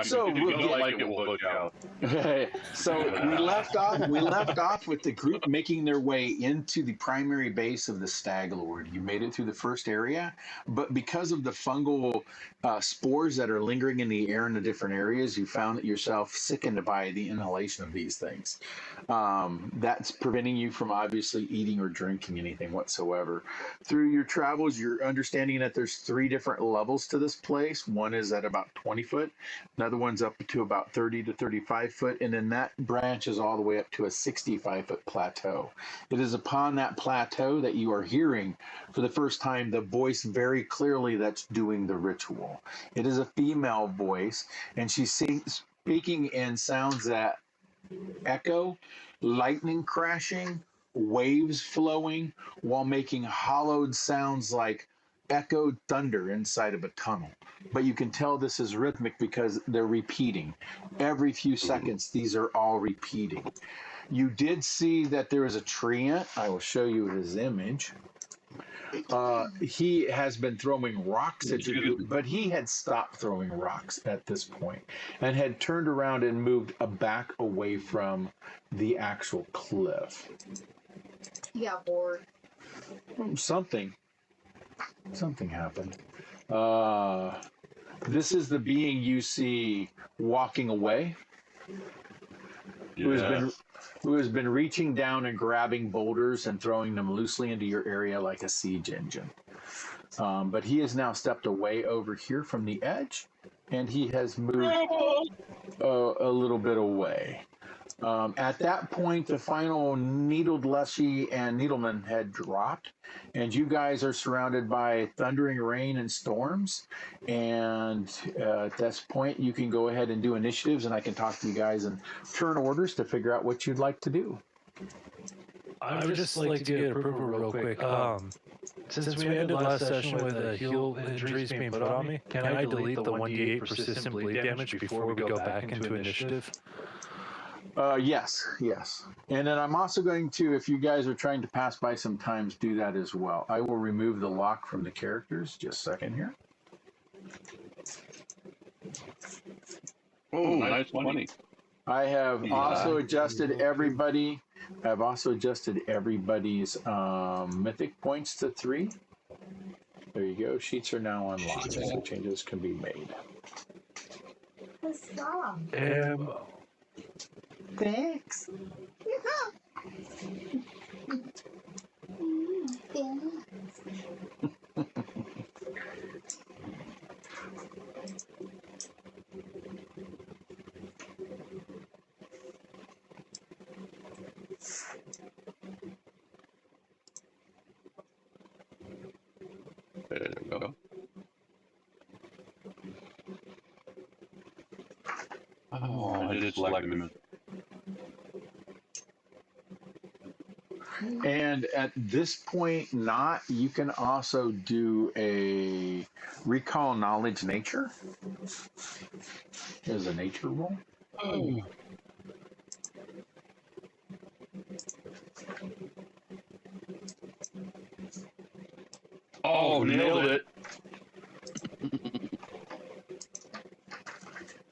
So if you don't like it, we'll vote you out. So we left off with the group making their way into the primary base of the Stagelord. You made it through the first area, but because of the fungal spores that are lingering in the air in the different areas, you found yourself sickened by the inhalation of these things. That's preventing you from obviously eating or drinking anything whatsoever. Through your travels, you're understanding that there's three different levels to this place. One is at about 20 foot. Another one's up to about 30 to 35 foot, and then that branches all the way up to a 65-foot plateau. It is upon that plateau that you are hearing for the first time the voice very clearly that's doing the ritual. It is a female voice, and she's speaking in sounds that echo, lightning crashing, waves flowing, while making hollowed sounds like echoed thunder inside of a tunnel. But you can tell this is rhythmic because they're repeating. Every few seconds, these are all repeating. You did see that there is a treant. I will show you his image. He has been throwing rocks at you, but he had stopped throwing rocks at this point and had turned around and moved back away from the actual cliff. He got bored. Something happened. This is the being you see walking away, who has been reaching down and grabbing boulders and throwing them loosely into your area like a siege engine. But he has now stepped away over here from the edge, and he has moved a little bit away. At that point, the final needled Leshy and Needleman had dropped, and you guys are surrounded by thundering rain and storms. And at this point, you can go ahead and do initiatives, and I can talk to you guys and turn orders to figure out what you'd like to do. I would just like to get approval real quick. Since we ended last session with heal injuries being put on me, can I delete the 1d8 persistent bleed damage before we go back into initiative? Yes. And then I'm also going to, if you guys are trying to pass by sometimes, do that as well. I will remove the lock from the characters. Just a second here. Oh, nice 20. I have also adjusted everybody. I've also adjusted everybody's mythic points to 3. There you go. Sheets are now unlocked, so changes can be made. Stop. Thanks. There we go. Oh, I did select him. And at this point, you can also do a recall knowledge nature. There's a nature roll. Oh, nailed it.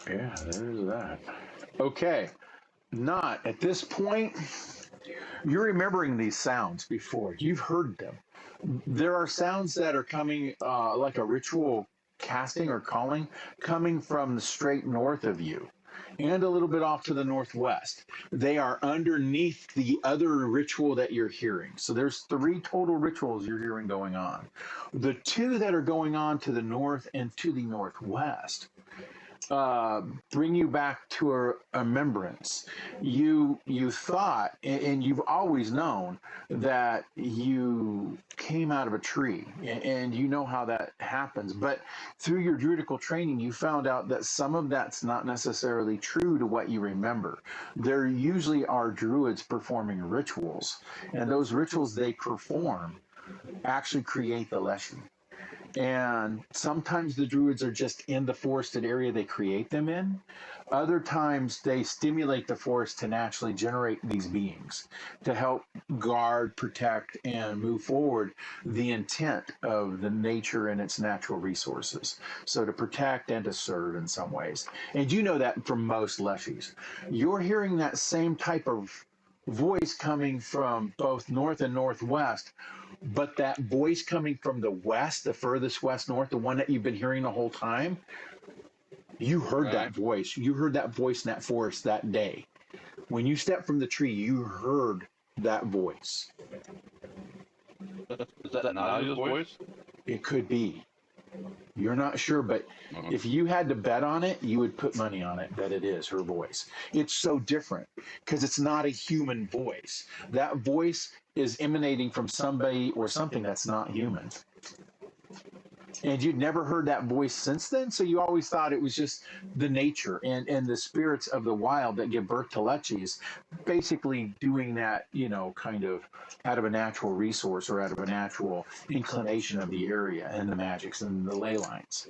Yeah, there's that. Okay. Not at this point. You're remembering these sounds before. You've heard them. There are sounds that are coming like a ritual casting or calling coming from the straight north of you and a little bit off to the northwest. They are underneath the other ritual that you're hearing. So there's 3 total rituals you're hearing going on. The 2 that are going on to the north and to the northwest bring you back to a remembrance. You thought, and you've always known, that you came out of a tree, and you know how that happens. But through your druidical training, you found out that some of that's not necessarily true to what you remember. There usually are druids performing rituals, and those rituals they perform actually create the lesson. And sometimes the druids are just in the forested area they create them in. Other times they stimulate the forest to naturally generate these beings to help guard, protect, and move forward the intent of the nature and its natural resources. So to protect and to serve in some ways. And you know that from most leshies. You're hearing that same type of voice coming from both north and northwest, but that voice coming from the west, the furthest west north, the one that you've been hearing the whole time, you heard that voice. You heard that voice in that forest that day. When you stepped from the tree, you heard that voice. Is that Nadia's voice? It could be. You're not sure, but if you had to bet on it, you would put money on it that it is her voice. It's so different because it's not a human voice. That voice is emanating from somebody or something that's not human. And you'd never heard that voice since then, so you always thought it was just the nature and the spirits of the wild that give birth to lechis, basically doing that, you know, kind of out of a natural resource or out of a natural inclination of the area and the magics and the ley lines.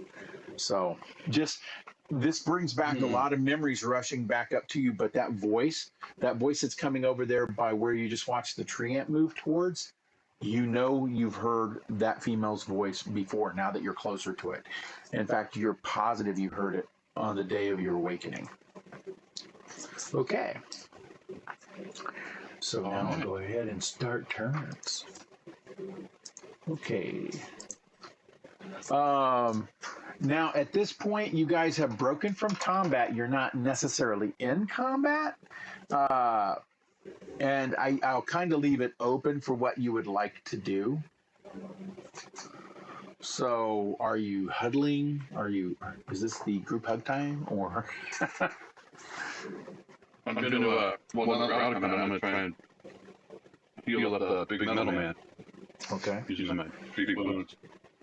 So just this brings back a lot of memories rushing back up to you, but that voice that's coming over there by where you just watched the tree ant move towards, you know you've heard that female's voice before now that you're closer to it. In fact, you're positive you heard it on the day of your awakening. Okay. So now I'll go ahead and start turns. Okay. Now at this point, you guys have broken from combat. You're not necessarily in combat. And I'll kind of leave it open for what you would like to do. So are you huddling? Is this the group hug time or? I'm going to, I'm going to try and heal up the big metal man. Okay. Using my 3 wounds.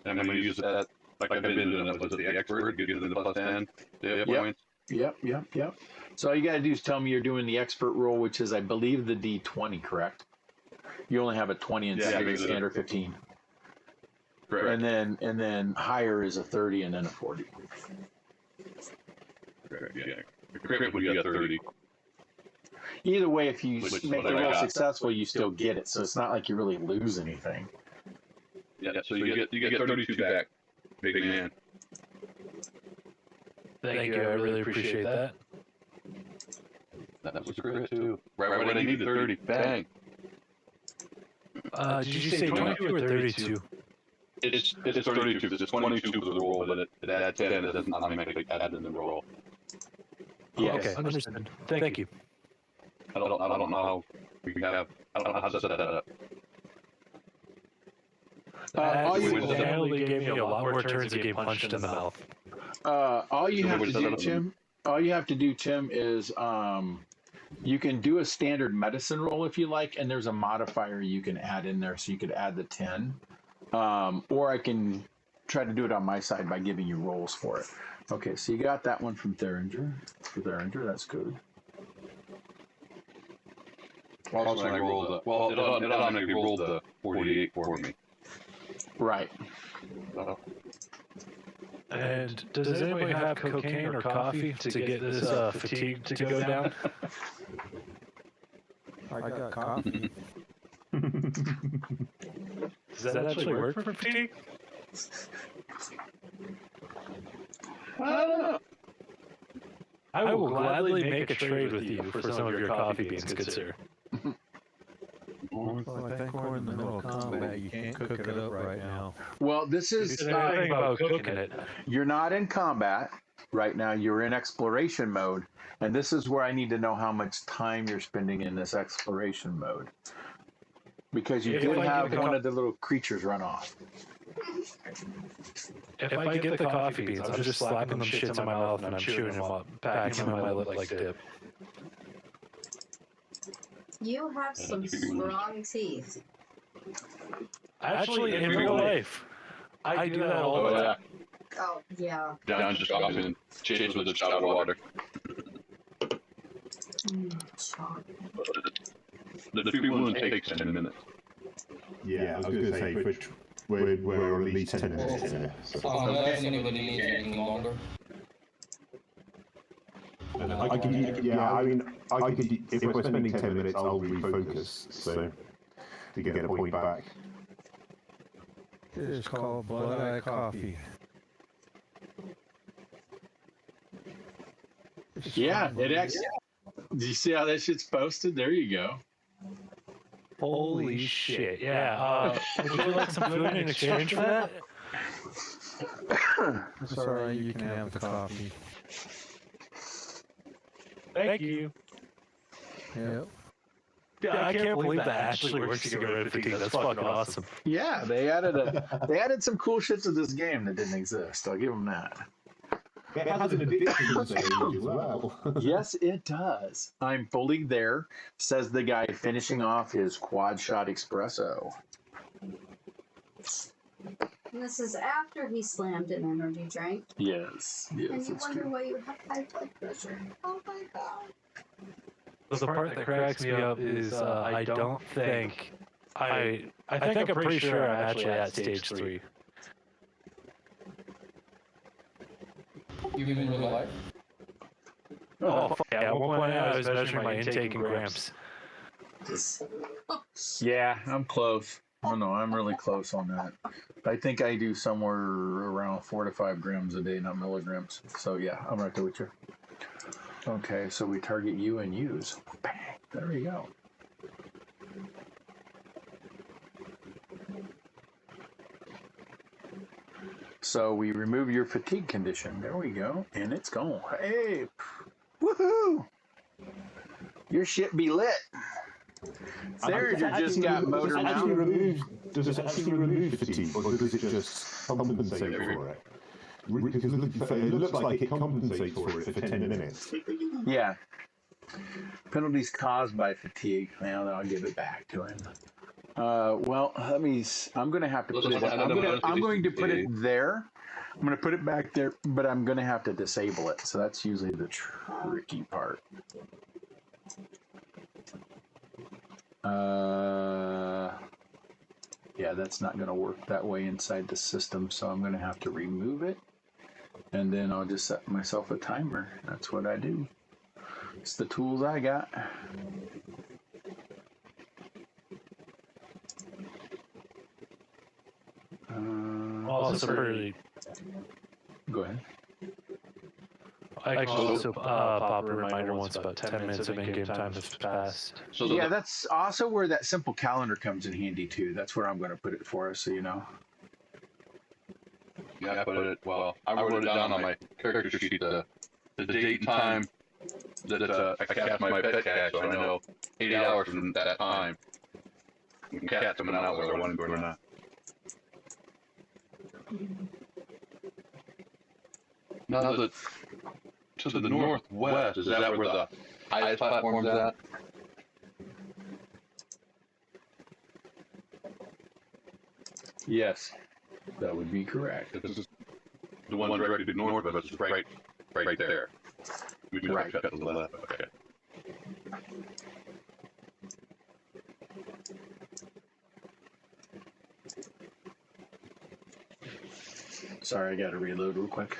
And I'm going to use that, like I've been doing that, was it the expert, give them the plus 10 points. Yep. So all you got to do is tell me you're doing the expert roll, which is, I believe, the D20, correct? You only have a 20 and standard 15. Correct. And then higher is a 30 and then a 40. Correct, yeah. Crit would get 30. Either way, if you Which make the roll successful, you still get it. So it's not like you really lose anything. Yeah, so you get 32 back, big man. Thank you. I really appreciate that. That was a crit too. Right when I need the 30. Bang. Did you say 22 or 32? It's 32. It's 22 for the roll, but it adds 10. It doesn't automatically add in the roll. Yes. Okay, understood. Thank you. I don't know how we can have. I don't know how to set that up. All you Definitely gave me a lot more turns of getting punched in the mouth. all you have to do, Tim. All you have to do, Tim, is you can do a standard medicine roll if you like, and there's a modifier you can add in there, so you could add the 10. Or I can try to do it on my side by giving you rolls for it. Okay, so you got that one from Theringer. For Theringer, that's good. Also, I rolled the. Well, it automatically rolled the 48 for me. Right. And does anybody have cocaine or coffee to get this fatigue to go down? I got coffee. Does that actually work for fatigue? I don't know. I will gladly make a trade with you for some of your coffee beans, good sir. Well, I think we're in the middle of combat. You can't cook it up right now. Well, this is Anything about cooking it. you're not in combat right now. You're in exploration mode, and this is where I need to know how much time you're spending in this exploration mode, because you did have one of the little creatures run off. If I get the coffee beans, I'm just slapping them shits in my mouth and I'm chewing them up, packing them in my lip like dip. You have some strong teeth. Actually, in real life, I do that all the time. Oh, yeah. Down just drops in, chase with a shot of water. The 3 wounds takes 10 minutes. Yeah, I was going to say, we're at least 10 minutes in. Unless anybody needs anything longer. And I could, I mean, I could, if we're spending 10 minutes, I'll refocus, so to get a point back. This is called Blood Eye Coffee. Yeah, it actually. Do you see how that shit's posted? There you go. Holy shit! Yeah. Would you like some food in exchange for that? It's alright, you can have the coffee. Thank you. Yep. I can't believe that actually works to get rid of fatigue. That's fucking awesome. Yeah, they added some cool shit to this game that didn't exist. I'll give them that. It has an addiction stage as well. Yes, it does. I'm fully there, says the guy finishing off his quad shot espresso. And this is after he slammed an energy drink. Yes, And yes, you it's wonder true. why you have high blood pressure. Oh my god. The part that cracks me up is I don't think I think I'm pretty sure I'm actually at stage 3. You mean in real life? Oh, fuck yeah. At one point I was measuring my intake in grams. Yeah, I'm close. Oh no, I'm really close on that. I think I do somewhere around 4 to 5 grams a day, not milligrams. So yeah, I'm right there with you. Okay, so we target you and use. Bang, there we go. So we remove your fatigue condition. There we go. And it's gone. Hey, woohoo! Your shit be lit. There's your just got motor mounted. Does it actually remove fatigue, or does it just compensate for it? Because it looks like it compensates for it for 10 minutes. Yeah. Penalties caused by fatigue. Now I'll give it back to him. Well, let me. I'm going to have to put it. I'm going to put it there. I'm going to put it back there, but I'm going to have to disable it. So that's usually the tricky part. Yeah, that's not going to work that way inside the system. So I'm going to have to remove it, and then I'll just set myself a timer. That's what I do. It's the tools I got. Also, pretty. Go ahead. I can also pop a reminder once about 10 minutes of in-game time has passed. So Yeah, that's also where that simple calendar comes in handy too. That's where I'm going to put it for us, so you know. yeah, I put it. Well, I wrote it down on my character sheet. The date and time that I cast my pet cat, so I know 8 hours from that time. Cats coming out whether I want to or not. Now to the northwest, is that where the highest platform's at? Yes, that would be correct. This is the one directly north of us, is right there. We just Right. cut to the left. Okay. Sorry, I got to reload real quick.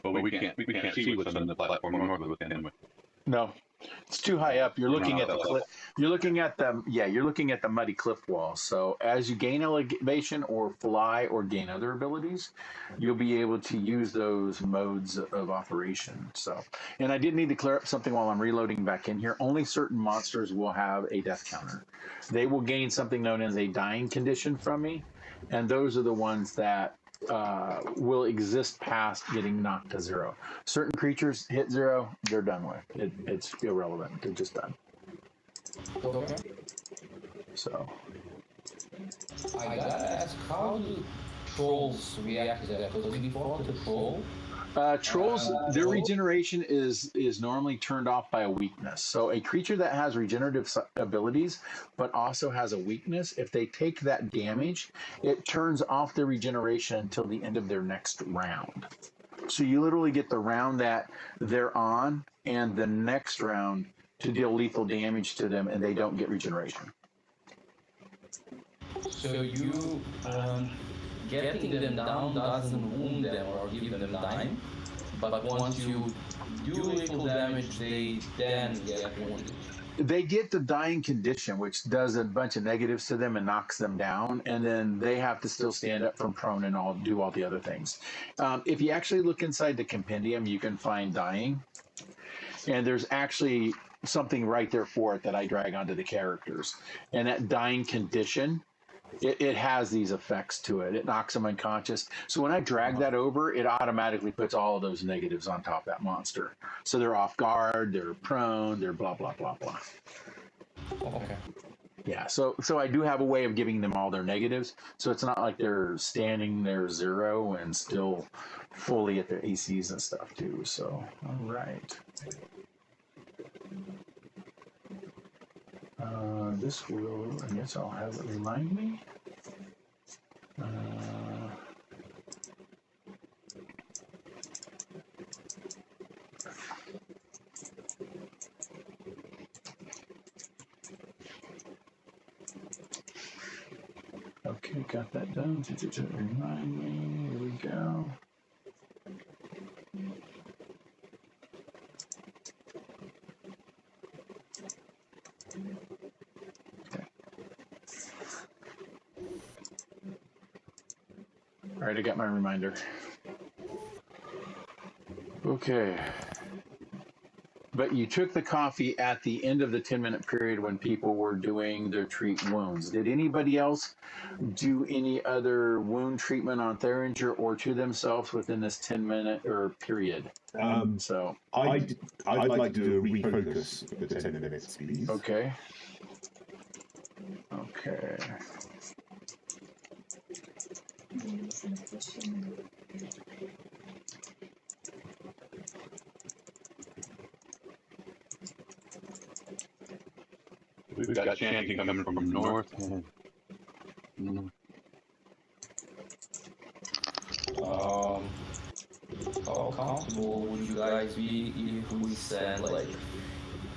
But we can't see what's on the platform north of us anyway. No, it's too high up. You're looking Not at the that cliff. You're looking at the You're looking at the muddy cliff wall. So as you gain elevation or fly or gain other abilities, you'll be able to use those modes of operation. So, and I did need to clear up something while I'm reloading back in here. Only certain monsters will have a death counter. They will gain something known as a dying condition from me, and those are the ones that will exist past getting knocked to 0. Certain creatures hit 0, they're done with. It's irrelevant. They're just done. Okay. So I gotta ask, how do trolls react to that? Does it default to troll? trolls, their regeneration is normally turned off by a weakness. So a creature that has regenerative abilities but also has a weakness, if they take that damage, it turns off their regeneration until the end of their next round. So you literally get the round that they're on and the next round to deal lethal damage to them, and they don't get regeneration. So you getting them down doesn't wound them or give them time, but once you do little damage, they then get wounded. They get the dying condition, which does a bunch of negatives to them and knocks them down, and then they have to still stand up from prone and do all the other things. If you actually look inside the compendium, you can find dying, and there's actually something right there for it that I drag onto the characters, and that dying condition. It has these effects to it. It knocks them unconscious. So when I drag that over, it automatically puts all of those negatives on top of that monster. So they're off guard, they're prone, they're blah, blah, blah, blah. Okay. Yeah, so I do have a way of giving them all their negatives. So it's not like they're standing there 0 and still fully at their ACs and stuff too. So, all right. This will, I guess I'll have it remind me. Okay, got that done. Remind me. Here we go. All right, I got my reminder. Okay. But you took the coffee at the end of the 10-minute period when people were doing their treat wounds. Did anybody else do any other wound treatment on Theringer or to themselves within this 10-minute or period? So I'd like to do a refocus for 10 minutes, please. okay. Okay. We've got chanting coming from north. How comfortable would you guys be if we send like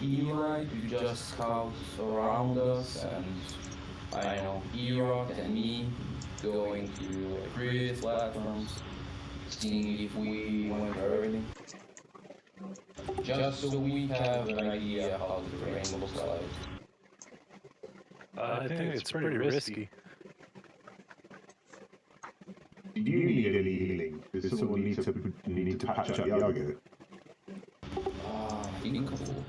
Eli to just scout around us and I know Iraq and me going to like previous platforms, seeing if we went for everything? Just so we have an idea how the terrain looks like. I think it's pretty risky. Do you need any healing? Does someone need to patch up Yago? Thinkable.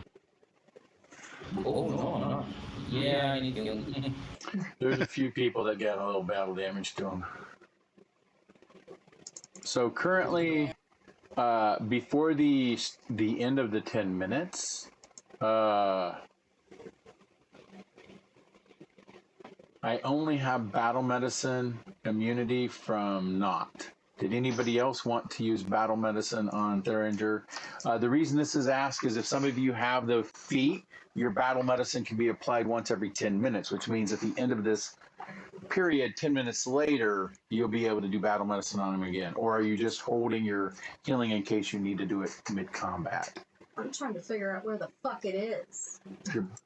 Oh no, no. Yeah, I need healing. There's a few people that got a little battle damage to them. So currently, before the end of the 10 minutes, I only have battle medicine immunity from not. Did anybody else want to use battle medicine on Theringer? The reason this is asked is if some of you have the feat, your battle medicine can be applied once every 10 minutes, which means at the end of this period, 10 minutes later, you'll be able to do battle medicine on them again. Or are you just holding your healing in case you need to do it mid-combat? I'm trying to figure out where the fuck it is.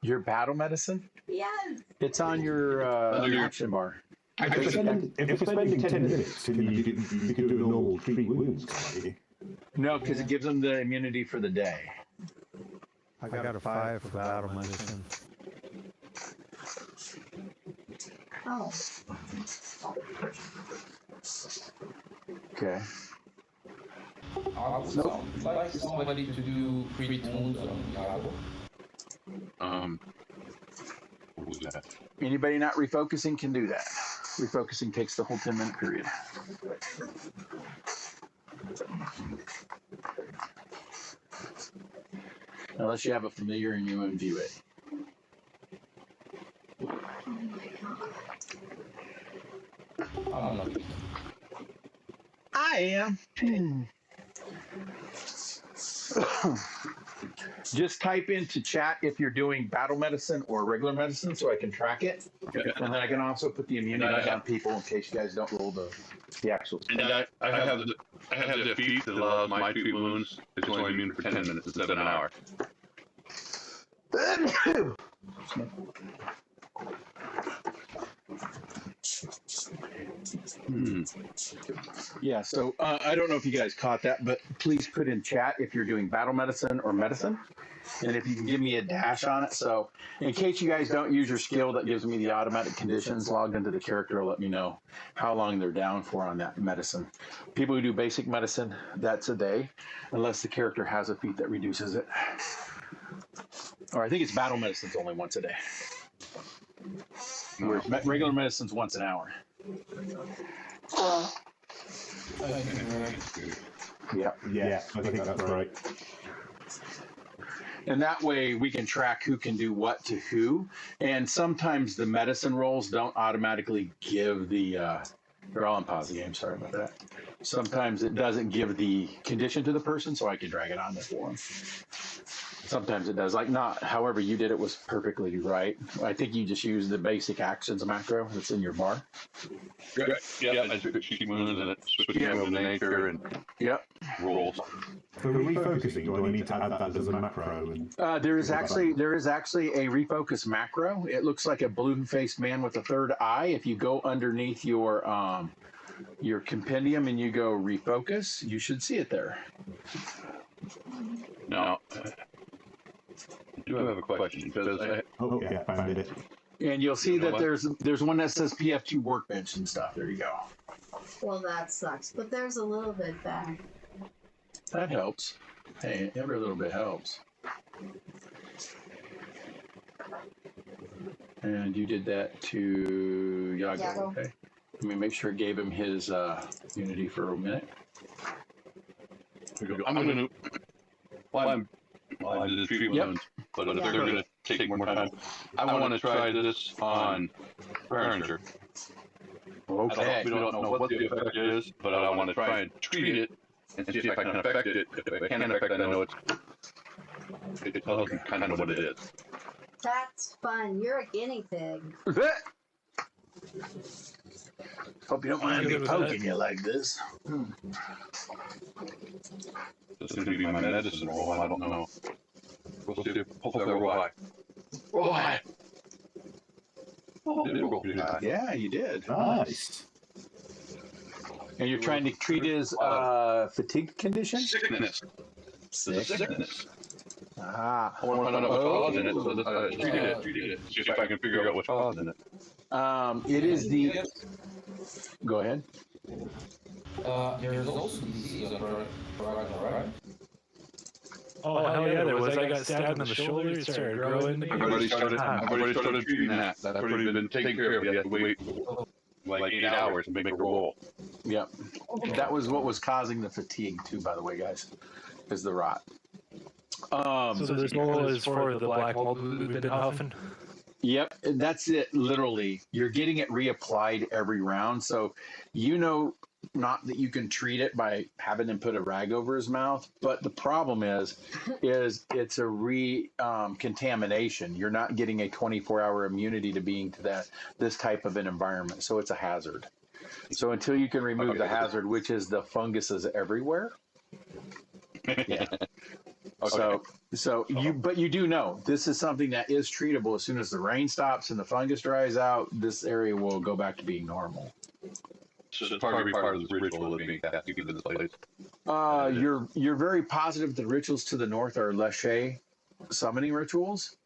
Your battle medicine? Yes. It's on your action bar. If we're spending 10 minutes, you can do a normal treat wounds, can't you? No, because it gives them the immunity for the day. I got a 5 for battle medicine. Oh. Okay. I would like somebody to do treat wounds on Yago. What was that? Anybody not refocusing can do that. Refocusing takes the whole 10-minute period. Unless you have a familiar and you undo it. I'm not. I am. Just type into chat if you're doing battle medicine or regular medicine so I can track it. And then I can also put the immunity on people in case you guys don't roll the actual. And I have the feat that allows my treat wounds. It's only immune for 10 minutes instead of an hour. Yeah, so I don't know if you guys caught that, but please put in chat if you're doing battle medicine or medicine. And if you can give me a dash on it. So in case you guys don't use your skill that gives me the automatic conditions logged into the character, let me know how long they're down for on that medicine. People who do basic medicine, that's a day, unless the character has a feat that reduces it. Or I think it's battle medicine's only once a day. Whereas regular medicine's once an hour. Yeah. Yeah, I think that's right. And that way we can track who can do what to who. And sometimes the medicine rolls don't automatically give the, they're all on pause the game, sorry about that. Sometimes it doesn't give the condition to the person, so I can drag it on there for them. Sometimes it does, like not, however you did it was perfectly right. I think you just used the basic actions macro that's in your bar. Yeah, I took sheet wounds and it switched over to nature and rolls. For refocusing, do I need to add that as a macro? And there is actually a refocus macro. It looks like a balloon-faced man with a third eye. If you go underneath your compendium and you go refocus, you should see it there. Now, I do have a question because yeah, found it. And you'll see that there's one that says PF2 workbench and stuff. There you go. Well, that sucks, but there's a little bit back. That helps. Hey, every little bit helps. And you did that to Yago, okay? Let me make sure it gave him his unity for a minute. I'm going to... Well, I did the treatment wounds, but if they're going to take more time, I want to try this on furniture. Okay. We don't know what the effect is, but I want to try and treat it and see if I can affect it. If I can affect it, I know it tells me kind of what it is. That's fun. You're a guinea pig. Hope you don't mind me poking you like this. This is going to be my medicine roll. I don't know. We'll see. Hopefully, I roll high. Roll high. Oh, did roll pretty high. Yeah, you did. Nice. And you're trying to treat his fatigue condition? Sickness. Sickness. Ah. I want to find out what's causing it. So this, treated it. See if I can figure out what's causing it. It is the. Go ahead. There's also disease of right? Oh, hell yeah, there was. I got stabbed in the shoulder, it started growing. I've already started treating that. That's already been taken care of. You have to wait like 8 hours to make a roll. Yep. That was what was causing the fatigue, too, by the way, guys, is the rot. So this roll is for the black mold we've been huffing? Yep, that's it, literally. You're getting it reapplied every round, so you know not that you can treat it by having him put a rag over his mouth, but the problem is it's a contamination. You're not getting a 24-hour immunity to being to this type of an environment, so it's a hazard. So until you can remove the hazard, which is the funguses everywhere. Yeah. But you do know this is something that is treatable. As soon as the rain stops and the fungus dries out, this area will go back to being normal. So it's part of the ritual of being cast to this place. You're very positive the rituals to the north are Leshe summoning rituals,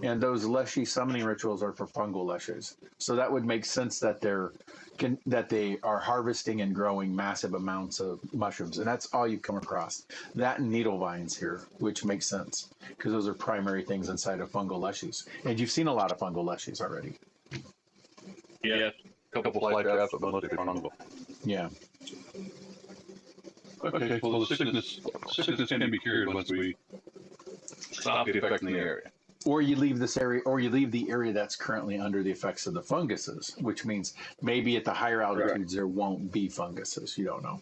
and those Leshe summoning rituals are for fungal Leshes. So that would make sense that they are harvesting and growing massive amounts of mushrooms, and that's all you come across. That and needle vines here, which makes sense because those are primary things inside of fungal Leshes, and you've seen a lot of fungal Leshes already. Yeah. A couple fly traps, but mostly fungal. Yeah. Okay, well the sickness can be cured once we stop the effect in the area. Or you leave this area, or you leave the area that's currently under the effects of the funguses, which means maybe at the higher altitudes there won't be funguses. You don't know.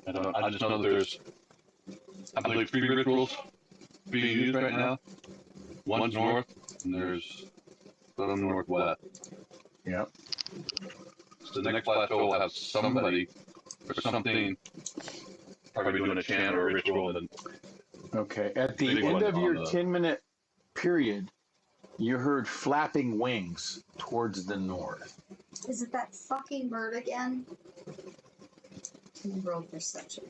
I just know that there's, I believe, 3 rituals being used right now. One's north, and there's some northwest. Yep. So the next plateau will have somebody or something probably doing a chant or a ritual. And Okay. At the end of your 10-minute period, you heard flapping wings towards the north. Is it that fucking bird again? Roll perception.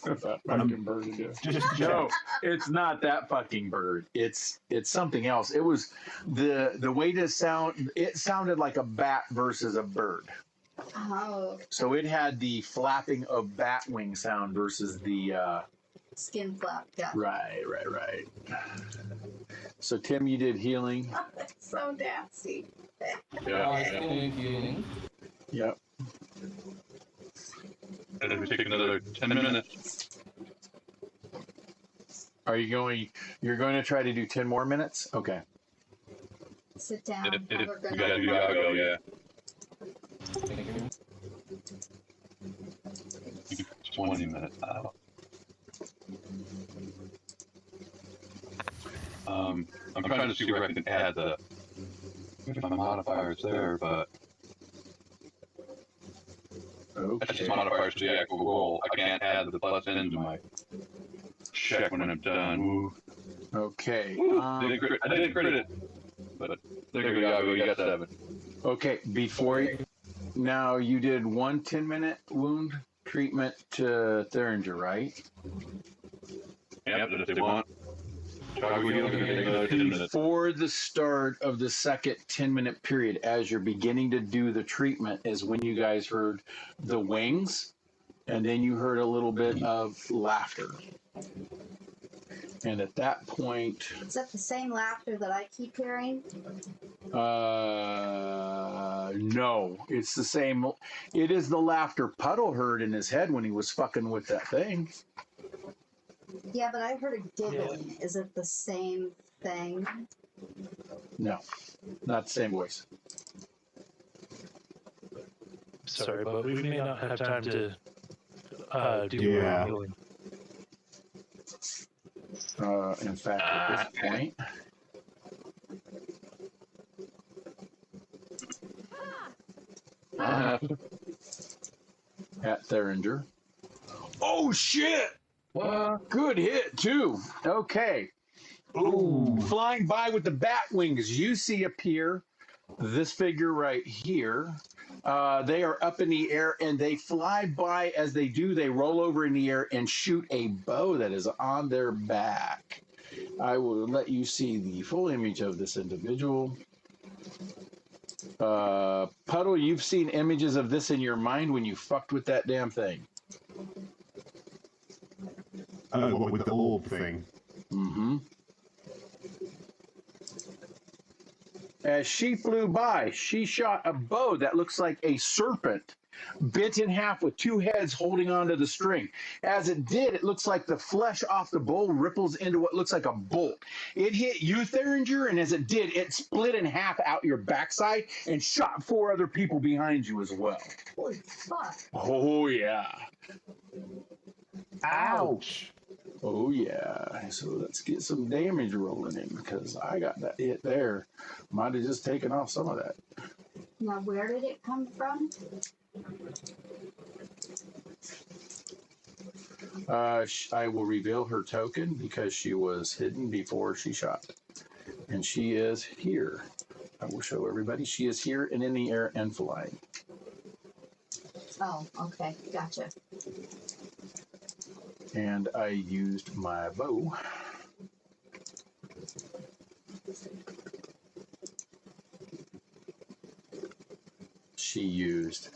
That fucking bird again. Just No, it's not that fucking bird. It's something else. It was the way to sound. It sounded like a bat versus a bird. Oh, So it had the flapping of bat wing sound versus the skin flap. Yeah. right. So Tim, you did healing. Oh, that's so nasty. Yeah. Still healing. Yep. And we take another 10 minutes. Are you going? You're going to try to do 10 more minutes? Okay. Sit down. We We're gotta gonna. go, yeah. Thank you. 20 minutes now. I'm trying to see where I can add the modifiers there, but that's just Okay. modifiers to the actual roll. I can't add the plus into my check when I'm done. Ooh. Okay. I didn't crit it, but there we go. You got 7. Okay. Now you did 1 10-minute wound treatment to Theringer, right? Yep, if they want. Toggle healing, take another 10 minutes. Before the start of the second 10-minute period, as you're beginning to do the treatment, is when you guys heard the wings, and then you heard a little bit of laughter. And at that point, Is that the same laughter that I keep hearing? no, it's the same. It is the laughter Puddle heard in his head when he was fucking with that thing. Yeah, but I heard a giggling. Is it the same thing? No, not the same voice. Sorry, but we may not have time to do Yeah. healing. In fact, at this point, at Theringer. Oh shit! What? Good hit too. Okay. Ooh, flying by with the bat wings, you see appear this figure right here. They are up in the air and they fly by. As they do, they roll over in the air and shoot a bow that is on their back. I will let you see the full image of this individual. Puddle, you've seen images of this in your mind when you fucked with that damn thing. Oh, what, with the orb thing? Mm-hmm. As she flew by, she shot a bow that looks like a serpent, bent in half with 2 heads holding onto the string. As it did, it looks like the flesh off the bow ripples into what looks like a bolt. It hit you, Theringer, and as it did, it split in half out your backside and shot 4 other people behind you as well. Holy fuck. Oh, yeah. Ouch! Oh, yeah. So let's get some damage rolling in because I got that hit there. Might have just taken off some of that. Now, where did it come from? I will reveal her token because she was hidden before she shot. And she is here. I will show everybody. She is here and in the air and flying. Oh, okay. Gotcha. And I used my bow. She used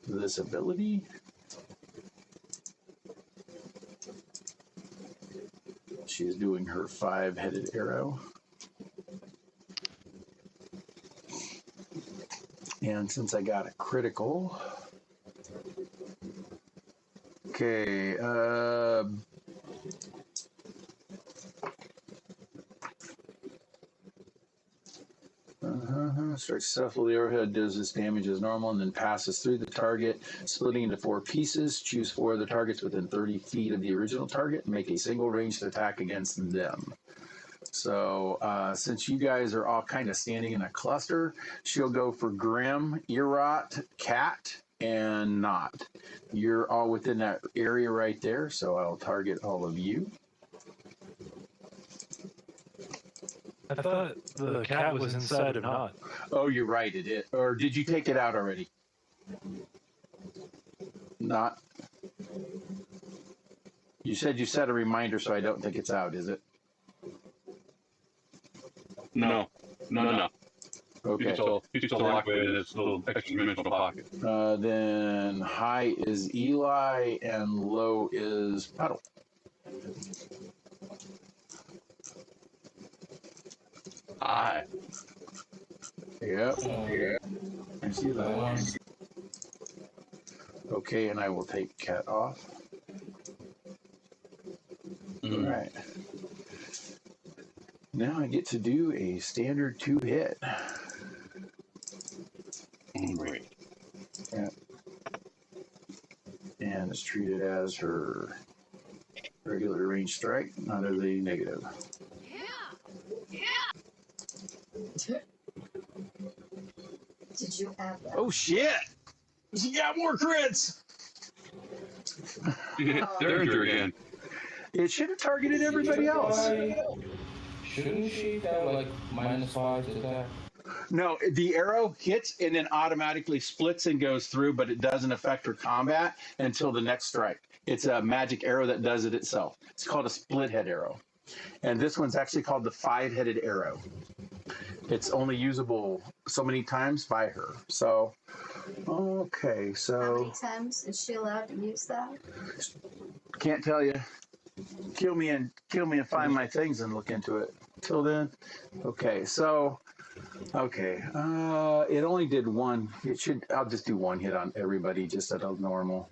this ability. She is doing her 5-headed arrow. And since I got a critical, okay, starts successfully. The arrowhead does this damage as normal and then passes through the target, splitting into 4 pieces. Choose 4 of the targets within 30 feet of the original target and make a single ranged attack against them. So since you guys are all kind of standing in a cluster, she'll go for Grim, Erot, Cat, and Knot. You're all within that area right there, so I'll target all of you. I thought the cat was inside of Knot. Oh, you're right. It is. Or did you take it out already? Not. You said you set a reminder, so I don't think it's out, is it? No. Okay. You can still lock it in its little extra dimensional pocket. Then high is Eli and low is Puddle. Aye. Yep. Yeah. I see The that. one. Okay, and I will take cat off. All right. Now I get to do a standard 2-hit. Great. Yeah. And it's treated as her regular range strike, not as a negative. Did you add that? Oh shit! She got more crits! You hit Derringer again. It should have targeted everybody else. Shouldn't she have like -5 to attack? No, the arrow hits and then automatically splits and goes through, but it doesn't affect her combat until the next strike. It's a magic arrow that does it itself. It's called a split head arrow. And this one's actually called the 5-headed arrow. It's only usable so many times by her. So, okay, How so many times is she allowed to use that? can't tell you. Kill me and find my things and look into it. Till then, okay, so. Okay, it only did one. It should. I'll just do one hit on everybody, just at a normal.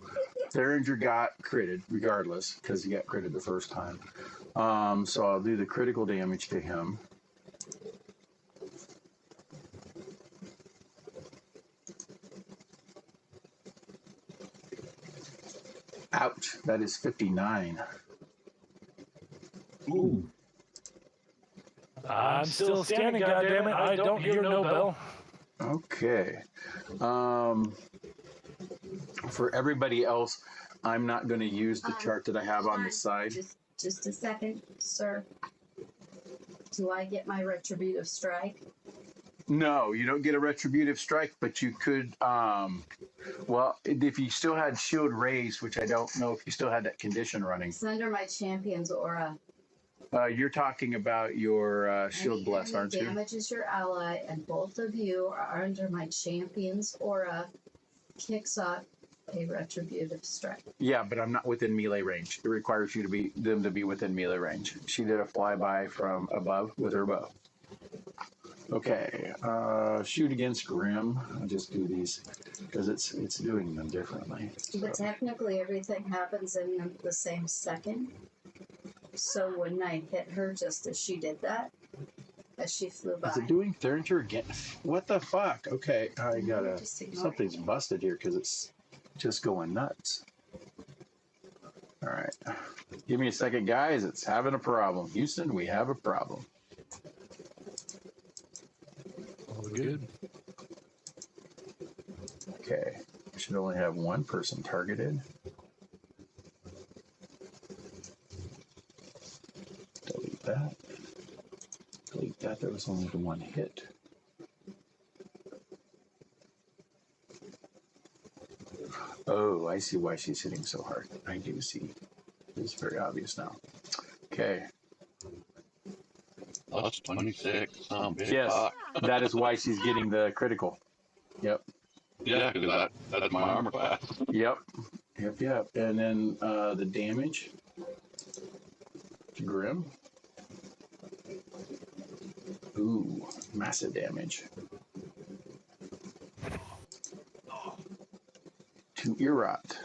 Derringer got critted regardless because he got critted the first time. So I'll do the critical damage to him. Ouch! That is 59. Ooh. I'm still standing, goddammit. I don't hear no bell. Okay. For everybody else, I'm not going to use the chart that I have on the side. Just a second, sir. Do I get my retributive strike? No, you don't get a retributive strike, but you could. Well, if you still had shield raised, which I don't know if you still had that condition running. It's under my champion's aura. You're talking about your shield bless, aren't you? Damages your ally, and both of you are under my champion's aura. Kicks off a retributive strike. Yeah, but I'm not within melee range. It requires you to be them to be within melee range. She did a flyby from above with her bow. Okay, shoot against Grim. I'll just do these because it's doing them differently. But technically, everything happens in the same second. So wouldn't I hit her just as she did that? As she flew by? Is it doing Thuringer again? What the fuck? Okay, I gotta. Just ignore Something's busted here because it's just going nuts. All right, give me a second, guys. It's having a problem. Houston, we have a problem. All good. Okay, I should only have one person targeted. Delete that. Delete that. There was only the one hit. Oh, I see why she's hitting so hard. I do see. It's very obvious now. Okay. Plus 26. Yes, that is why she's getting the critical. Yep. Yeah, because that's my armor class. Yep. Yep. And then the damage to Grim. Ooh, massive damage. To Erot.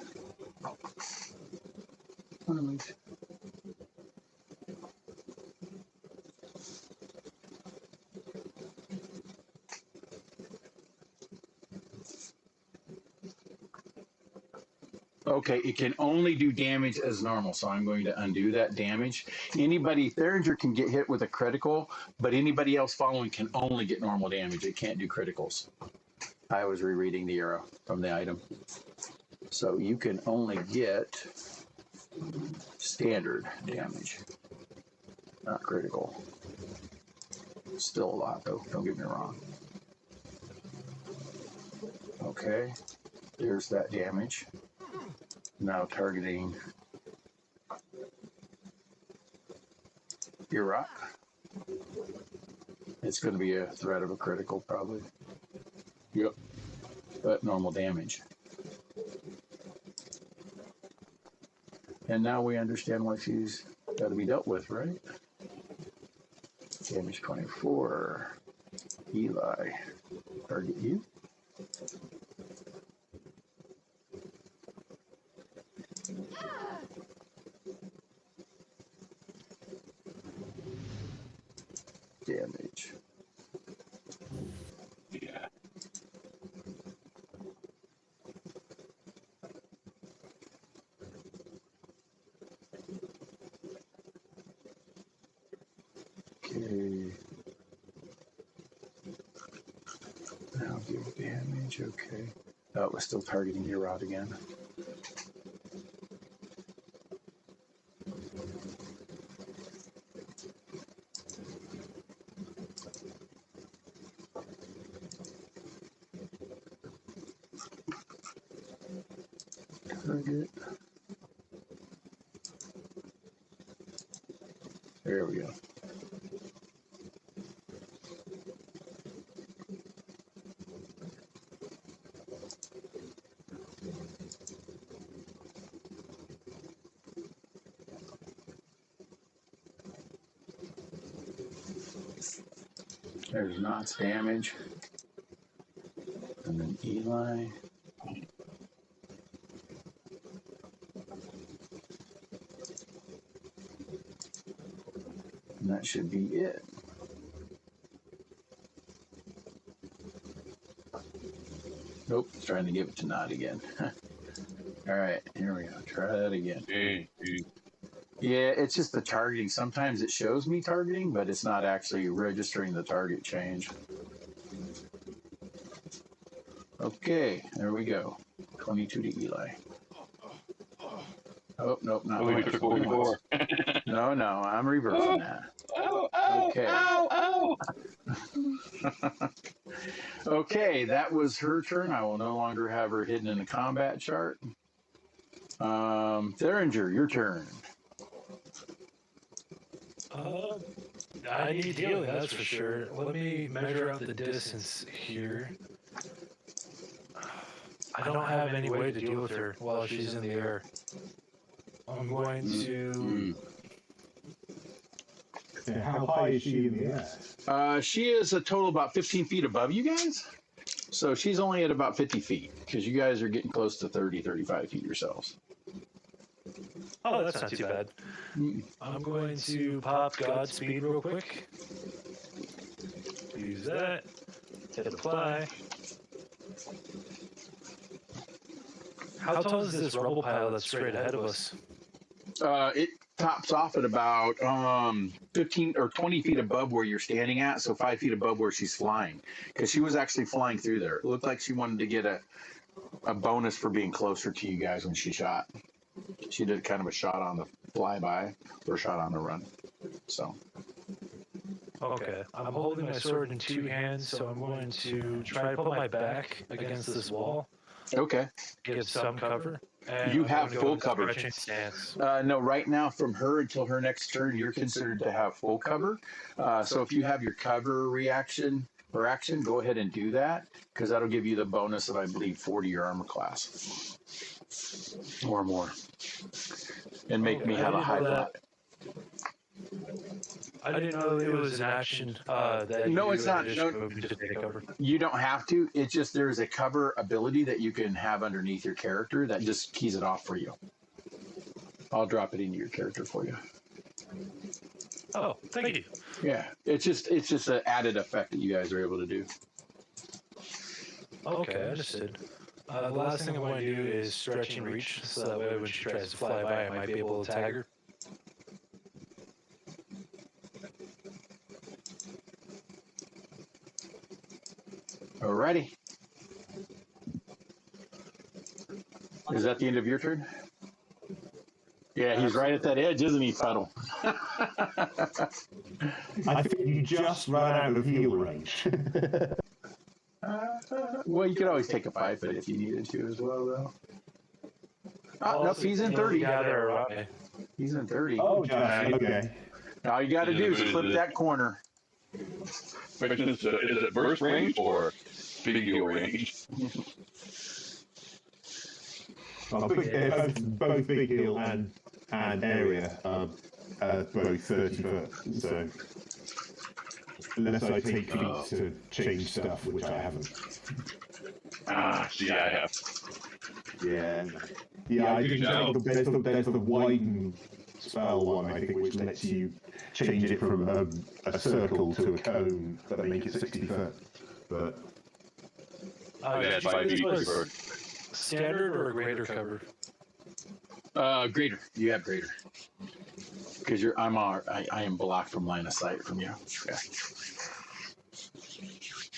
Okay, it can only do damage as normal, so I'm going to undo that damage. Anybody, Thuringer can get hit with a critical, but anybody else following can only get normal damage. It can't do criticals. I was rereading the arrow from the item. So you can only get standard damage, not critical. Still a lot, though. Don't get me wrong. Okay. There's that damage. Now targeting your rock. It's going to be a threat of a critical, probably. Yep. But normal damage. And now we understand why she's got to be dealt with, right? Damage 24. Eli. Target you. Damage. Yeah. Okay. Now give damage. Okay. Oh, it was still targeting your rod again. Target. There we go. There's Knott's damage. And then Eli. And that should be it. Nope, trying to give it to Knott again. All right, here we go. Try that again. Yeah, it's just the targeting. Sometimes it shows me targeting, but it's not actually registering the target change. Okay, there we go. 22 to Eli. Oh, nope, not Oh, you quite. took 44. No, I'm reversing that. Okay. Okay, that was her turn. I will no longer have her hidden in the combat chart. Theringer, your turn. I need healing, that's for sure. Let me measure out the distance here. I don't have any way to deal with her while she's in the air. I'm going to... And how high is she in the air? She is a total about 15 feet above you guys. So she's only at about 50 feet because you guys are getting close to 30, 35 feet yourselves. Oh, that's not too bad. I'm going to pop Godspeed real quick. Use that. Hit apply. How tall is this rubble pile that's straight ahead of us? It tops off at about 15 or 20 feet above where you're standing at, so 5 feet above where she's flying. Because she was actually flying through there. It looked like she wanted to get a bonus for being closer to you guys when she shot. She did kind of a shot on the flyby or a shot on the run. So. Okay. I'm holding my sword in two hands, so I'm going to try to put my back against this wall. Okay. Give some cover. And You I'm have gonna full go cover. stretching stance. No, right now from her until her next turn, you're considered to have full cover. So if you have your cover reaction or action, go ahead and do that because that'll give you the bonus of, I believe, 40 your armor class or more. And make me have a high flat. I didn't know it was an action that No, you it's not. just No, moved to take cover. you don't have to. It's just there's a cover ability that you can have underneath your character that just keys it off for you. I'll drop it into your character for you. Oh, thank you. Yeah, it's just an added effect that you guys are able to do. Okay, understood. The last thing I want to do is stretch and reach, so that way when she tries to fly by, I might be able to tag her. Alrighty. Is that the end of your turn? Yeah, he's right at that edge, isn't he, Fuddle? I think you just ran out of heal range. Well, you could always take a 5-foot if you needed to as well, though. Oh, Nope, he's in 30. Yeah, they're right. He's in 30. Oh, just, okay. All you got to do is clip that corner. Question is it burst range or big heal range? Well, both big heal and area are both 30 foot, so unless I take feet to change stuff, which I haven't. See, I have. Yeah. Yeah, I didn't think there's the widen spell one, I think, which lets you change it from a circle to a cone, but make it 60 foot. But Yeah, 5 feet for Standard or greater cover? Greater. You have greater. Because I am blocked from line of sight from you. Yeah.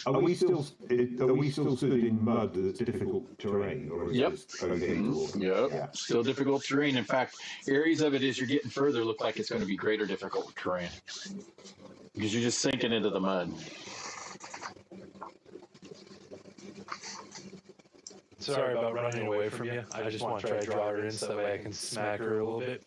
are we still stood in mud that's difficult terrain, or is Yep. it just okay to walk? Yep. Yeah. Still difficult terrain. In fact, areas of it as you're getting further look like it's going to be greater difficult terrain. Because you're just sinking into the mud. Sorry about running away from you. I just want to try to draw her in so that way I can smack her a little bit.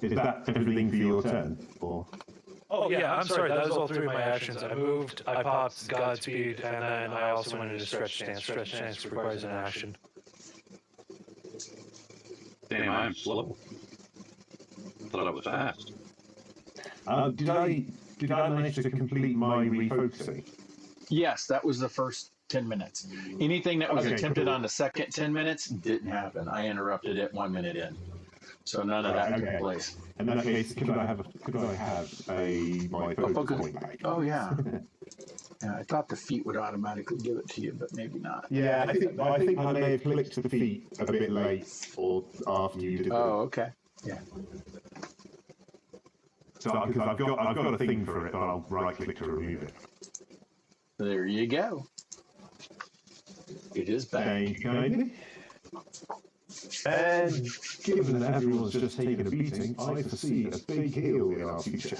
Is that everything for your turn? Or Oh yeah, I'm sorry. That was all three of my actions. I moved, I popped Godspeed, and then I also went into stretch stance. Stretch stance requires an action. Damn, I'm slow. Thought I was fast. did I manage to complete my refocusing? Yes, that was the first 10 minutes. Anything that was Okay, attempted cool. on the second 10 minutes didn't happen. I interrupted it 1 minute in. So none of that Okay. took place. In that case, could I have my focus point back? Oh, yeah. Yeah, I thought the feet would automatically give it to you, but maybe not. Yeah, I think I may have clicked the feet a bit late, or after you did. Oh, okay. Yeah. So because I've got a thing for it, but I'll right click to remove it. There you go. It is back. Thank you kindly. And given that everyone's just taken a beating, I foresee a big heal in our future.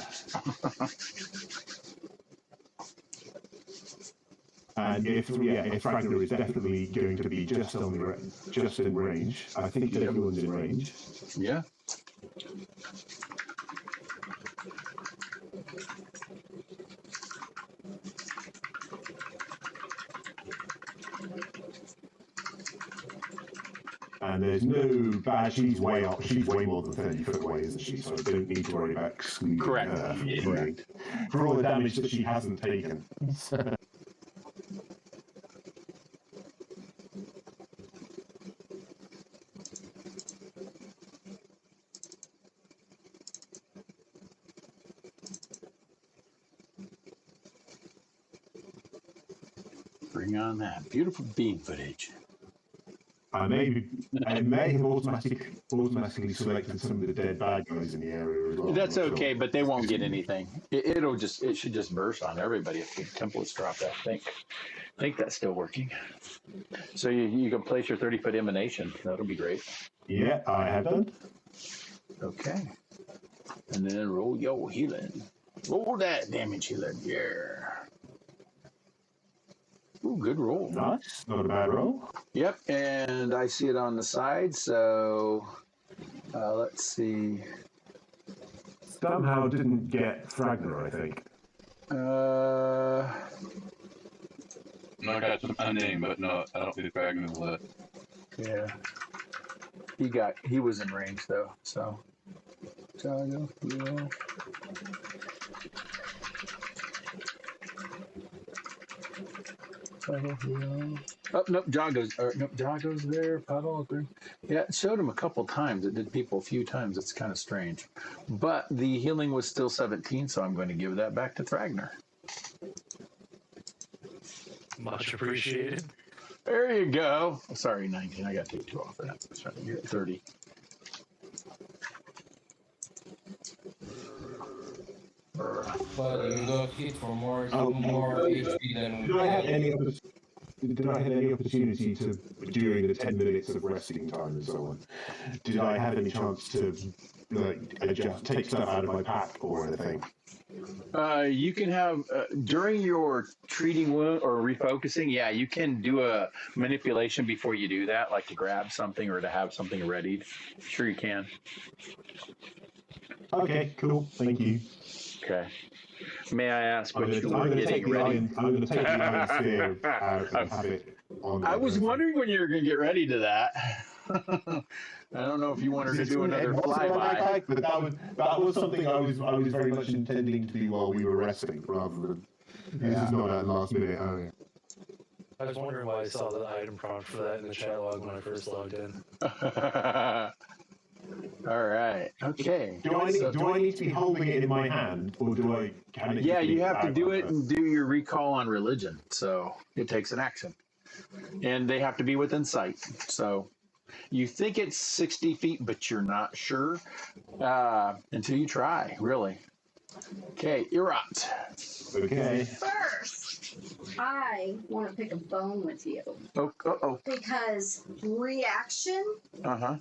And if Ragnar is definitely going to be just in range, I think everyone's in range. Yeah. And there's no bad. She's way up. She's way more than 30 foot away, isn't she? So I don't need to worry about excluding Correct. her for all the damage that she hasn't taken. Bring on that beautiful beam footage. I may have automatically selected some of the dead bad guys in the area as well. That's I'm not okay, sure. but they won't get anything. It should just burst on everybody if the templates drop that. I think that's still working. So you can place your 30-foot emanation. That'll be great. Yeah, I have done. Okay. And then roll your healing. Roll that damage healing. Yeah. Ooh, good roll. Nice, not a bad roll. Yep, and I see it on the side, so let's see. Somehow didn't get Fragner, I think. I got some unnamed, but no, I don't think Fragment is left. Yeah. He was in range though, so. Jago, yeah. Oh, nope, Jago's there, Puddle, agree. Yeah, it showed him a couple times. It did people a few times. It's kind of strange. But the healing was still 17, so I'm going to give that back to Thragner. Much appreciated. There you go. Sorry, 19. I got to take 2 off of that. That's right. You're at 30. But you got hit for more Oh, HP than Did I have any opportunity to, during the 10 minutes of resting time and so on, did I have any chance to adjust, take stuff out of my pack or anything? You can have during your treating wound or refocusing. Yeah, you can do a manipulation before you do that, like to grab something or to have something readied. Sure, you can. Okay, cool. Thank you. Okay. May I ask what you I'm were going to take getting the ready? iron. I'm going to take the iron spear out and have it on. I my was person. wondering when you were going to get ready to that. I don't know if you wanted to do another It wasn't on my flyby. pack, but that was something I was very much intending to do while we were resting, rather than this is not a last minute. Oh, yeah. I was wondering why I saw the item prompt for that in the chat log when I first logged in. All right. Okay. Do I need to be holding it in my hand, or can it? Yeah, just be you have to out do like it that? and do your recall on religion. So it takes an action. And they have to be within sight. So you think it's 60 feet, but you're not sure until you try, really. Okay, Erot. Okay. First, I want to pick a bone with you Oh. because reaction Uh-huh.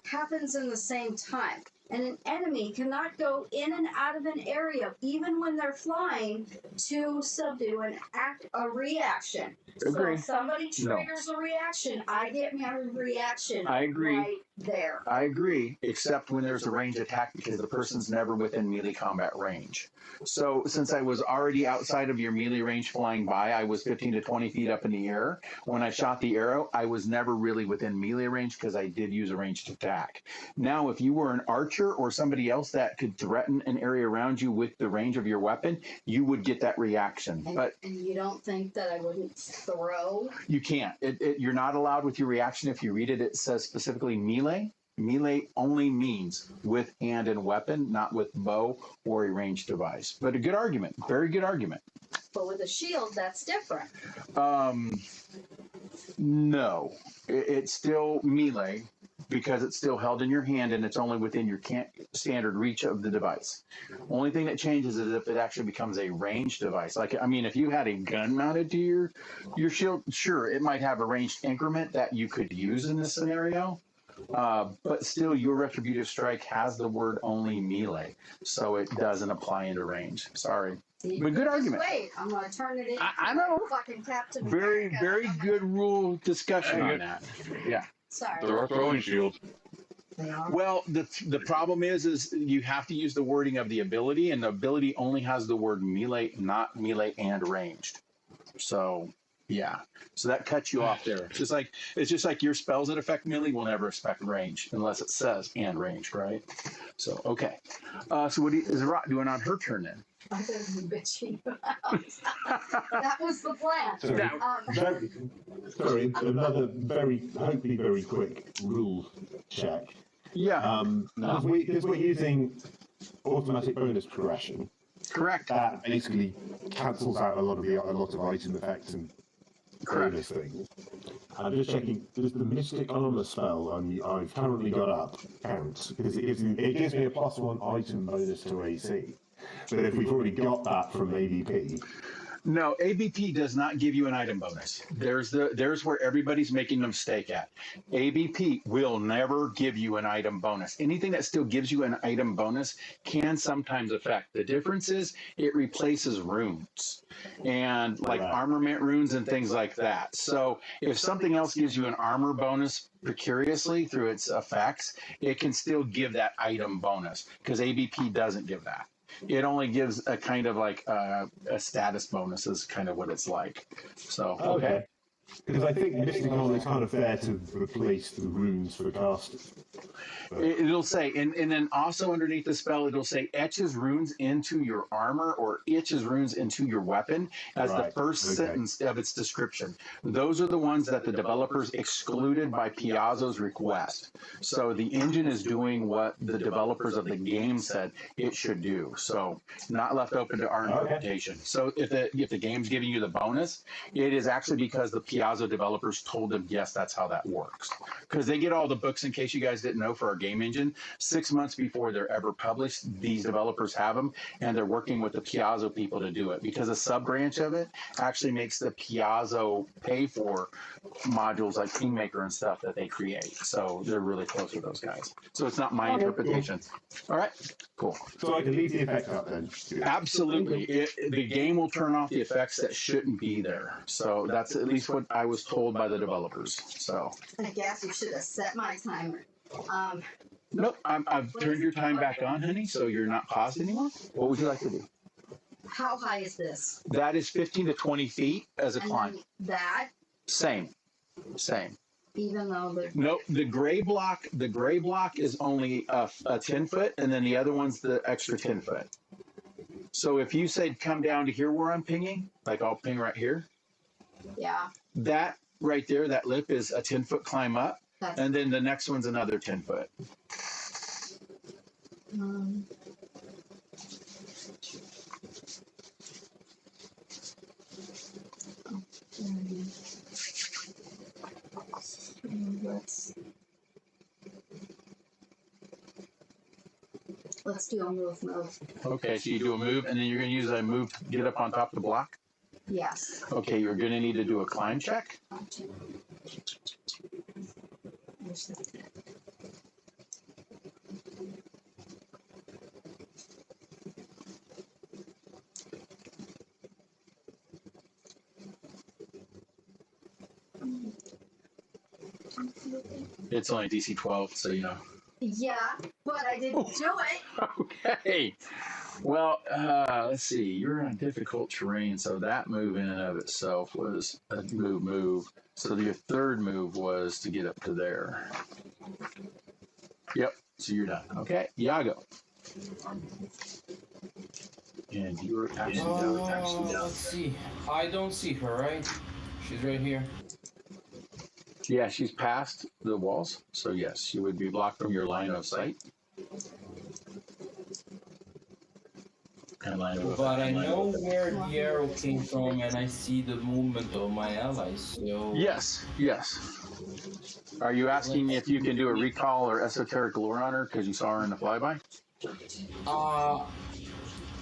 happens in the same time. And an enemy cannot go in and out of an area, even when they're flying, to subdue and act a reaction. Agree. So if somebody No. triggers a reaction, I get my reaction I agree. right there. I agree, except when there's a range attack because the person's never within melee combat range. So since I was already outside of your melee range flying by, I was 15 to 20 feet up in the air. When I shot the arrow, I was never really within melee range because I did use a ranged attack. Now, if you were an archer or somebody else that could threaten an area around you with the range of your weapon, you would get that reaction. But And you don't think that I wouldn't throw? you can't. You're not allowed with your reaction. If you read it, it says specifically melee. Melee only means with hand and weapon, not with bow or a ranged device. But a good argument. Very good argument. But with a shield, that's different. No. It's still melee because it's still held in your hand and it's only within your standard reach of the device. Only thing that changes is if it actually becomes a ranged device. Like, I mean, if you had a gun mounted to your shield, sure, it might have a ranged increment that you could use in this scenario. But still, your retributive strike has the word only melee, so it doesn't apply into range. Sorry. But good argument. Wait, I'm going to turn it into I know. fucking Captain Very, America. very good rule discussion on that. Yeah. Sorry. They're throwing shield. They are. Well, the problem is you have to use the wording of the ability, and the ability only has the word melee, not melee and ranged. So, yeah. So that cuts you off there. It's just like your spells that affect melee will never affect range unless it says and range, right? So, okay. So what is Rot doing on her turn then? I could have been bitching you out. That was the plan. Sorry, another hopefully very quick rule check. Yeah. Because we're using automatic bonus progression. Correct. That basically cancels out a lot of item effects and bonus things. I'm just checking. Does the Mystic Armor spell I've currently got up count? Because it gives me a +1 item bonus to AC. But if we've already got that from AVP. No, ABP does not give you an item bonus. There's where everybody's making a mistake at. ABP will never give you an item bonus. Anything that still gives you an item bonus can sometimes affect. The difference is it replaces runes and like armament runes and things like that. So if something else gives you an armor bonus precariously through its effects, it can still give that item bonus because ABP doesn't give that. It only gives a kind of like a status bonus is kind of what it's like. So, okay. Because I think Mystic Armor is kind of there to replace the runes for casters. It'll say, and then also underneath the spell, it'll say etches runes into your armor or etches runes into your weapon as the first sentence of its description. Those are the ones that the developers excluded by Piazzo's request. So the engine is doing what the developers of the game said it should do. So not left open to our interpretation. So if the game's giving you the bonus, it is actually because the Piazzo developers told them, yes, that's how that works. Because they get all the books, in case you guys didn't know, for our game engine. 6 months before they're ever published, these developers have them, and they're working with the Piazzo people to do it because a sub branch of it actually makes the Piazzo pay for modules like Kingmaker and stuff that they create. So they're really close with those guys. So it's not my interpretation. All right, cool. So I can leave the effects up then. Absolutely. The game will turn off the effects that shouldn't be there. So that's at least what I was told by the developers. So. I guess you should have set my timer. Nope, I've turned your time back on, honey, so you're not paused anymore. What would you like to do? How high is this? That is 15 to 20 feet as a And climb. then that, Same. even though the Nope, the gray block is only a 10 foot, and then the other one's the extra 10 foot. So if you said come down to here where I'm pinging, like I'll ping right here, yeah, that right there, that lip is a 10-foot climb up, that's and then the next one's another 10 foot. let's do a move. Okay, so you do a move, and then you're going to use a move to get up on top of the block. Yes. Okay, you're going to need to do a climb check. It's only DC 12, so you know. Yeah, but I didn't do it. Okay. Well, let's see. You're on difficult terrain, so that move in and of itself was a move. So your third move was to get up to there. Yep. So you're done. Okay, Iago. And you're actually down. Let's see. I don't see her, right? She's right here. Yeah, she's past the walls. So yes, she would be blocked from your line of sight. But I know where the arrow came from, and I see the movement of my allies. So Yes. Are you asking if you can do a recall or esoteric lore on her because you saw her in the flyby?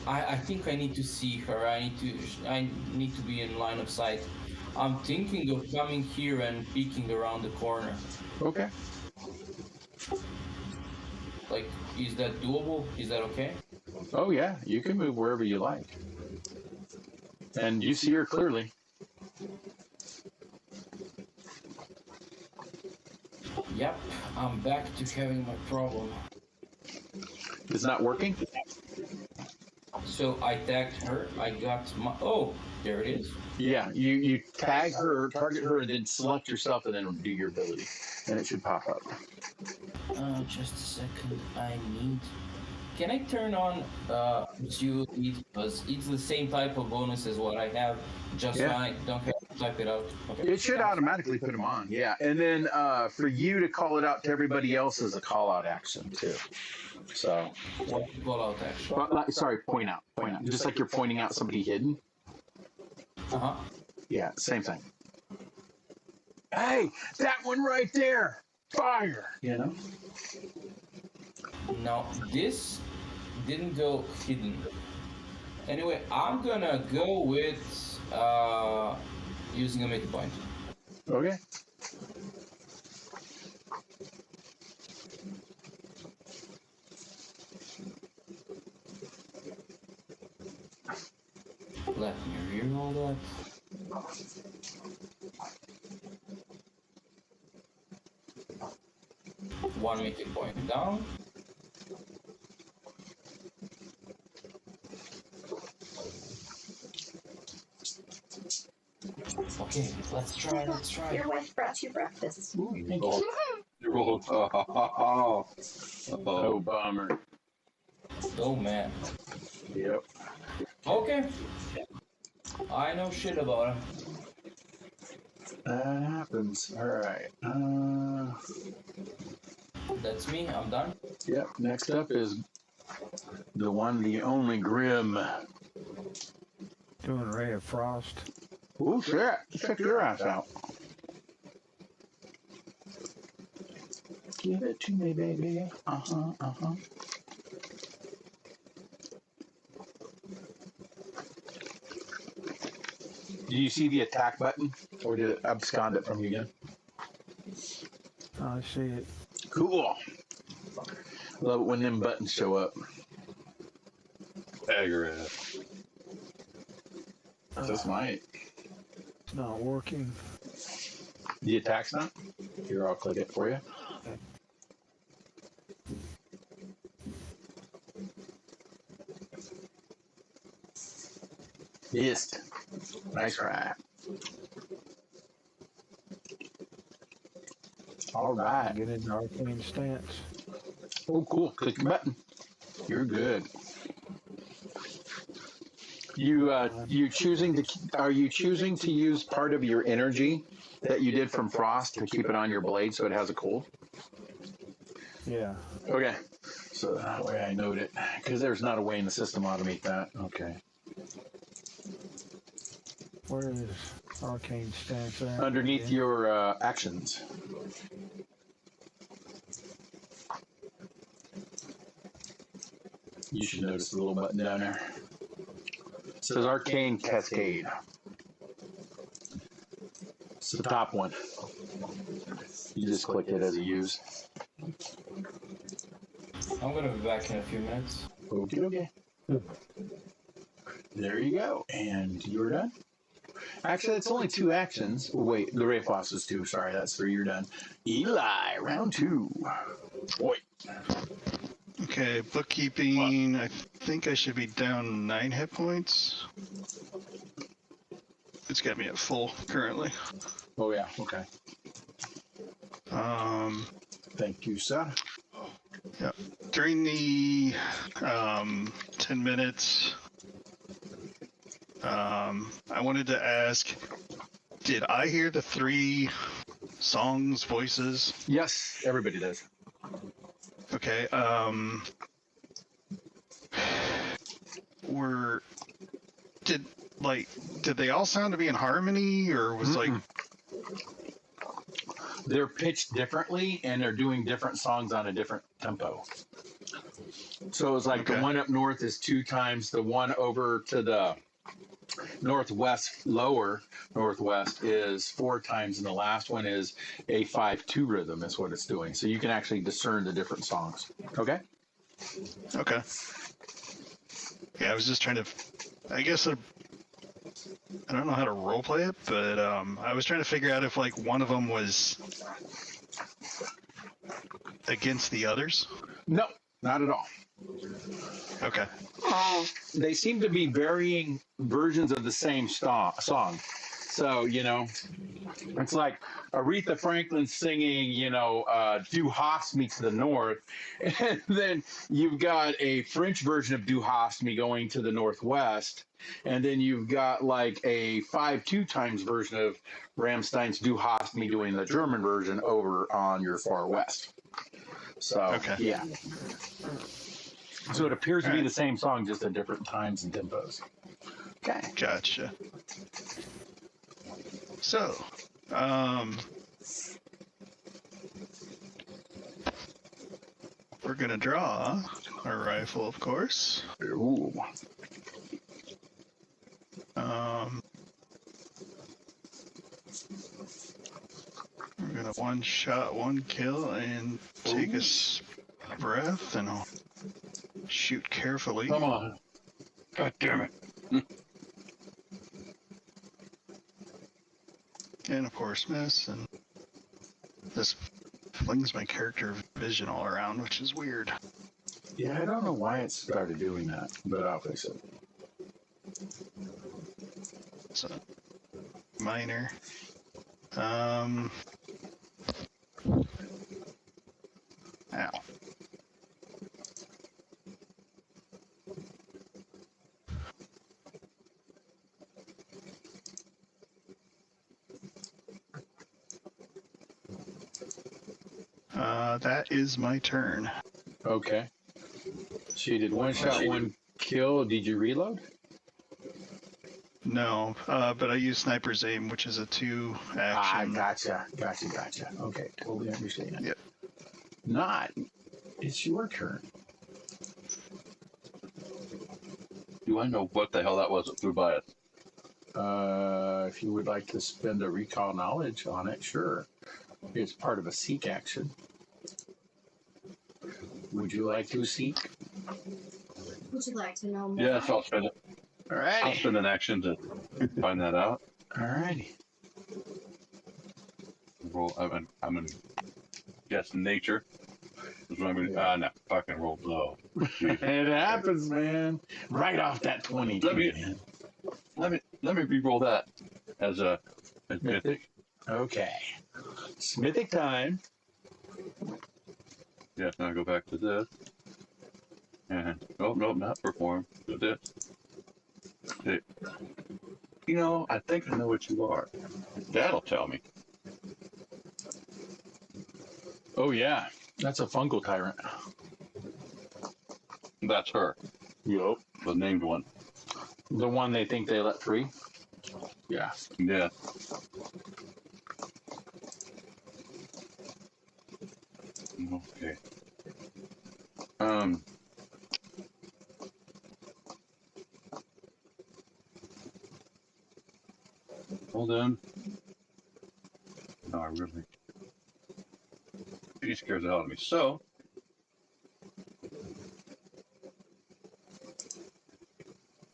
I think I need to see her. I need to be in line of sight. I'm thinking of coming here and peeking around the corner. Okay. Like, is that doable? Is that okay? Oh yeah, you can move wherever you like. And you see her clearly. Yep, I'm back to having my problem. It's not working? So I tagged her. I got my. Oh, there it is. Yeah, you tag her, target her, and then select yourself, and then do your ability, and it should pop up. Just a second. I need. Can I turn on Dual Lead, because it's the same type of bonus as what I have, just Yeah. I don't have to type it out. Okay. It should automatically put them on, yeah. And then for you to call it out to everybody else is a call out action too. So, Call out action. point out. Just like you're pointing out somebody hidden. Uh-huh. Yeah, same thing. Hey, that one right there, fire. You know. Now this didn't go hidden. Anyway, I'm gonna go with using a midpoint. Okay. Let me reroll that. One Mythic point down. Okay, let's try. Your wife brought you breakfast. Thank you. You rolled. Oh, Oh, bummer. Oh man. Yep. Okay. I know shit about him. That happens. All right. That's me. I'm done. Yep. Next up is the one, the only Grim. Doing Ray of Frost. Oh shit! Check your ass out. Give it to me, baby. Uh-huh. Do you see the attack button? Or did it abscond it from you again? I see it. Cool. Love it when them buttons show up. Aggravated. Just might. It's not working. The attack's not? Here, I'll click it for you. Missed. Nice try. All right. Get into arcane stance. Oh, cool. Click the button. You're good. You choosing to? Are you choosing to use part of your energy that you did from frost to keep it on your blade so it has a cold? Yeah. Okay. So that way I note it, because there's not a way in the system to automate that. Okay. Where is arcane stance at? Underneath Yeah. your actions. You should notice the little button down there. It says Arcane Cascade. It's the top one. You just click it as a use. I'm gonna be back in a few minutes. Okay. There you go. And you're done. Actually, it's only 2 actions. Oh, wait, the Ray Floss is 2. Sorry, that's 3. You're done. Eli, round 2. Boy. Okay, bookkeeping. I think I should be down 9 hit points. It's got me at full currently. Oh, yeah. Okay. Thank you, sir. Yeah. During the 10 minutes, I wanted to ask, did I hear the 3 songs' voices? Yes, everybody does. Okay. Did they all sound to be in harmony, or was like? They're pitched differently, and they're doing different songs on a different tempo. So it's like the one up north is 2 times, the one over to the northwest, lower northwest, is 4 times, and the last one is a 5/2 rhythm is what it's doing. So you can actually discern the different songs. Okay? Okay. Yeah, I was just trying to. I guess I don't know how to roleplay it, but I was trying to figure out if like one of them was against the others. No, not at all. Okay. They seem to be varying versions of the same song. So, it's like Aretha Franklin singing, Du Hast Me to the north, and then you've got a French version of Du Hast Me going to the northwest, and then you've got like a 5/2 times version of Rammstein's Du Hast Me doing the German version over on your far west. So, yeah. So it appears to be the same song, just at different times and tempos. Okay. Gotcha. So, we're gonna draw our rifle, of course. Ooh. We're gonna 1 shot, 1 kill, and take a breath, and I'll shoot carefully. Come on. God damn it. And of course miss, and this flings my character vision all around, which is weird. Yeah, I don't know why it started doing that, but I'll fix it. So, minor. Ow. That is my turn. Okay. She did 1 shot, 1 kill. Did you reload? No, but I use Sniper's Aim, which is a 2 action. Gotcha. Okay, totally understand. Yep. not, it's your turn. Do I know what the hell that was that flew by us? If you would like to spend a recall knowledge on it, sure. It's part of a seek action. Would you like to seek? Would you like to know more? Yes, I'll spend it. All I'll righty. spend an action to find that out. All righty. Roll. I'm in guess nature. That's what I'm gonna. No, fucking roll low. It happens, man. Right off that 20. Let me re-roll that as a mythic. Okay. It's mythic time. Yeah, now go back to this. And nope, not perform. Do this. Okay. You know, I think I know what you are. That'll tell me. Oh, yeah. That's a fungal tyrant. That's her, Yup. the named one. The one they think they let free? Yeah. Yeah. Okay. Hold on. No, I really. He scares the hell out of me. So.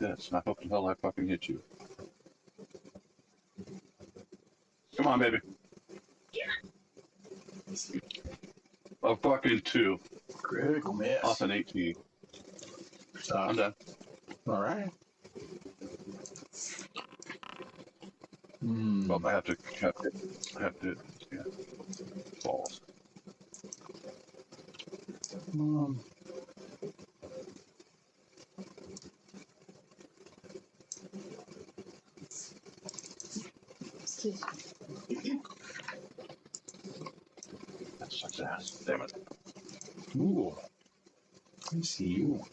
Yes, I hope the hell I fucking hit you. Come on, baby. A fucking 2. Critical miss. Off an 18. Stop. I'm done. All right. Well, I have to, yeah. Balls. Excuse me. That sucks ass. Damn it. Ooh. I see you.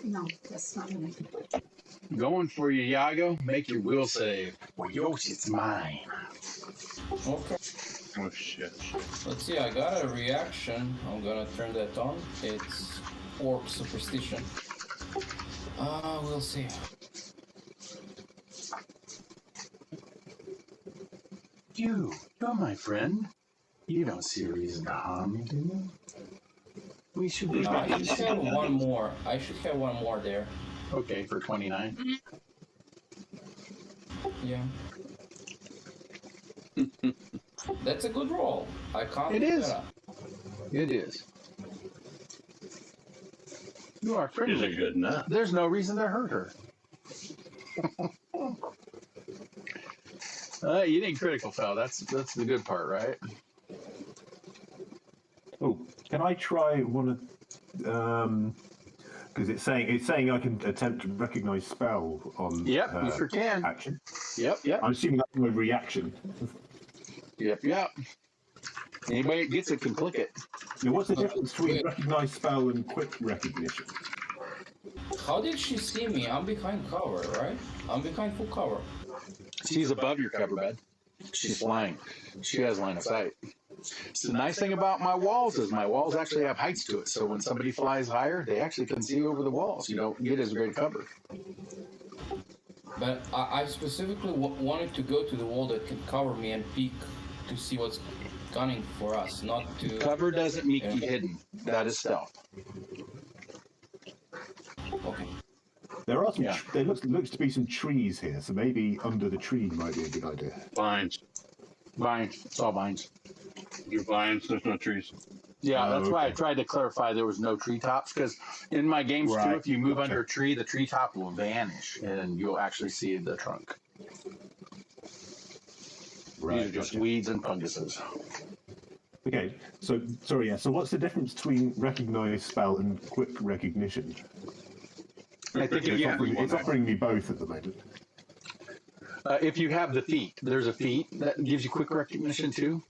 No, that's not me. Going for you, Yago. Make your will save. Well, Yoshi's mine. Okay. Oh, shit. Let's see, I got a reaction. I'm gonna turn that on. It's Orc Superstition. We'll see. You're my friend. You don't see a reason to harm me, do you? We should be I should have one more. I should have one more there. Okay, for 29. Yeah. That's a good roll. I can't. It is. that up. It is. You are friendly. Is it good enough? There's no reason to hurt her. You didn't critical foul. That's the good part, right? Oh, can I try one of? Because it's saying I can attempt to recognize spell on. Yep, you sure can. Action. Yep. I'm assuming that's my reaction. Yep. Anybody that gets it can click it. Now, what's the difference between recognize spell and quick recognition? How did she see me? I'm behind cover, right? I'm behind full cover. She's above your cover bed. She's flying. She has line of sight. So the nice thing about my walls is my walls actually have heights to it. So when somebody flies higher, they actually can see over the walls. You don't get as great cover. But I specifically wanted to go to the wall that can cover me and peek to see what's gunning for us, not to... Cover doesn't make you hidden. That is stealth. Okay. There are some. There looks to be some trees here, so maybe under the tree might be a good idea. Vines. Vines. It's all vines. Your vines, there's no trees. Yeah, that's why I tried to clarify there was no treetops, because in my games too, if you move under a tree, the treetop will vanish, and you'll actually see the trunk. These are just weeds and funguses. Okay, so sorry, yeah. So what's the difference between recognize spell and quick recognition? I think It's offering me both at the moment. if you have the feat, there's a feat that gives you quick recognition too.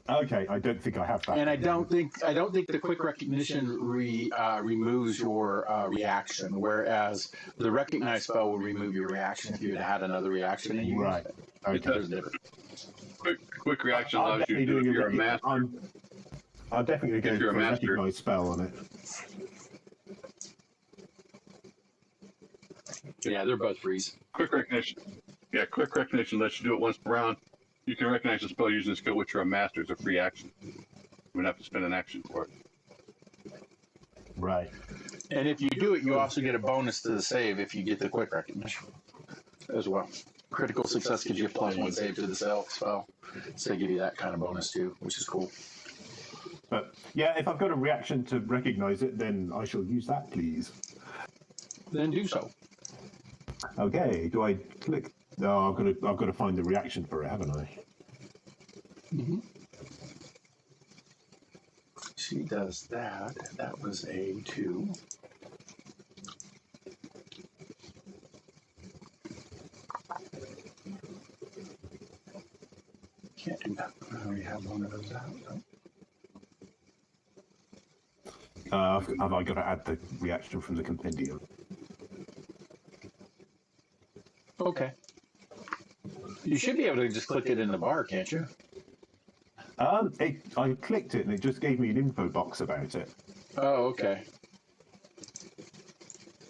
Okay, I don't think I have that. And I don't think the quick recognition removes your reaction, whereas the recognize spell will remove your reaction if you had another reaction and you Right. use it. Okay. There's a difference. Quick reaction I'm allows you definitely to, if doing you're a master. I'm definitely If going you're a for a master. recognize spell on it. Yeah, they're both freeze. Quick recognition. Yeah, quick recognition lets you do it once per round. You can recognize the spell using a skill which you're a master. It's a free action. You would have to spend an action for it. Right. And if you do it, you also get a bonus to the save if you get the quick recognition as well. Critical success gives you a +1 save to the spell. So they give you that kind of bonus too, which is cool. But yeah, if I've got a reaction to recognize it, then I shall use that, please. Then do so. Okay. Do I click? No, I've got to find the reaction for it, haven't I? Mm-hmm. She does that. That was a 2. Can't do that. I already have one of those out. Have I got to add the reaction from the compendium? Okay. You should be able to just click it in the bar, can't you? I clicked it and it just gave me an info box about it. Oh, okay.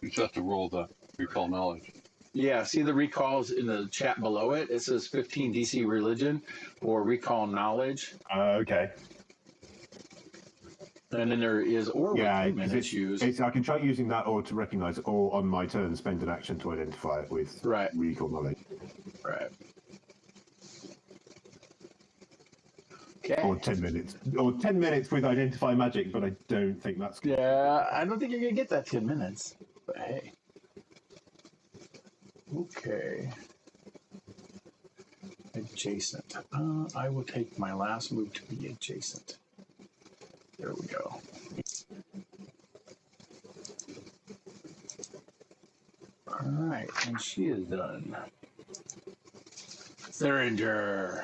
You just have to roll the recall knowledge. Yeah, see the recalls in the chat below it? It says 15 DC religion or recall knowledge. Okay. And then there is or Yeah, with 2 minutes used. I can try using that or to recognize it, or on my turn spend an action to identify it with recall knowledge. Right. Okay. Or 10 minutes. Or 10 minutes with identify magic, but I don't think that's good. Yeah, I don't think you're going to get that 10 minutes. But hey. Okay. Adjacent. I will take my last move to be adjacent. There we go. All right, and she is done. Thuringer.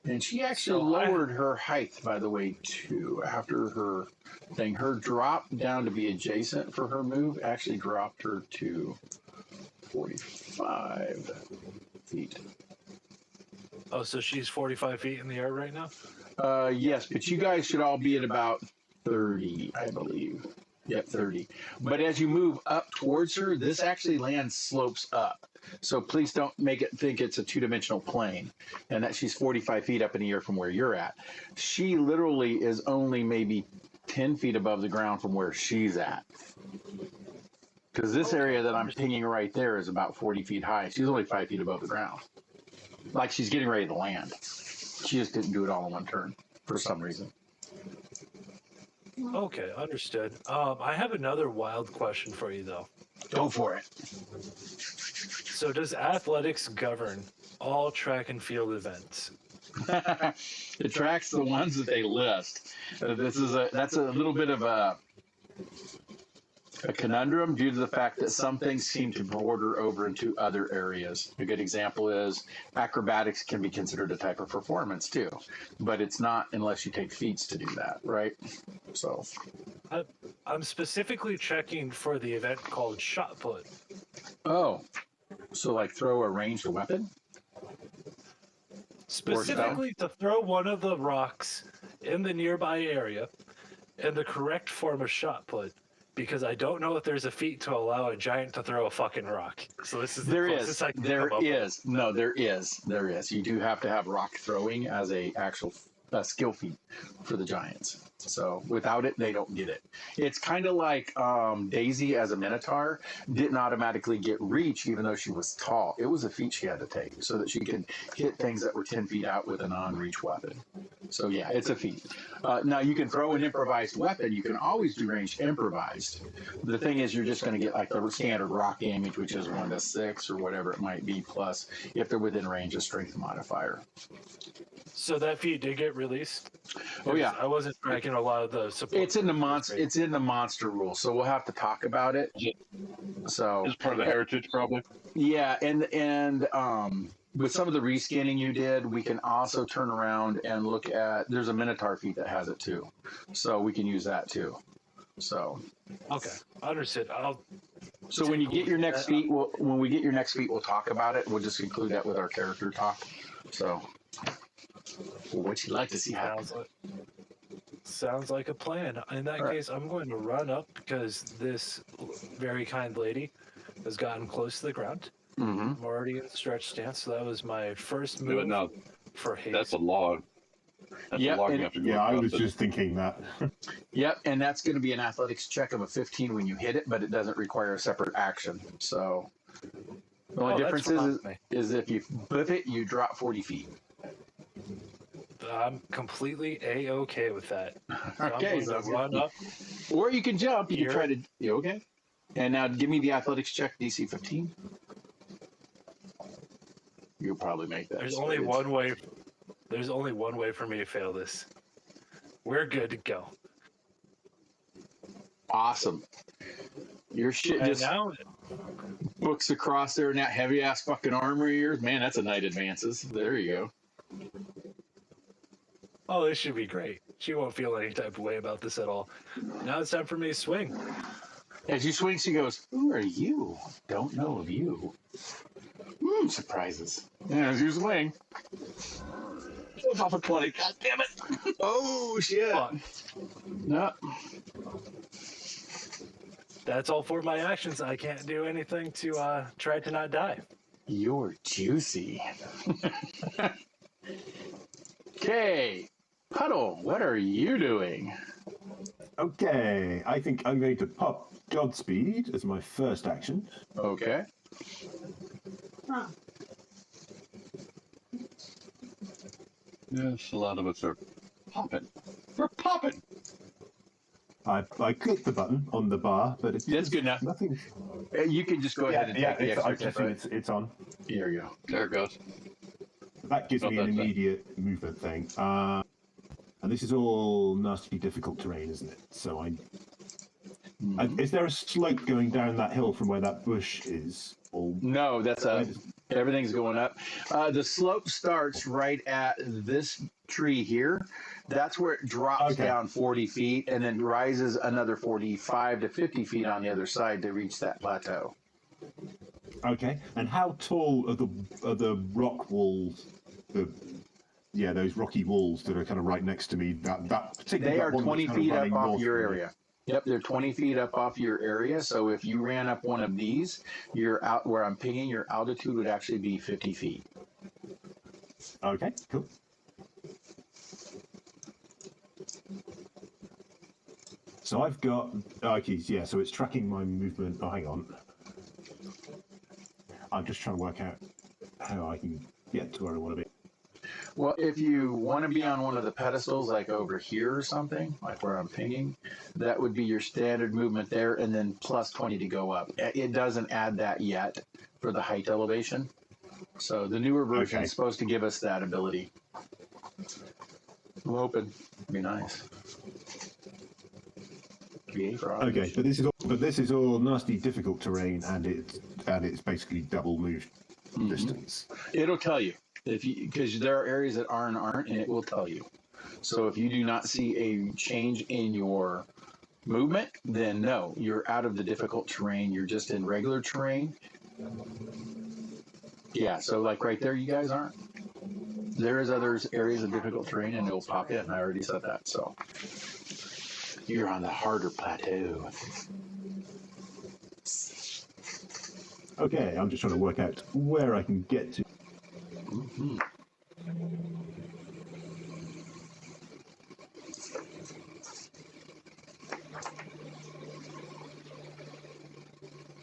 And she actually lowered her height, by the way, too, after her thing. Her drop down to be adjacent for her move actually dropped her to 45 feet. Oh, so she's 45 feet in the air right now? Yes, but you guys should all be at about 30, I believe. Yep, 30. But as you move up towards her, this actually land slopes up. So please don't make it think it's a two-dimensional plane and that she's 45 feet up in the air from where you're at. She literally is only maybe 10 feet above the ground from where she's at. Because this area that I'm pinging right there is about 40 feet high. She's only 5 feet above the ground. Like she's getting ready to land. She just didn't do it all in one turn for some reason. Okay, understood. I have another wild question for you, though. Go for it. So does athletics govern all track and field events? It tracks the ones that they list. That's a little bit of a conundrum due to the fact that some things seem to border over into other areas. A good example is acrobatics can be considered a type of performance too, but it's not unless you take feats to do that, right? So I'm specifically checking for the event called shot put. Oh, so like throw a ranged weapon? Specifically to throw one of the rocks in the nearby area in the correct form of shot put. Because I don't know if there's a feat to allow a giant to throw a fucking rock. So this is the closest I can come up with. No, there is. You do have to have rock throwing as a actual skill feat for the giants. So without it, they don't get it. It's kind of like Daisy as a Minotaur didn't automatically get reach even though she was tall. It was a feat she had to take so that she could hit things that were 10 feet out with a non-reach weapon. So yeah, it's a feat. Now you can throw an improvised weapon. You can always do ranged improvised. The thing is you're just going to get like the standard rock damage, which is 1 to 6 or whatever it might be, plus if they're within range, a strength modifier. So that feat did get released? Oh yeah, I wasn't tracking a lot of the support. it's in the monster. It's in the monster rule, so we'll have to talk about it. So It's part of the heritage, probably. yeah, and with some of the rescanning you did, we can also turn around and look at. There's a Minotaur feat that has it too, so we can use that too. So Okay, understood. so when you get your next feat, when we get your next feat, we'll talk about it. We'll just include that with our character talk. So, what you'd like to see happen? Sounds like a plan. In that case, I'm going to run up because this very kind lady has gotten close to the ground. Mm-hmm. I'm already in the stretch stance, so that was my first Yeah, but move no, for haste. that's a log. That's a log you have to go Yeah, I across was it. just thinking that. Yep, and that's going to be an athletics check of a 15 when you hit it, but it doesn't require a separate action. So the only difference is if you flip it, you drop 40 feet. I'm completely A-okay with that. So Okay, I'm going to run up. Or you can jump. You Here. can try to. You okay? And now give me the athletics check, DC 15. You'll probably make that. There's only one way. There's only one way for me to fail this. We're good to go. Awesome. Your shit And just now, books across there in that heavy ass fucking armor of yours. Man, that's a night advances. There you go. oh, this should be great. She won't feel any type of way about this at all. Now it's time for me to swing. As you swing, she goes, "Who are you? Don't know of you." Surprises. Yeah, as you swing. Off a 20. God damn it. Oh, shit. Fuck. No. That's all for my actions. I can't do anything to try to not die. You're juicy. Okay. Puddle, what are you doing? Okay, I think I'm going to pop Godspeed as my first action. Okay. Huh. Yes, a lot of us are popping. We're popping. I click the button on the bar, but it's That's good enough. nothing. You can just go ahead and take the extra tip. It's on. Here you go. There it goes. That gives me an immediate movement thing. And this is all nasty, difficult terrain, isn't it? So is there a slope going down that hill from where that bush is? Or No, that's everything's going up. The slope starts right at this tree here. That's where it drops down 40 feet and then rises another 45 to 50 feet on the other side to reach that plateau. Okay, and how tall are the rock walls? Those rocky walls that are kind of right next to me. They are 20 feet up off your area. Yep, they're 20 feet up off your area. So if you ran up one of these, you're out where I'm pinging. Your altitude would actually be 50 feet. Okay, cool. So I've got so it's tracking my movement. Oh, hang on. I'm just trying to work out how I can get to where I want to be. Well, if you want to be on one of the pedestals, like over here or something, like where I'm pinging, that would be your standard movement there, and then plus 20 to go up. It doesn't add that yet for the height elevation. So the newer version is supposed to give us that ability. I'm hoping. Be nice. Okay, but this is all nasty, difficult terrain, and it's basically double move distance. It'll tell you because there are areas that are and aren't, and it will tell you. So if you do not see a change in your movement, then no, you're out of the difficult terrain. You're just in regular terrain. Yeah, so like right there, you guys aren't. There is other areas of difficult terrain, and it'll pop in. I already said that, so. You're on the harder plateau. Okay, I'm just trying to work out where I can get to. Mm-hmm.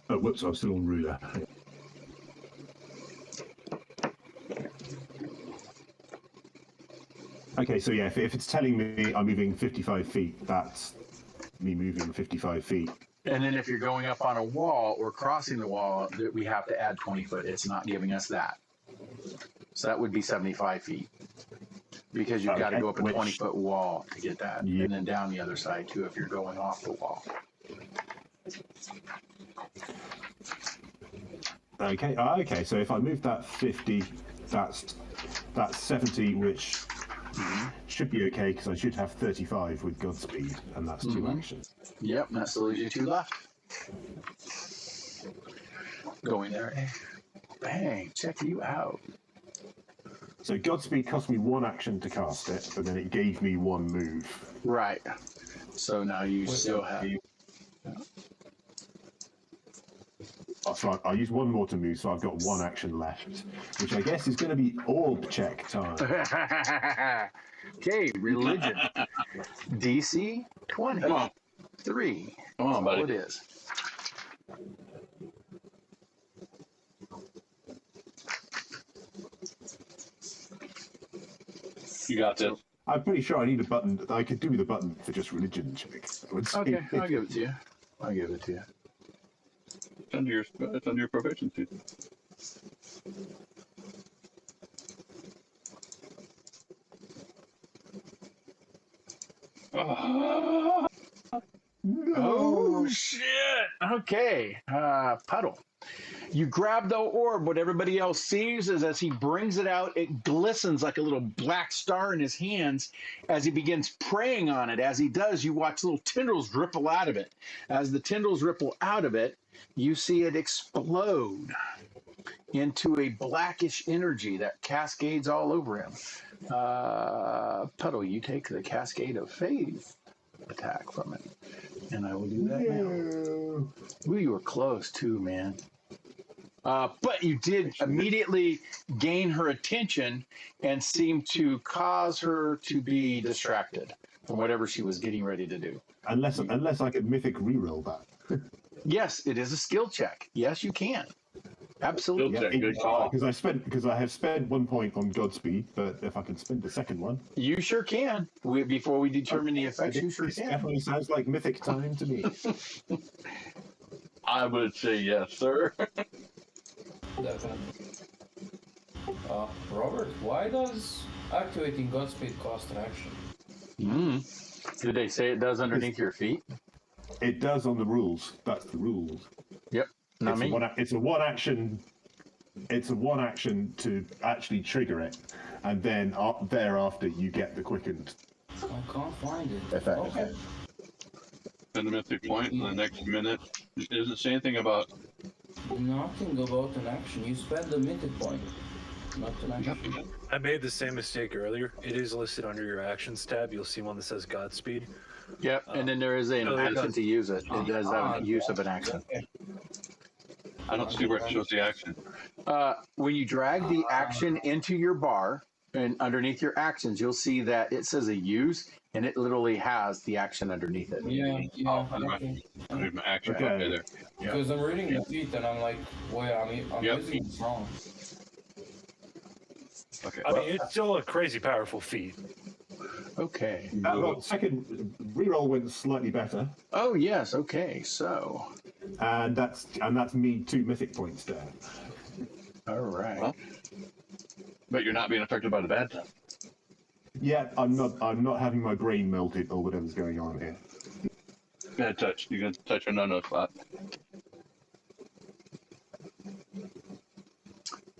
Oh, whoops, I'm still on ruler. Okay, so yeah, if it's telling me I'm moving 55 feet, that's me moving 55 feet. And then if you're going up on a wall or crossing the wall, we have to add 20 foot. It's not giving us that. So that would be 75 feet. because you've got to Okay, go up a which- 20-foot wall to get that, Yeah. and then down the other side too if you're going off the wall. Okay. Okay. So if I move that 50, that's 70, which should be okay because I should have 35 with Godspeed, and that's 2 actions. Yep, that still leaves you 2 left. Going there. Bang! Check you out. So Godspeed cost me 1 action to cast it, but then it gave me 1 move. Right. So now you still have. So I use 1 more to move, so I've got 1 action left, which I guess is going to be orb check time. Okay, religion. DC 20. Come on. 3. Come on, buddy. Oh, it is. You got this. I'm pretty sure I need a button. I could do with a button for just religion check. I would say. Okay, I'll give it to you. I'll give it to you. It's under your proficiency. Oh, shit. Okay. Puddle. You grab the orb. What everybody else sees is as he brings it out, it glistens like a little black star in his hands as he begins praying on it. As he does, you watch little tendrils ripple out of it. As the tendrils ripple out of it, you see it explode into a blackish energy that cascades all over him. Puddle, you take the Cascade of Faith attack from it. And I will do that now. Ooh, you were close too, man. But you did immediately gain her attention and seem to cause her to be distracted from whatever she was getting ready to do. Unless I could mythic reroll that. Yes, it is a skill check. Yes, you can. Absolutely. Skill check. Good call. Because I have spent 1 point on Godspeed, but if I can spend the second one, You sure can. Before we determine the effects, you sure this can. definitely sounds like mythic time to me. I would say yes, sir. Definitely. Robert, why does activating Godspeed cost an action? Did they say it does underneath your feet? It does on the rules. That's the rules. Yep. Not me. It's a one action. It's a 1 action to actually trigger it, and then thereafter you get the quickened. I can't find it. Effect. Okay. Spend a mythic point in the next minute. It doesn't say anything about. Nothing about an action. You spend the mythic point, not an action. I made the same mistake earlier. It is listed under your actions tab. You'll see one that says Godspeed. Yep. And then there is an Oh, there it action goes. to use it. It does have a use of an action. I don't see where it shows the action. When you drag the action into your bar and underneath your actions, you'll see that it says a use, and it literally has the action underneath it. Yeah. Oh, Okay. There's my action. Okay. Okay, there. Because I'm reading the feet and I'm like, wait, I'm Yep. using this wrong. Okay. I mean, it's still a crazy powerful feat. Okay. Second reroll went slightly better, Oh yes. Okay. So. and that's me 2 mythic points down. All right. Well. But you're not being affected by the bad stuff. Yeah, I'm not having my brain melted or whatever's going on here. Bad touch. You're gonna touch a no-no spot.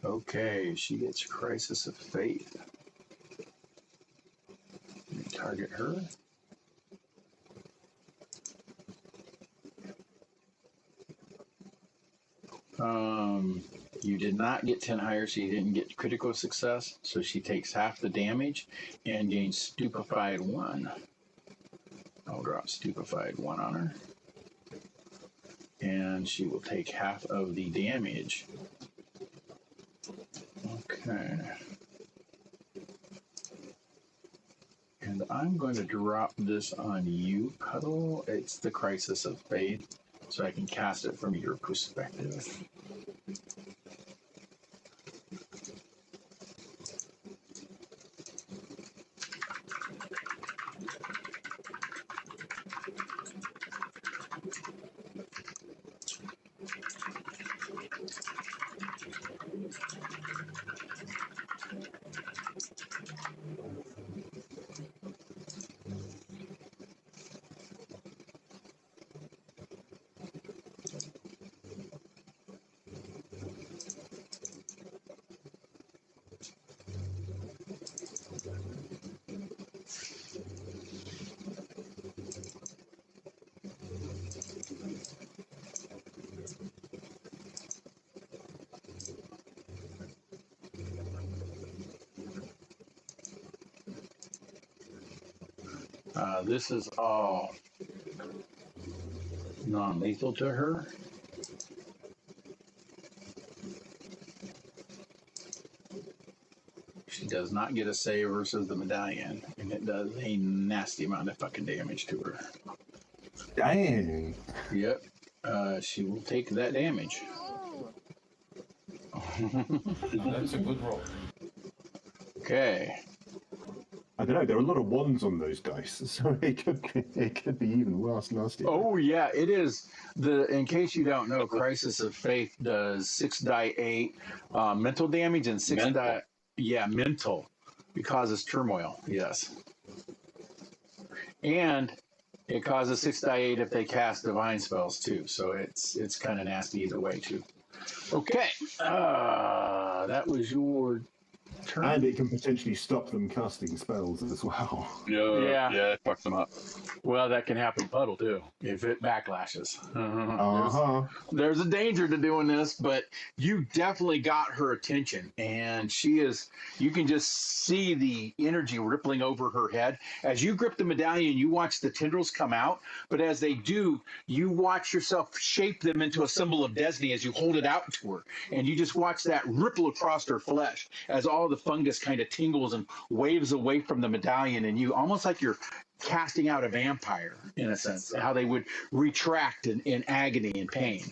Okay. She gets Crisis of Faith. Target her. You did not get 10 higher, so you didn't get critical success. So she takes half the damage and gains Stupefied 1. I'll drop Stupefied 1 on her. And she will take half of the damage. Okay. And I'm going to drop this on you, Puddle. It's the Crisis of Faith, so I can cast it from your perspective. This is all non-lethal to her. She does not get a save versus the medallion, and it does a nasty amount of fucking damage to her. Dang. Yep. She will take that damage. That's a good roll. Okay. I don't know. There are a lot of ones on those dice, so it could be even worse, nasty. Oh yeah, it is. In case you don't know, Crisis of Faith does 6d8 mental damage and 6 Mental. die. Yeah, mental. It causes turmoil. Yes. And it causes 6d8 if they cast divine spells too. So it's kind of nasty either way too. Okay. That was your turn. And it can potentially stop them casting spells as well. Yeah. Yeah, it fucks them up. Well, that can happen to Puddle too if it backlashes. There's a danger to doing this, but you definitely got her attention, and you can just see the energy rippling over her head. As you grip the medallion, you watch the tendrils come out, but as they do, you watch yourself shape them into a symbol of destiny as you hold it out to her, and you just watch that ripple across her flesh as all the fungus kind of tingles and waves away from the medallion, and you almost like you're casting out a vampire in a sense, how they would retract in agony and pain.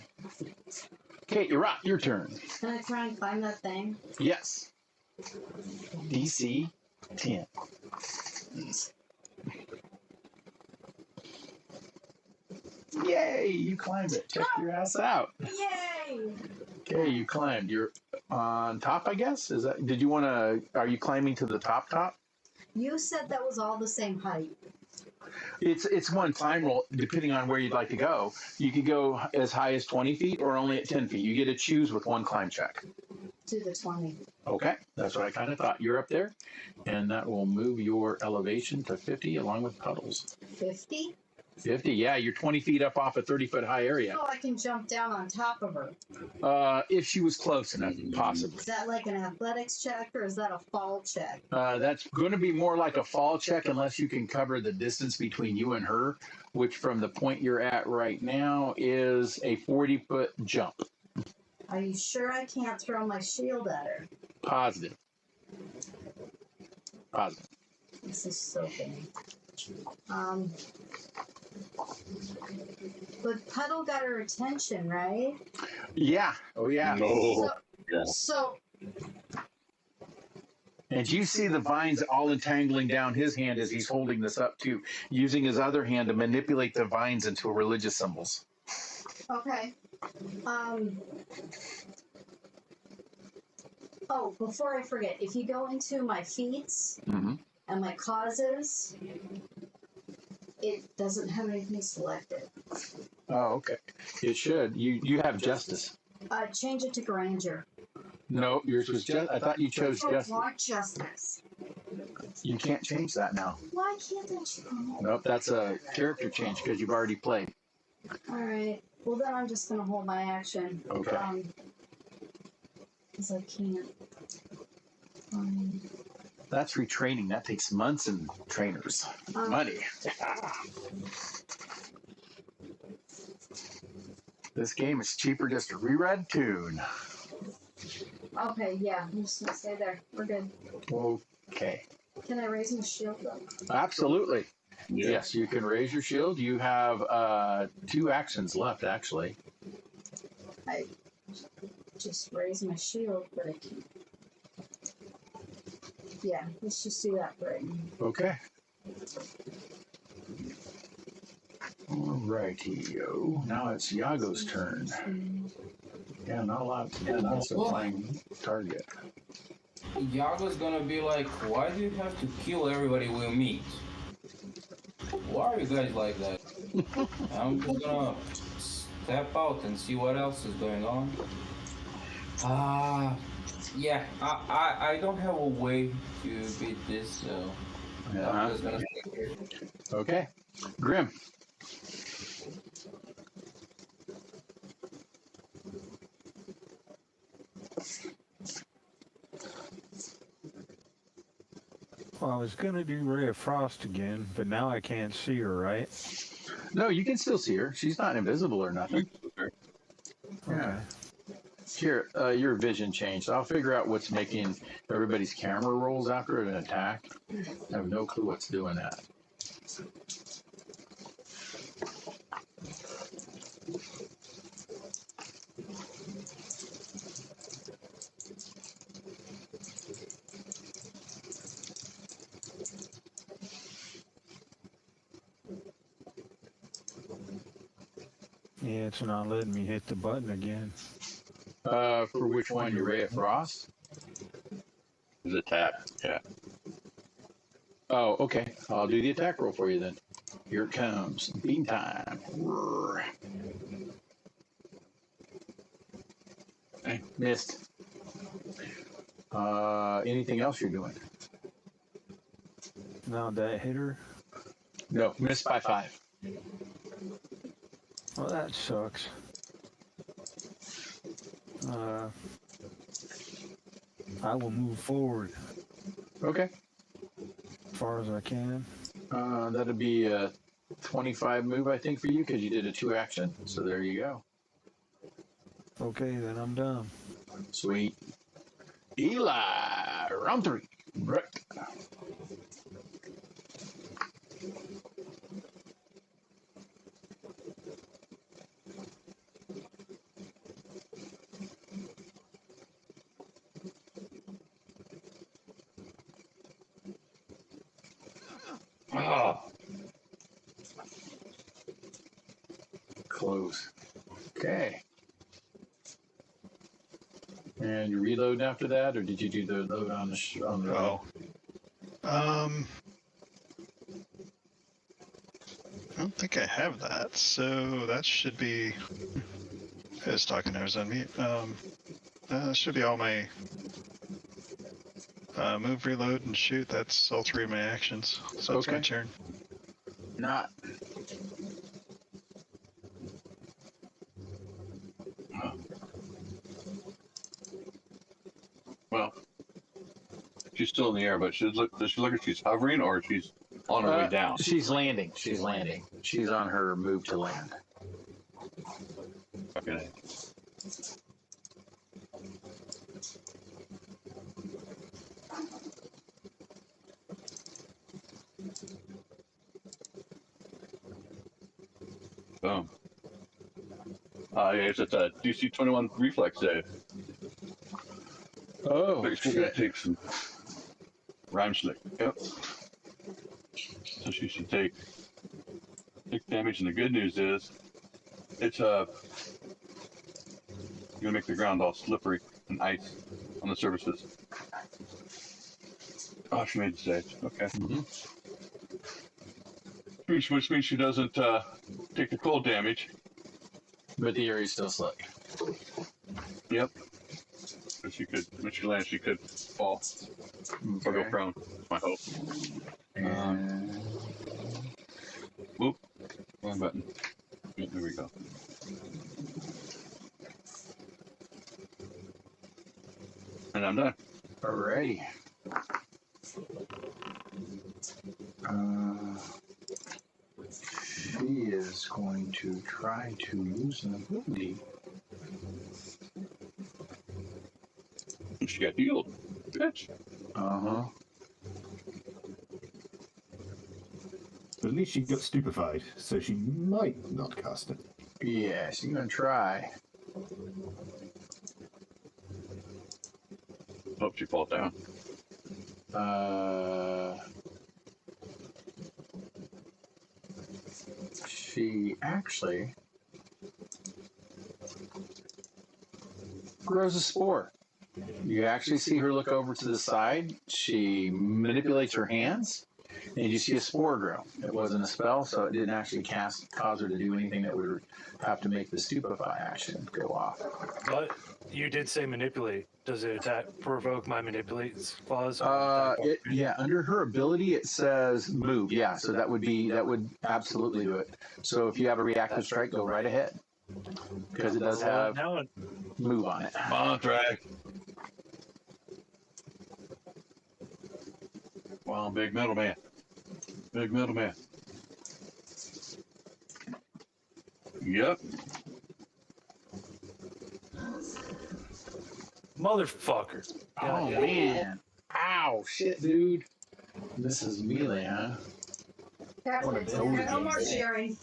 Kate, you're up. Your turn. Can I try and climb that thing? Yes. DC 10. Yay! You climbed it. Check your ass out. Yay! Okay, you climbed. You're on top, I guess. Did you want to? Are you climbing to the top? You said that was all the same height. It's one climb roll depending on where you'd like to go. You could go as high as 20 feet or only at 10 feet. You get to choose with one climb check. To the 20. Okay, that's what I kind of thought. You're up there, and that will move your elevation to 50 along with Puddles. 50? 50, yeah, you're 20 feet up off a 30-foot high area. So I can jump down on top of her. If she was close enough, possibly. Is that like an athletics check or is that a fall check? That's going to be more like a fall check unless you can cover the distance between you and her, which from the point you're at right now is a 40-foot jump. Are you sure I can't throw my shield at her? Positive. This is so big. But Puddle got her attention, right? Yeah. Oh, yeah. No. So And you see the vines all entangling down his hand as he's holding this up too, using his other hand to manipulate the vines into religious symbols. okay. Oh, before I forget, if you go into my feats and my causes, it doesn't have anything selected. Oh, okay. It should. You have justice. Change it to grandeur. No, yours was just. I thought you chose I justice. want justice. You can't change that now. Why can't I change? Nope, that's a character change because you've already played. All right. Well, then I'm just gonna hold my action. Okay. Because I can't. That's retraining. That takes months and trainers. Money. This game is cheaper just to reread tune. Okay, yeah, I'm just gonna stay there. We're good. Okay. Can I raise my shield though? Absolutely. Yes, you can raise your shield. You have 2 actions left, actually. I just raise my shield, but I can't. Yeah, let's just do that right now. Okay. Alrighty-o. Now it's Yago's turn. Yeah, not a lot. Yeah, not so flying target. Yago's gonna be like, why do you have to kill everybody we meet? Why are you guys like that? I'm just gonna step out and see what else is going on. Yeah, I don't have a way to beat this, so I'm just gonna stay here. Okay. Grim. Well, I was gonna do Ray of Frost again, but now I can't see her, right? No, you can still see her. She's not invisible or nothing. Okay. Here, your vision changed. I'll figure out what's making everybody's camera rolls after an attack. I have no clue what's doing that. Yeah, it's not letting me hit the button again. For which one? Your Ray of Frost? Is attack. Yeah. Oh, okay. I'll do the attack roll for you then. Here it comes. Bean time. Roar. Okay, missed. Anything else you're doing? Now that hit her. No, missed by 5. Well, that sucks. I will move forward Okay. as far as I can. That'd be a 25 move, I think, for you because you did a 2 action. So there you go. Okay, then I'm done. Sweet. Eli, round 3. Right. Ah, Close. Okay. And you reload after that, or did you do the load on the Oh. I don't think I have that, so that should be. I was talking, I was on mute. That should be all my move, reload, and shoot. That's all 3 of my actions. So that's my Okay. turn. Not. well, she's still in the air, but does she look like she's hovering or she's on her way down? She's landing. She's landing. She's on her move to land. Okay. Boom. Yes, it's a DC 21 reflex save. Oh, But she's gonna take some rhyme slick. Yep. So she should take 6 damage, and the good news is it's gonna make the ground all slippery and ice on the surfaces. Oh, she made the save. Okay. Mhm. Which means she doesn't take the cold damage. But the area's still slick. Yep. But she could, when she lands, she could fall or go Okay. prone. That's my hope. And Whoop. Wrong button. Yep, there we go. And I'm done. alrighty. She is going to try to use an ability. She got healed. Bitch. Uh-huh. But at least she got stupefied, so she might not cast it. Yeah, she's gonna try. Hope she falls down. She actually grows a spore. You actually see her look over to the side. She manipulates her hands, and you see a spore grow. It wasn't a spell, so it didn't actually cause her to do anything that would have to make the stupefy action go off. But you did say manipulate. Does it provoke my manipulate clause? Yeah, under her ability it says move. Yeah, so that would absolutely do it. So if you have a reactive strike, go right ahead because it does have Now move on it. Come on, drag. Well, big middleman. Big middleman. Yep. Motherfucker. Oh man. Ow, shit, dude. This is melee, huh? That's it. No more cheering.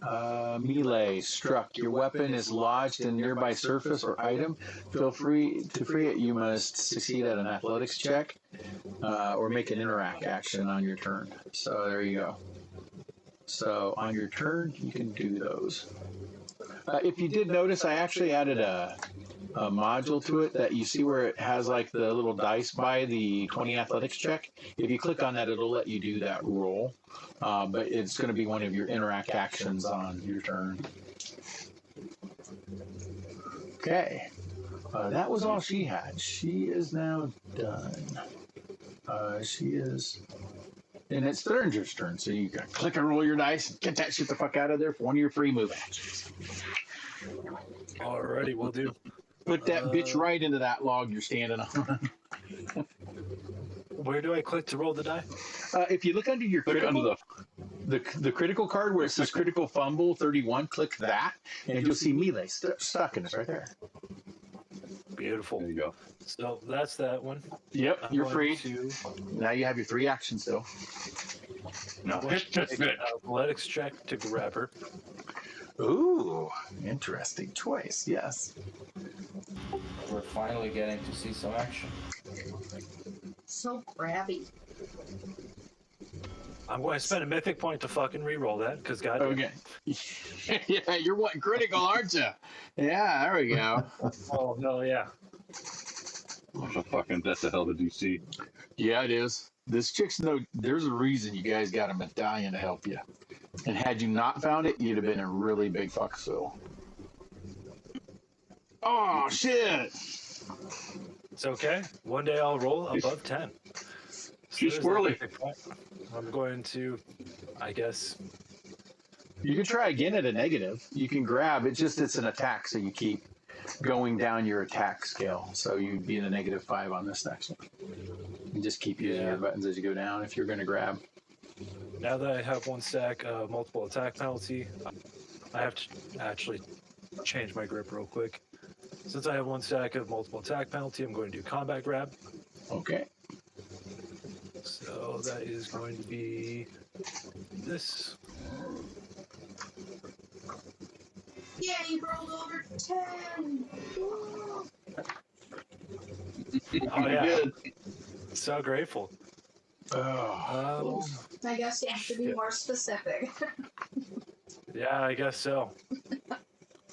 Melee struck. Your weapon is lodged in nearby surface or item. Feel free to free it. You must succeed at an athletics check or make an interact action on your turn. So there you go. So on your turn, you can do those. If you did notice, I actually added a module to it that you see where it has like the little dice by the 20 athletics check. If you click on that, it'll let you do that roll. But it's going to be one of your interact actions on your turn. Okay. That was all she had. She is now done. She is... And it's Theringer's turn, so you can click and roll your dice and get that shit the fuck out of there for one of your free move actions. Alrighty, we'll do. Put that bitch right into that log you're standing on. Where do I click to roll the die? If you look under your Click critical, under the critical card where it says critical fumble 31, click that, and you'll see melee stuck in it right there. Beautiful. There you go. So that's that one. Yep, I'm you're going free. to Now you have your 3 actions still. Now, I'm going hit to this make bitch. an athletics check to grab her. Ooh, interesting choice. Yes. We're finally getting to see some action. So grabby. I'm going to spend a mythic point to fucking re-roll that, because goddamn. Okay. Yeah, you're wanting critical, aren't you? Yeah, there we go. Oh, no, yeah. What the fucking, that's the hell of a DC. Yeah, it is. This chick's there's a reason you guys got a medallion to help you. And had you not found it, you'd have been in a really big fuckville. Oh, shit. It's okay. One day I'll roll above 10. She's there's squirrely. that mythic point. I'm going to, I guess. You can try again at a negative. You can grab. It's an attack, so you keep going down your attack scale. So you'd be in a -5 on this next one. You just keep using your buttons as you go down if you're going to grab. Now that I have 1 stack of multiple attack penalty, I have to actually change my grip real quick. Since I have 1 stack of multiple attack penalty, I'm going to do combat grab. Okay. So that is going to be this. Yeah, you rolled over 10. Woo. Oh, yeah. So grateful. Oh. I guess you have to be more specific. Yeah, I guess so.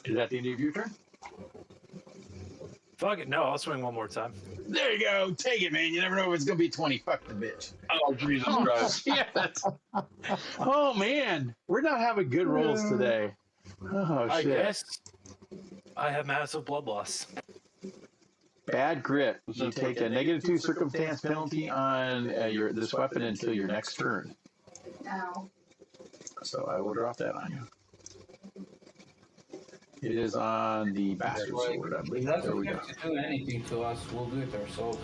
Is that the end of your turn? Fuck it. No, I'll swing one more time. There you go. Take it, man. You never know if it's going to be 20. Fuck the bitch. Oh, Jesus Christ. Yeah. Oh, man. We're not having good rolls today. Oh, shit. I guess I have massive blood loss. Bad grit. You take a -2 circumstance penalty on this weapon until your next turn. Ow. So I will drop that on you. It is on the bastard sword, I If believe. that's There what we you go. have to do anything to us, we'll do it ourselves.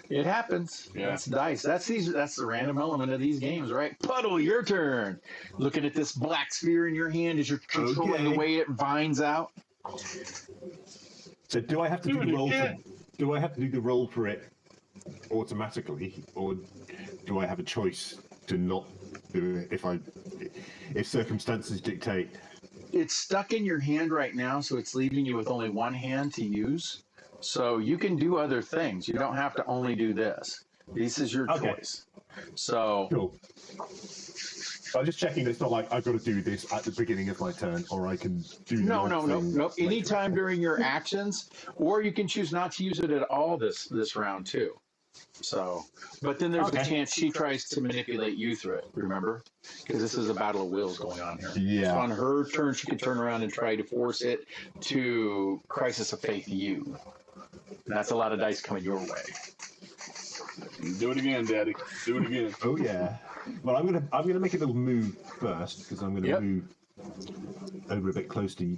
It happens. Yeah. That's dice. That's the random element of these games, right? Puddle, your turn. Looking at this black sphere in your hand as you're controlling the way it vines out. So do I have to do the roll? Do I have to do the roll for it automatically, or do I have a choice to not do it if circumstances dictate? It's stuck in your hand right now, so it's leaving you with only one hand to use. So you can do other things. You don't have to only do this. This is your choice. So Cool. I'm just checking that it's not like I've got to do this at the beginning of my turn, or I can do no. later. Anytime during your actions, or you can choose not to use it at all this round too. So, but then there's a chance she tries to manipulate you through it. Remember, because this is a battle of wills going on here. Yeah. So on her turn, she could turn around and try to force it to crisis of faith you. And that's a lot of dice coming your way. Do it again, Daddy. Do it again. Oh yeah. Well, I'm gonna make a little move first because I'm gonna move over a bit close to you.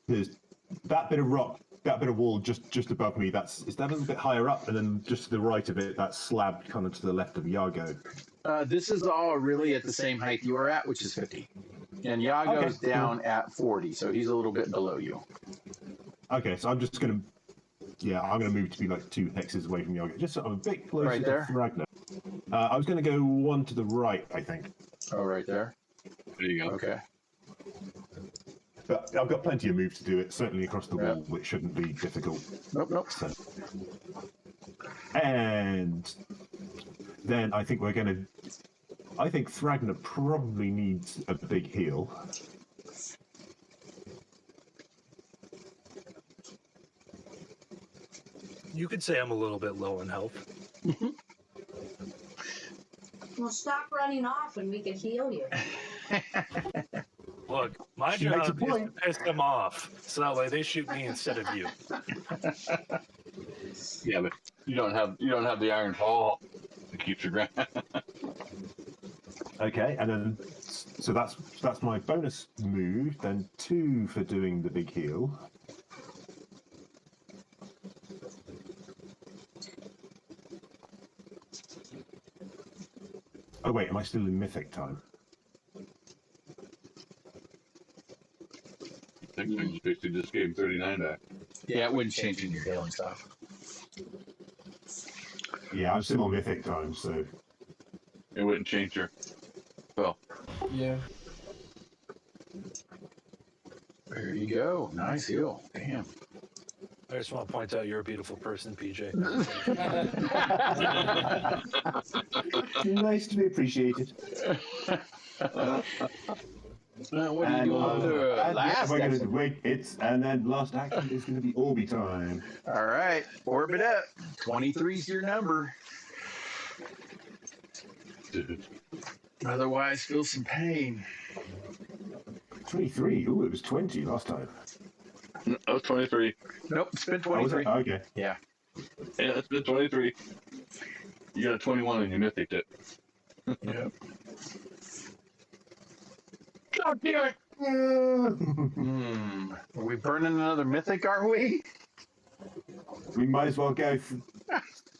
There's that bit of rock that bit of wall just above me, is that a little bit higher up, and then just to the right of it, that slab kind of to the left of Yago. This is all really at the same height you are at, which is 50. And Yago's down at 40, so he's a little bit below you. Okay, so I'm just gonna move to be like 2 hexes away from Yago, just so I'm a bit closer Right there? to Ragnar. I was gonna go 1 to the right, I think. Oh, right there. There you go. Okay. But I've got plenty of moves to do it, certainly across the wall, which shouldn't be difficult. Nope. So. And then I think Thragna probably needs a big heal. You could say I'm a little bit low in health. Well, stop running off and we can heal you. Look, my She makes a job is point. to piss them off, so that way they shoot me instead of you. Yeah, but you don't have the iron fall to keep your ground. Okay, and then so that's my bonus move. Then 2 for doing the big heal. Oh wait, am I still in Mythic time? I think you basically just gave him 39 back. Yeah, it wouldn't change in your healing stuff. Yeah, I'm still on Mythic time, so It wouldn't change your spell. Yeah. There you go. Nice heal. Damn. I just want to point out you're a beautiful person, PJ. nice to be appreciated. What are you going to last we're action? gonna wait. And then last action is going to be Orby time. All right. Orbit up. 23's your number. Otherwise, feel some pain. 23. Ooh, it was 20 last time. I was 23. Nope, it's been Oh, was it? 23. Okay. Yeah. Yeah, it's been 23. You got a 21 and you mythic it. Yep. God damn it! Are we burning another mythic, are we? We might as well go.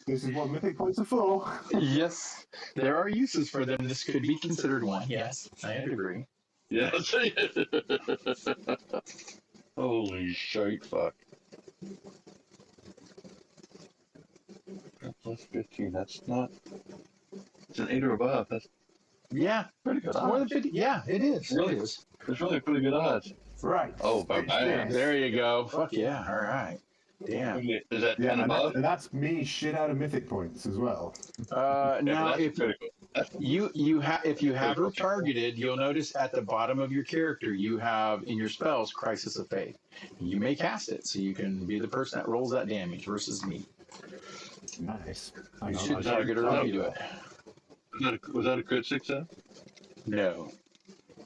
This is what Mythic points are for. Yes. There are uses for them. This could be considered one. Yes, I agree. Yes. Holy shite, fuck. Plus 15, that's not... It's an 8 or above. That's Yeah. pretty good More than odds. 50. Yeah, it is. Really? It is. It's really pretty good odds. Right. Oh, bye bye. There you go. Fuck yeah. All right. Damn. Is that 10 Yeah, and above? that's me shit out of Mythic points as well. Now, that's if critical. if you have her targeted, you'll notice at the bottom of your character you have in your spells Crisis of Faith. You may cast it, so you can be the person that rolls that damage versus me. Nice. You should target her when you do it. Was that a crit success? No.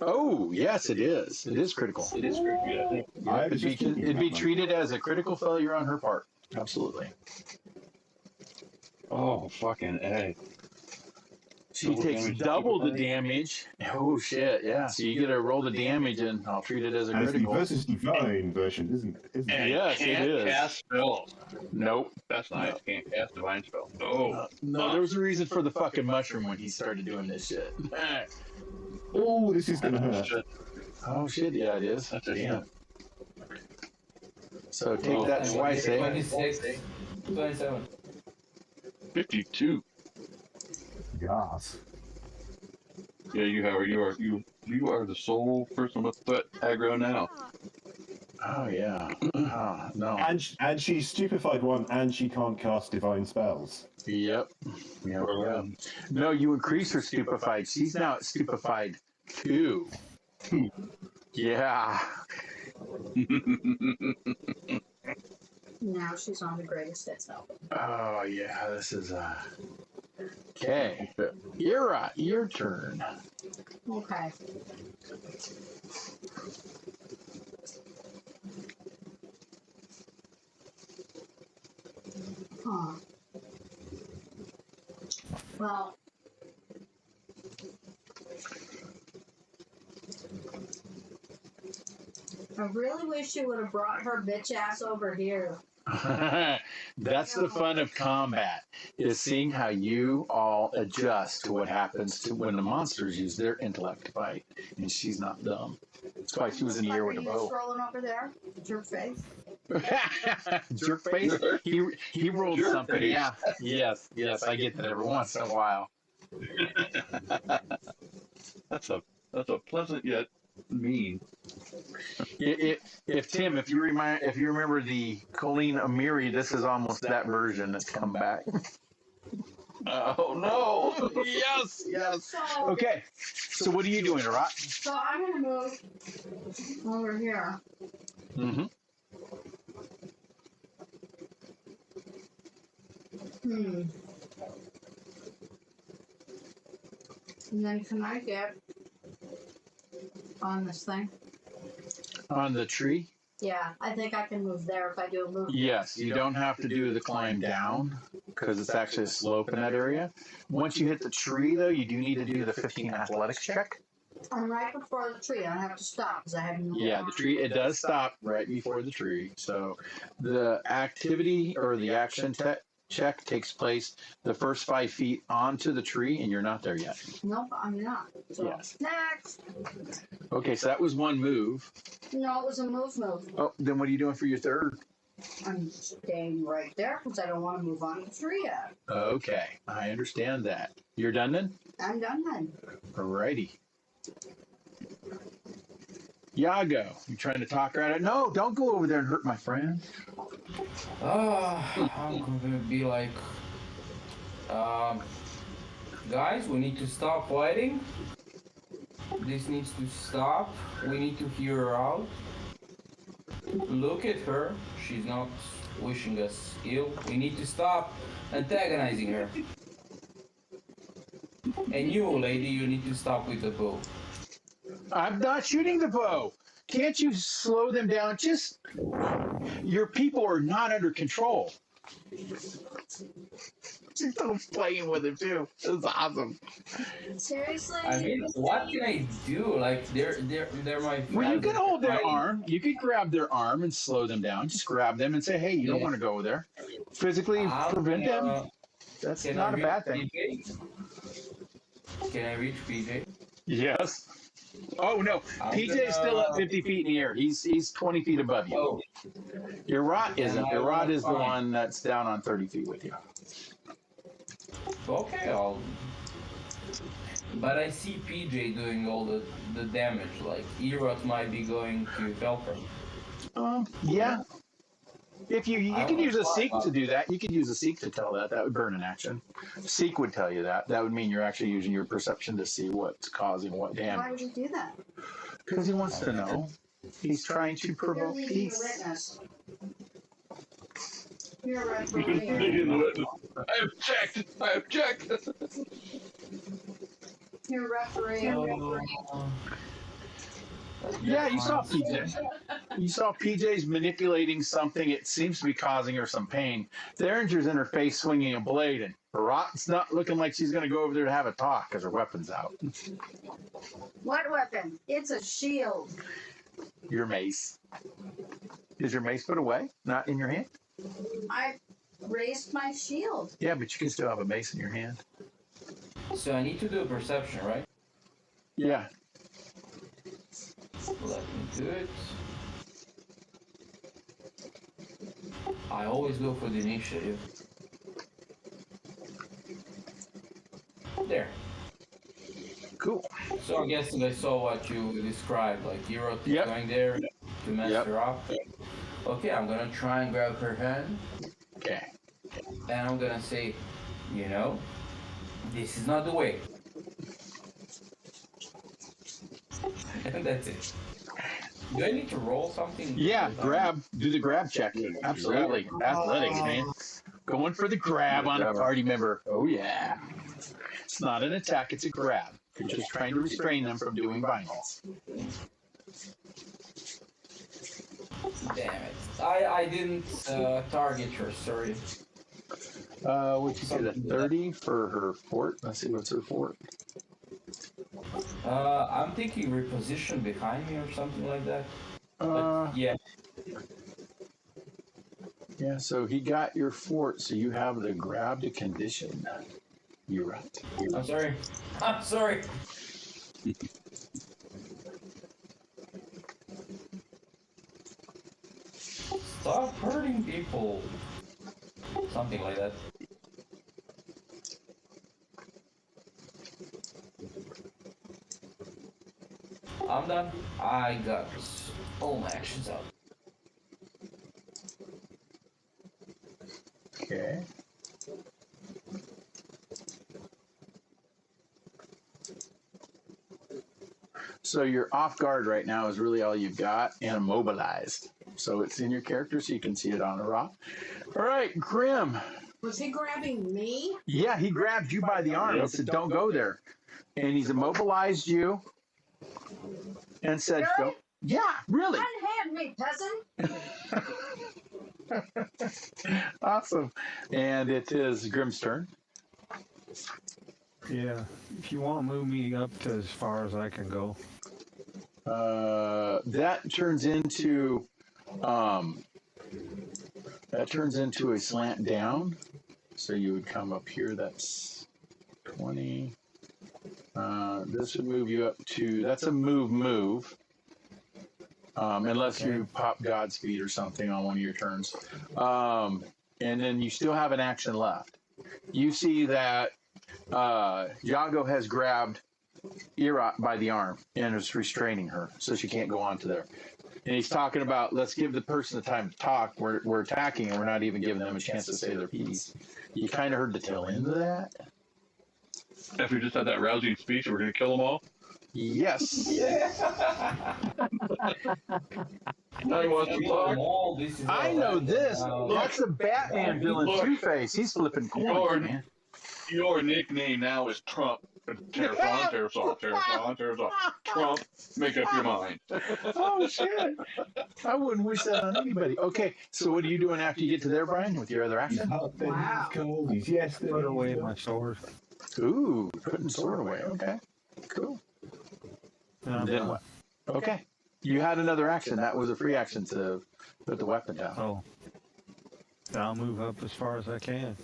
Oh, yes, it is. It is critical. It is critical, yeah. I think. I was just thinking It'd be about that. treated as a critical failure on her part. Absolutely. Oh, fucking A. She takes double the damage. Oh shit! Yeah. So you get to roll the damage, and I'll treat it as a And it's the critical. versus Divine version, isn't it? And Yes, it can't is. cast spells. Nope. That's nice. Can't cast divine spell. Oh. No, there was a reason for the fucking mushroom when he started doing this shit. Oh, this is gonna hurt. Shit. Oh shit! Yeah, it is. That's a Damn. shit. So take that twice, eh? 26, 27. 52. Yes. Yeah, you are the sole person with threat aggro now. Oh yeah. Oh, no. And she's stupefied 1, and she can't cast divine spells. Yep. Yep. No, you increase her stupefied. She's now at stupefied 2. Yeah. Now she's on the greatest hits album. Oh yeah. This is Okay. Ira, your turn. Okay. Huh. Well, I really wish you would have brought her bitch ass over here. That's the fun of combat, is seeing how you all adjust to what happens to when the monsters use their intellect to fight. And she's not dumb. That's why she was in the air with a Are you bow. scrolling over there? Jerk face. Jerk face? He rolled Jerk something. face. Yeah. Yes, I get that every once in a while. That's a pleasant yet mean. If Tim, if you remember the Colleen Amiri, this is almost that version that's come back. Oh no! Yes. So, Okay, so what are you doing, Rot? so I'm gonna move over here. Mm-hmm. And then can I get on this thing? On the tree? Yeah, I think I can move there if I do a move. Yes, you don't have to do the climb down because it's actually a slope in that area. Once you hit the tree, though, you do need to do the 15 athletics check. I'm right before the tree. I have to stop because I have no. Yeah, the tree, it does stop right before the tree. So the activity or the action check takes place the first 5 feet onto the tree, and you're not there yet. Nope, I'm not. So Yes. next. Okay, so that was one move. No, it was a move. Oh, then what are you doing for your third? I'm staying right there because I don't want to move on the tree yet. Okay, I understand that. You're done then? I'm done then. Alrighty. Yago, you trying to talk her out of it? No, don't go over there and hurt my friend. I'm gonna be like, guys, we need to stop fighting. This needs to stop. We need to hear her out. Look at her. She's not wishing us ill. We need to stop antagonizing her. And you, lady, you need to stop with the bow. I'm not shooting the bow. Can't you slow them down? Just, your people are not under control. She's still playing with him too. It's awesome. Seriously? I mean, what can I do? Like, they're my. Well, you can hold their arm. You could grab their arm and slow them down. Just grab them and say, "Hey, you don't want to go over there." Physically prevent them. That's not a bad thing. PJ? Can I reach PJ? Yes. Oh no, PJ's still up 50 feet in the air. He's 20 feet above you. Oh, Your Rot isn't. Your Rot is the one that's down on 30 feet with you. okay, but I see PJ doing all the damage. Like, Erot might be going to help her. Yeah. If you can use a seek to do that. You could use a seek to tell that. That would burn an action. Seek would tell you that. That would mean you're actually using your perception to see what's causing what Why damage. would you do that? Because he wants to know. He's trying to You're provoke leading the peace. witness. You're a referee. I object. You're a referee. Yeah, you saw PJ. You saw PJ's manipulating something. It seems to be causing her some pain. Derringer's in her face swinging a blade, and Rot's not looking like she's going to go over there to have a talk because her weapon's out. What weapon? It's a shield. Your mace. Is your mace put away? Not in your hand? I raised my shield. Yeah, but you can still have a mace in your hand. So I need to do a perception, right? Yeah. Let me do it. I always go for the initiative. There. Cool. So I'm guessing I saw what you described, like Erot is Yep. going there to mess Yep. her up. Okay, I'm gonna try and grab her hand, Okay. and I'm gonna say, you know, this is not the way. And that's it. Do I need to roll something? Yeah, grab. Do the grab check. Absolutely. Athletics, man. Going for the grab on a party member. Oh, yeah. It's not an attack, it's a grab. You're just trying to restrain them from doing violence. Damn it. I didn't target her, sorry. What'd you say, the 30 for her fort? Let's see, what's her fort? I'm thinking reposition behind me or something like that. Yeah. Yeah, so he got your fort, so you have the grab to condition. You're right. I'm sorry. I'm sorry. Stop hurting people. Something like that. I'm done. I got all my actions out. Okay. So your off guard right now is really all you've got, and immobilized. So it's in your character, so you can see it on the rock. All right, Grim. Was he grabbing me? Yeah, he grabbed you by the arm and said, "Don't go there," and he's immobilized you and said, Really? "Don't." Yeah, really. Unhand me, peasant. Awesome. And it is Grim's turn. Yeah. If you want to move me up to as far as I can go. That turns into a slant down. So you would come up here. That's 20. This would move you up to. That's a move. Unless you pop Godspeed or something on one of your turns. And then you still have an action left. You see that Yago has grabbed Irot by the arm and is restraining her, so she can't go on to there. And he's talking about, let's give the person the time to talk. We're attacking, and we're not even giving them a chance to say their piece. You kind of heard the tail end of that? After we just had that rousing speech, we're going to kill them all? Yes. Now he wants to talk. I know this. That's the Batman villain, Two-Face. He's flipping coins, man. Your nickname now is Trump. Terrason. Trump, make up your mind. Oh, shit. I wouldn't wish that on anybody. Okay, so what are you doing after you get to there, Brian, with your other action? Wow. He's yes. Put away my sword. Ooh, putting sword away. Okay, cool. Then what? Okay. You had another action. That was a free action to put the weapon down. Oh. I'll move up as far as I can.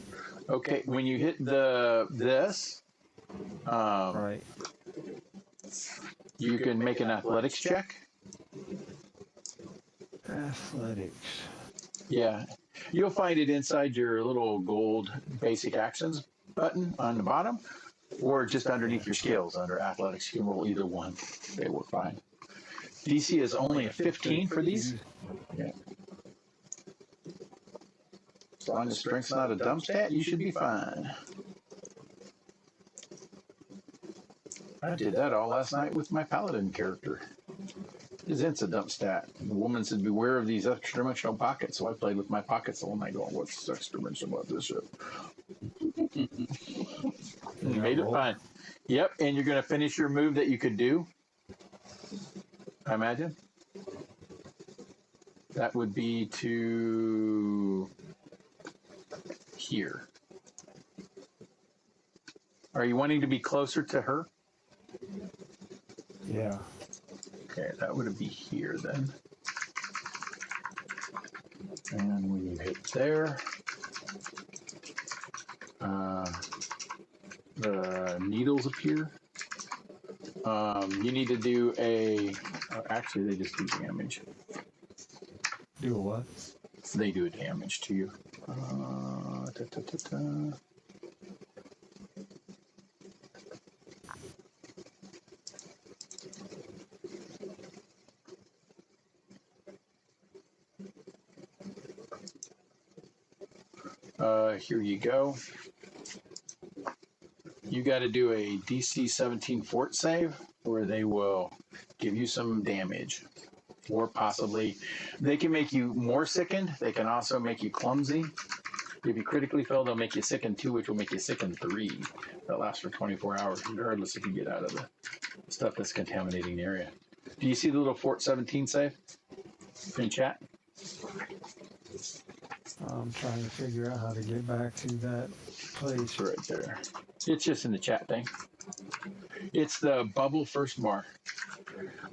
Okay, when you hit this, Right. you can make an athletics check. Athletics. Yeah. You'll find it inside your little gold basic actions button on the bottom, or just underneath your skills under athletics. You can roll either one. They work fine. DC is only a 15 for these. Yeah. As long as strength's not a dumb stat, you should be fine. I did that all last night with my paladin character. His int's a dump stat. The woman said, beware of these extra-dimensional pockets. So I played with my pockets all night going, what's extra-dimensional about this shit? You made it fine. Yep, and you're going to finish your move that you could do, I imagine. That would be to here. Are you wanting to be closer to her? Yeah. Okay, that would be here then. And when you hit there, the needles appear. You need to do a. Actually, they just do damage. Do what? They do a damage to you. Here you go. You got to do a DC 17 fort save, where they will give you some damage. Or possibly, they can make you more sickened. They can also make you clumsy. If you critically fail, they'll make you sickened 2, which will make you sickened 3. That lasts for 24 hours, regardless if you get out of the stuff that's contaminating the area. Do you see the little Fort 17 save in chat? I'm trying to figure out how to get back to that place. It's right there. It's just in the chat thing. It's the bubble first bar.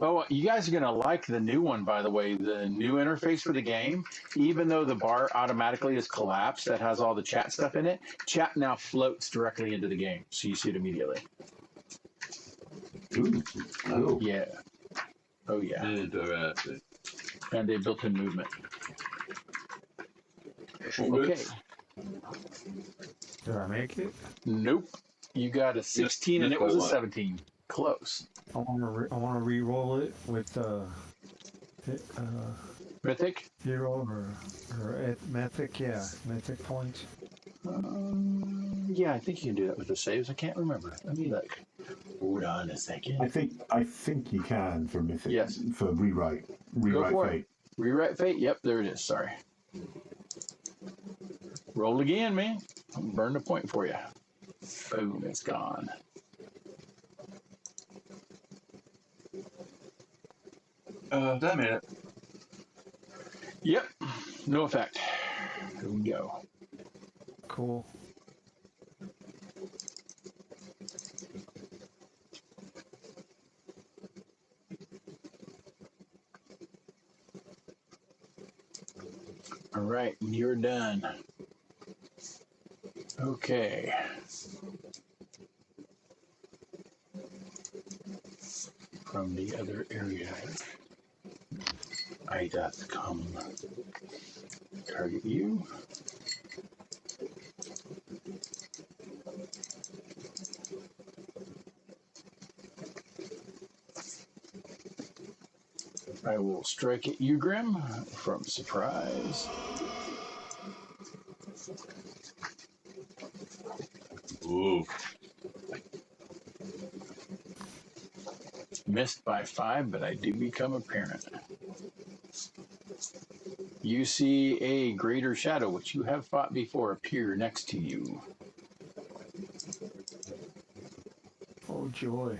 Oh, you guys are going to like the new one, by the way. The new interface for the game, even though the bar automatically is collapsed, that has all the chat stuff in it, chat now floats directly into the game. So you see it immediately. Ooh, cool. Yeah. Oh, yeah. Interesting. And they built in movement. Well, good. Okay. Did I make it? Nope. You got a 16 and it was a 17. Close. I want to re-roll it with Mythic? hero or mythic. Yeah, mythic points. Yeah, I think you can do that with the saves. I can't remember. Let me look. Hold on a second. I think you can for Mythic. Yes. For rewrite Go for fate. it. Rewrite fate? Yep, there it is. Sorry. Roll again, man. I'll burn the point for you. Boom, it's gone. That made it. Yep, no effect. Here we go. Cool. All right, you're done. Okay. From the other area, I got to come target you. I will strike at you, Grim, from surprise. Ooh. Missed by 5, but I do become apparent. You see a greater shadow, which you have fought before, appear next to you. Oh joy.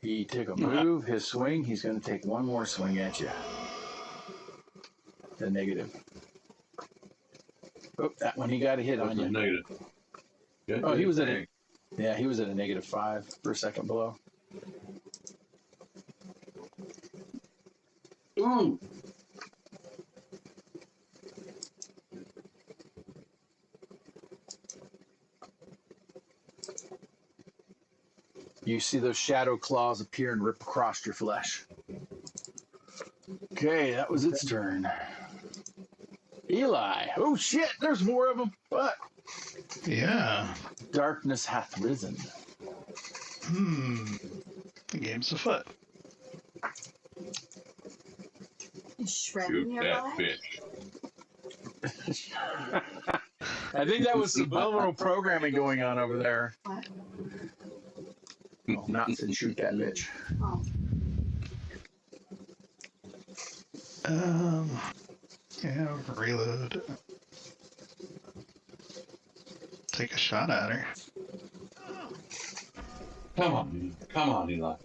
He took a move, his swing, he's going to take one more swing at you. The negative. Oh, that one he got a hit on you. Negative. Good, Oh, he good was at thing. he was at a -5 for a second below. Ooh. You see those shadow claws appear and rip across your flesh. Okay, that was its turn. Eli. Oh shit, there's more of them. What? Yeah. Darkness hath risen. The game's afoot. Shredding Shoot your that butt? bitch. I think that was subliminal programming going on over there. What? Oh, not said shoot that bitch. Oh. Yeah, reload. Take a shot at her. Come on, Eli.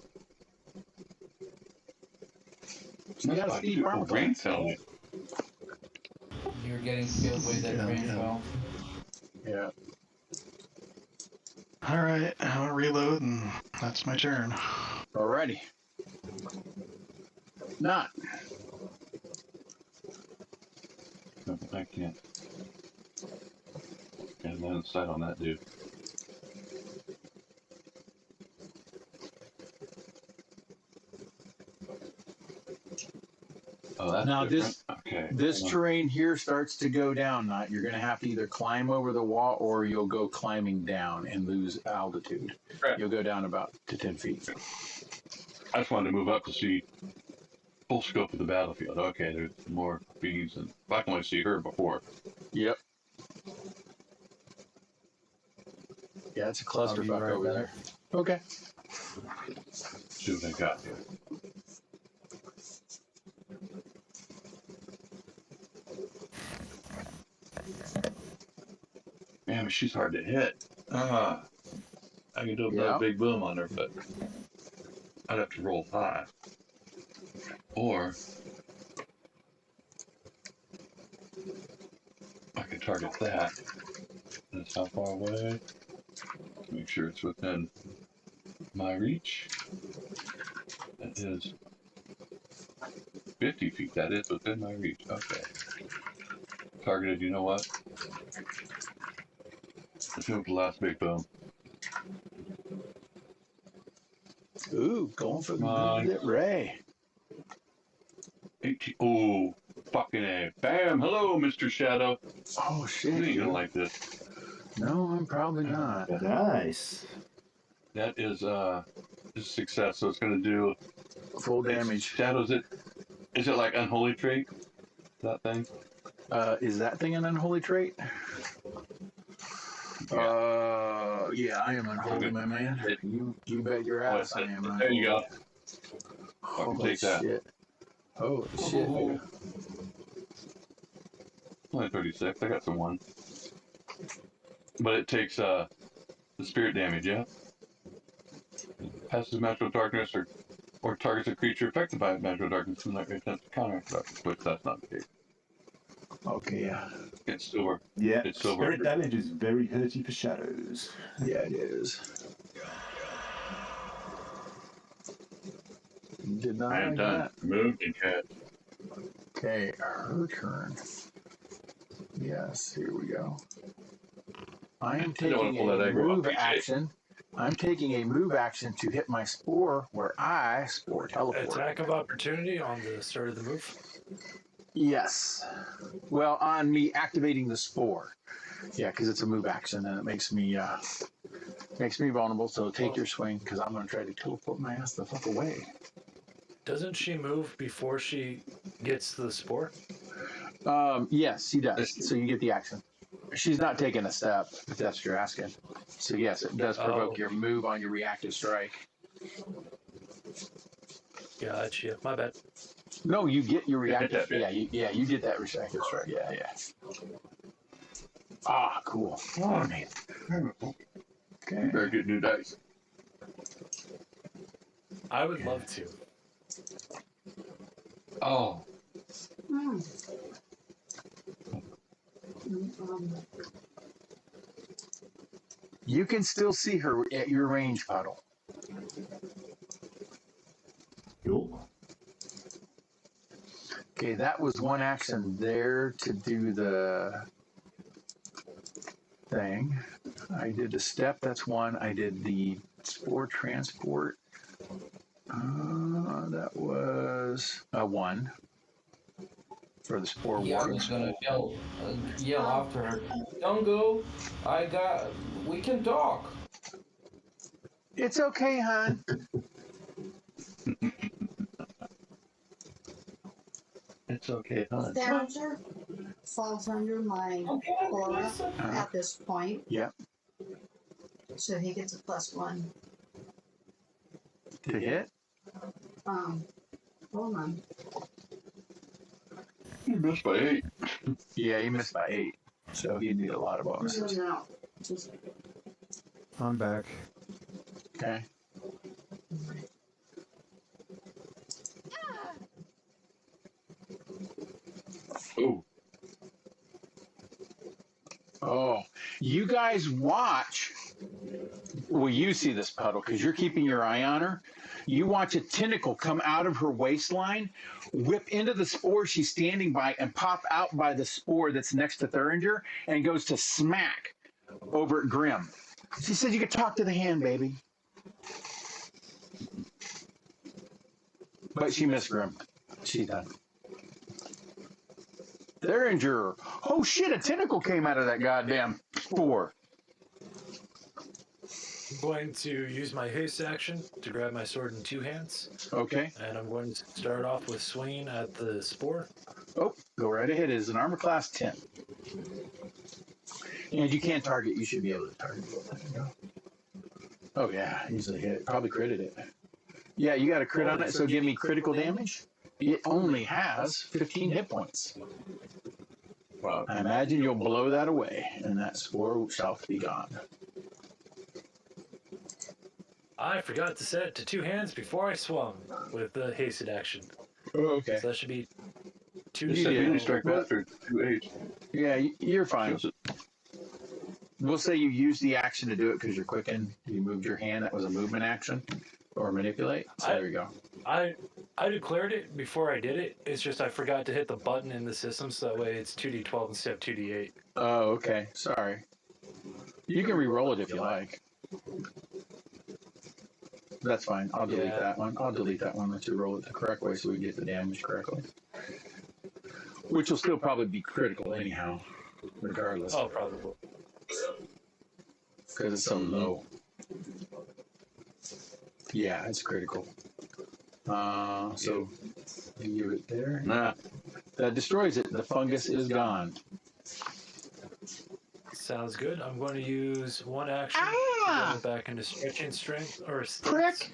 You got a speed armor brain class. cell. You're getting killed with that Yeah, range yeah. well. Yeah. Alright, I'll reload and that's my turn. Alrighty. Not. I can't. Can't land a sight on that dude. Oh, that's Now different. Okay. This hold on. terrain here starts to go down. Not you're going to have to either climb over the wall or you'll go climbing down and lose altitude. Right. You'll go down about to 10 feet. I just wanted to move up to see full scope of the battlefield. Okay, there's more bees, and I can only see her before. Yep. Yeah, it's a I'll be clusterfuck right over back. there. Okay. See what I got here. Man, she's hard to hit. I can do another big boom on her, but I'd have to roll high. Or I could target that. That's how far away. Make sure it's within my reach. That is 50 feet. That is within my reach. Okay. Targeted, you know what? Let's go with the last big boom. Ooh, going for Come on. the Ray. 18. Ooh, fucking A. Bam! Hello, Mr. Shadow. Oh, shit. You ain't gonna like this. No, I'm probably not. Nice. That is a success. So it's gonna do Full damage. Shadows. Is it like unholy trait? That thing? Is that thing an unholy trait? Yeah, I am unholy, my man. You bet your ass I am unholy. There you go. Holy take that. shit. Holy shit. Ooh. Only 36. I got some one. But it takes the spirit damage, yeah? Passes magical darkness or targets a creature affected by magical darkness and not attempts to counteract darkness, which that's not the case. Okay, yeah. It's silver. Yeah, It's silver. spirit damage is very hurty for shadows. Yeah, it is. Did not I am like done. that. Moved and cat. Okay, her turn. Yes, here we go. I am taking a move action. I'm taking a move action to hit my spore where I spore teleport. Attack of opportunity on the start of the move. Yes. Well, on me activating the spore. Yeah, because it's a move action and it makes me vulnerable. So take your swing because I'm going to try to teleport my ass the fuck away. Doesn't she move before she gets the spore? Yes, she does. So you get the action. She's not taking a step, if that's what you're asking. So yes, it does provoke your move on your reactive strike. Gotcha. My bad. No, you get your reactive. You get that reactive strike. Yeah. Ah, cool. Oh, man. Okay. You better get new dice. I would love to. Oh. You can still see her at your range, Puddle. Cool. Okay, that was one action there to do the thing. I did the step, that's one. I did the spore transport. That was a one for the spore Yeah, I warp. was gonna yell after her. Don't go. We can talk. It's okay, hon. It's okay, huh? Thatcher falls under my aura at this point. Yep. So he gets a +1. To hit? Hold on. You missed by 8. Yeah, he missed by 8. So he need a lot of bonuses. No. Just I'm back. Okay. Ooh. Oh, you guys watch. Well, you see this Puddle because you're keeping your eye on her. You watch a tentacle come out of her waistline, whip into the spore she's standing by, and pop out by the spore that's next to Thuringer and goes to smack over at Grim. She says, "You can talk to the hand, baby." But she missed Grim. She's done. Thuringer. Oh shit! A tentacle came out of that goddamn spore. I'm going to use my haste action to grab my sword in 2 hands. Okay. And I'm going to start off with swinging at the spore. Oh, go right ahead. It is an armor class 10. And you can't target. You should be able to target. Oh, yeah. Easily hit it. Probably critted it. Yeah, you got a crit on it, so give me critical damage. It only has 15 hit points. Well, I imagine you'll blow that away, and that spore shall be gone. I forgot to set it to 2 hands before I swung with the hasted action. Oh, okay. So that should be 2 You said did. mini strike master 2H. Yeah, you're fine. We'll say you used the action to do it because you're quicken. You moved your hand. That was a movement action or manipulate. So there you go. I declared it before I did it. It's just I forgot to hit the button in the system, so that way it's 2d12 instead of 2d8. Oh, okay. Sorry. You can re-roll it if you like. That's fine. I'll delete that one. I'll delete that one to roll it the correct way so we get the damage correctly. Which will still probably be critical anyhow, regardless. Oh, probably. Because it's so low. Yeah, it's critical. So you give it there. Nah. That destroys it. The fungus is gone. Sounds good. I'm going to use one action to go back into stretching strength or Prick!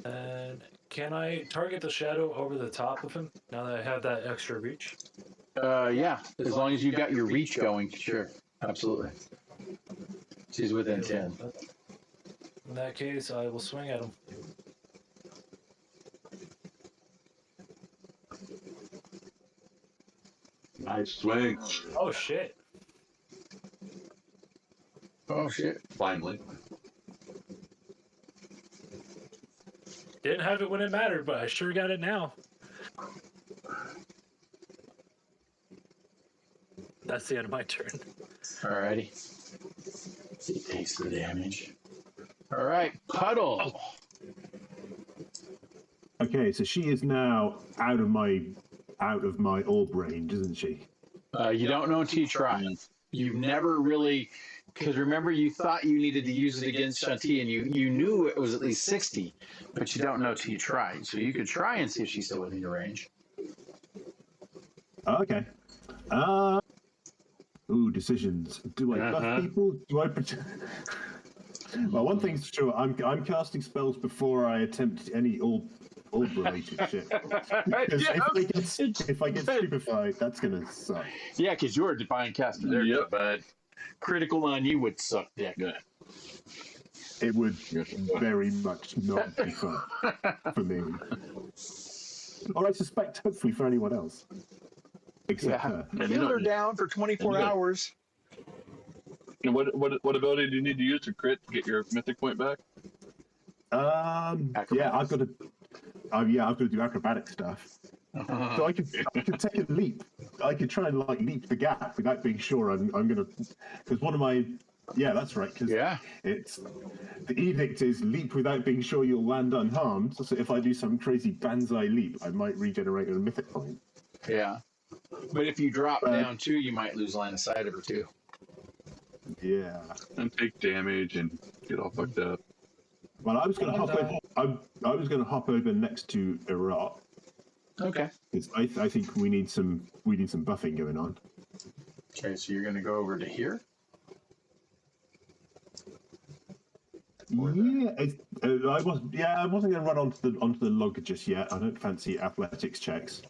And can I target the shadow over the top of him now that I have that extra reach? Yeah. As long as you got your reach going, sure. Absolutely. She's within 10. In that case, I will swing at him. Nice swing. Oh, shit. Oh, shit. Finally. Didn't have it when it mattered, but I sure got it now. That's the end of my turn. Alrighty. He takes the damage. Alright, Puddle. Okay, so she is now out of my orb range, isn't she? You don't know until you try. You've never really, because remember you thought you needed to use it against Shanti, and you knew it was at least 60, but you don't know till you try. So you could try and see if she's still within your range. Okay. Decisions. Do I buff people? Do I protect? Well, one thing's sure. I'm casting spells before I attempt any orb-related shit. Because if I get stupefied, that's gonna suck. Yeah, because you're a divine caster there, Yep. but critical on you would suck dick. It would very much not be fun for me. Or I suspect, hopefully, for anyone else. Except her. Heal her down for 24 hours. And what ability do you need to use to crit to get your mythic point back? Yeah, I've got to do acrobatic stuff. So I could take a leap. I could try and leap the gap without being sure I'm gonna. Because one of my that's right. Because it's the edict is leap without being sure you'll land unharmed. So if I do some crazy banzai leap, I might regenerate a mythic point. Yeah, but if you drop down too, you might lose line of sight of her too. Yeah, and take damage and get all fucked up. Well, I was going to hop over. I was going to hop over next to Iraq. Okay. Because I think we need some buffing going on. Okay, so you're going to go over to here. Yeah, I wasn't going to run onto the log just yet. I don't fancy athletics checks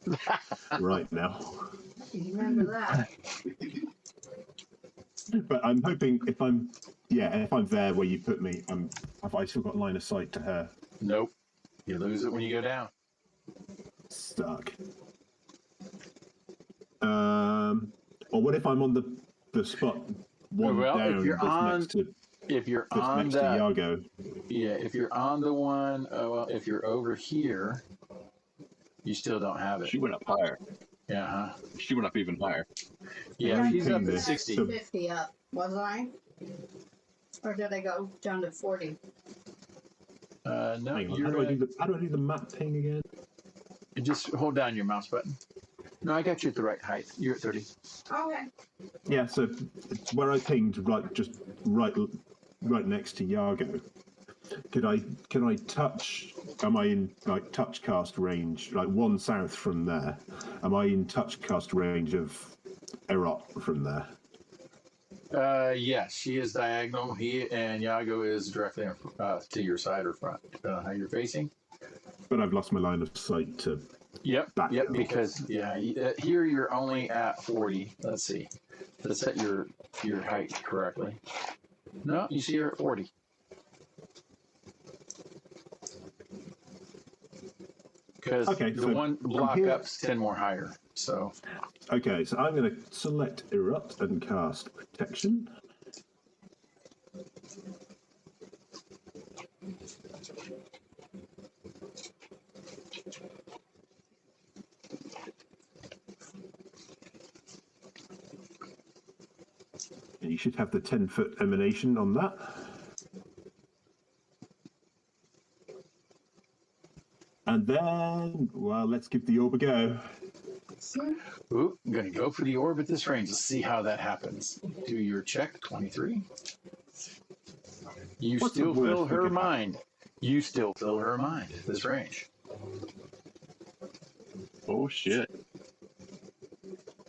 right now. Remember that. But I'm hoping if I'm there where you put me, have I still got line of sight to her? Nope. You lose it when you go down. Stuck. Or what if I'm on the spot one down? If you're on that, Iago. Yeah, if you're on the one, if you're over here, you still don't have it. She went up higher. Yeah. She went up even higher. Yeah, she's up at 60. 50 up, wasn't I? Or did I go down to 40? No, how do I do the map ping again? You just hold down your mouse button. No, I got you at the right height. You're at 30. Okay. Yeah, so where I pinged, just right next to Iago. Can I touch? Am I in touch cast range? One south from there. Am I in touch cast range of Erot from there? Yes, she is diagonal. He and Iago is directly to your side or front, depending on how you're facing. But I've lost my line of sight to. Yep. Because here you're only at 40. Let's see. Let's set your height correctly. No, you see her at 40. Because the one block up's 10 more higher. So Okay, so I'm going to select Erupt and cast Protection. And you should have the 10-foot emanation on that. And then, well, let's give the orb a go. ooh, I'm gonna go for the orb at this range. Let's see how that happens. Do your check, 23. You What's still the worst fill that her could happen? mind. You still fill her mind at this range. Oh shit.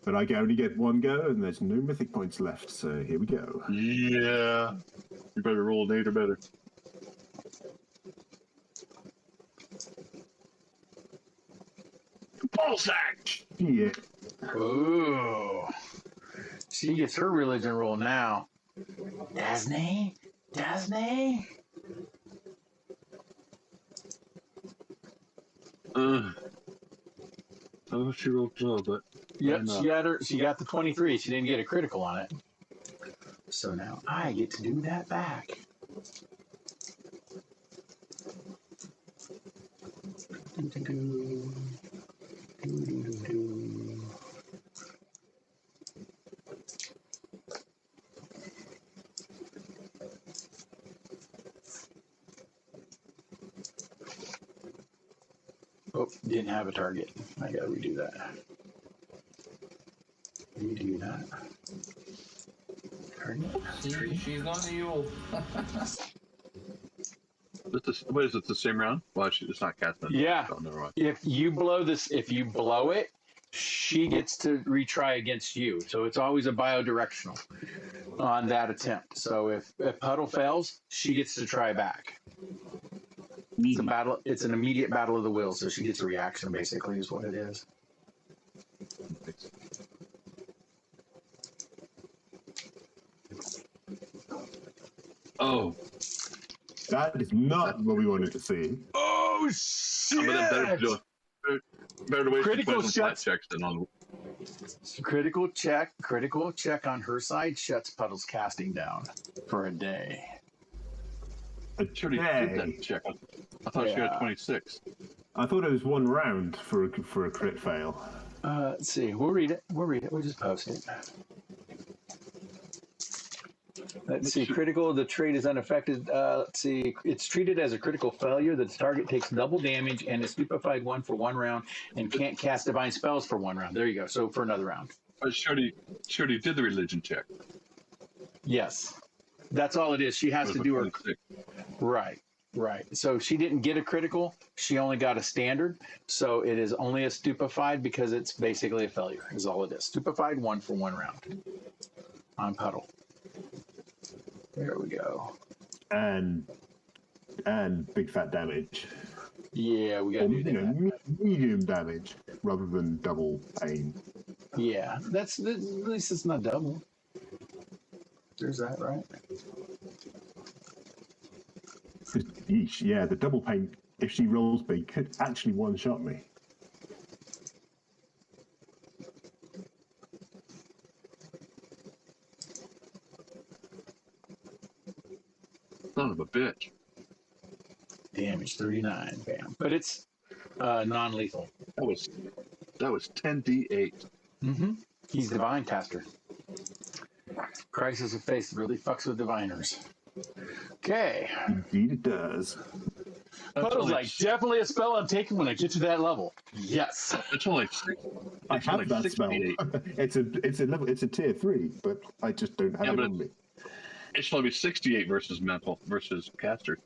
But I can only get one go, and there's no mythic points left, so here we go. Yeah. You better roll an 8 or better. Ballsack! Yeah. Ooh. She gets her religion roll now. Dasney? Dasney? Oh, she rolled low, but Yep, she got the 23. She didn't get a critical on it. So now I get to do that back. Oh, didn't have a target. I gotta redo that. Redo that. Target. She's not you. what is it? The same round? Well, it's not casting. Yeah. Oh, never mind. If you blow it, she gets to retry against you. So it's always a biodirectional on that attempt. So if Puddle fails, she gets to try back. It's a battle. It's an immediate battle of the will. So she gets a reaction, basically, is what it is. Oh. That is not what we wanted to see. Oh, shit! But then better to waste Critical on flat checks than on. Critical check on her side shuts Puddle's casting down for a day. She already did that check. I thought she had 26. I thought it was one round for a crit fail. Let's see. We'll read it. We'll just post it. Let's see. Critical. The trait is unaffected. Let's see. It's treated as a critical failure. The target takes double damage and is stupefied 1 for 1 round and can't cast divine spells for 1 round. There you go. So for another round. But she already did the religion check. Yes. That's all it is. She has to do her. Right. So she didn't get a critical. She only got a standard. So it is only a stupefied because it's basically a failure, is all it is. Stupefied 1 for 1 round on Puddle. There we go. And big fat damage. Yeah, we got to do that. Medium damage rather than double pain. Yeah, at least it's not double. There's that, right? Yeesh, yeah, the double pain, if she rolls big, could actually one-shot me. Son of a bitch. Damage 39, bam. But it's non-lethal. That was 10d8. Mm-hmm. He's Divine Caster. Crisis of Faith really fucks with diviners. Okay. Indeed it does. Puddle's like, definitely a spell I'm taking when I get to that level. Yes. It's only I have that spell. It's a tier 3, but I just don't have it on me. It should only be 68 versus caster.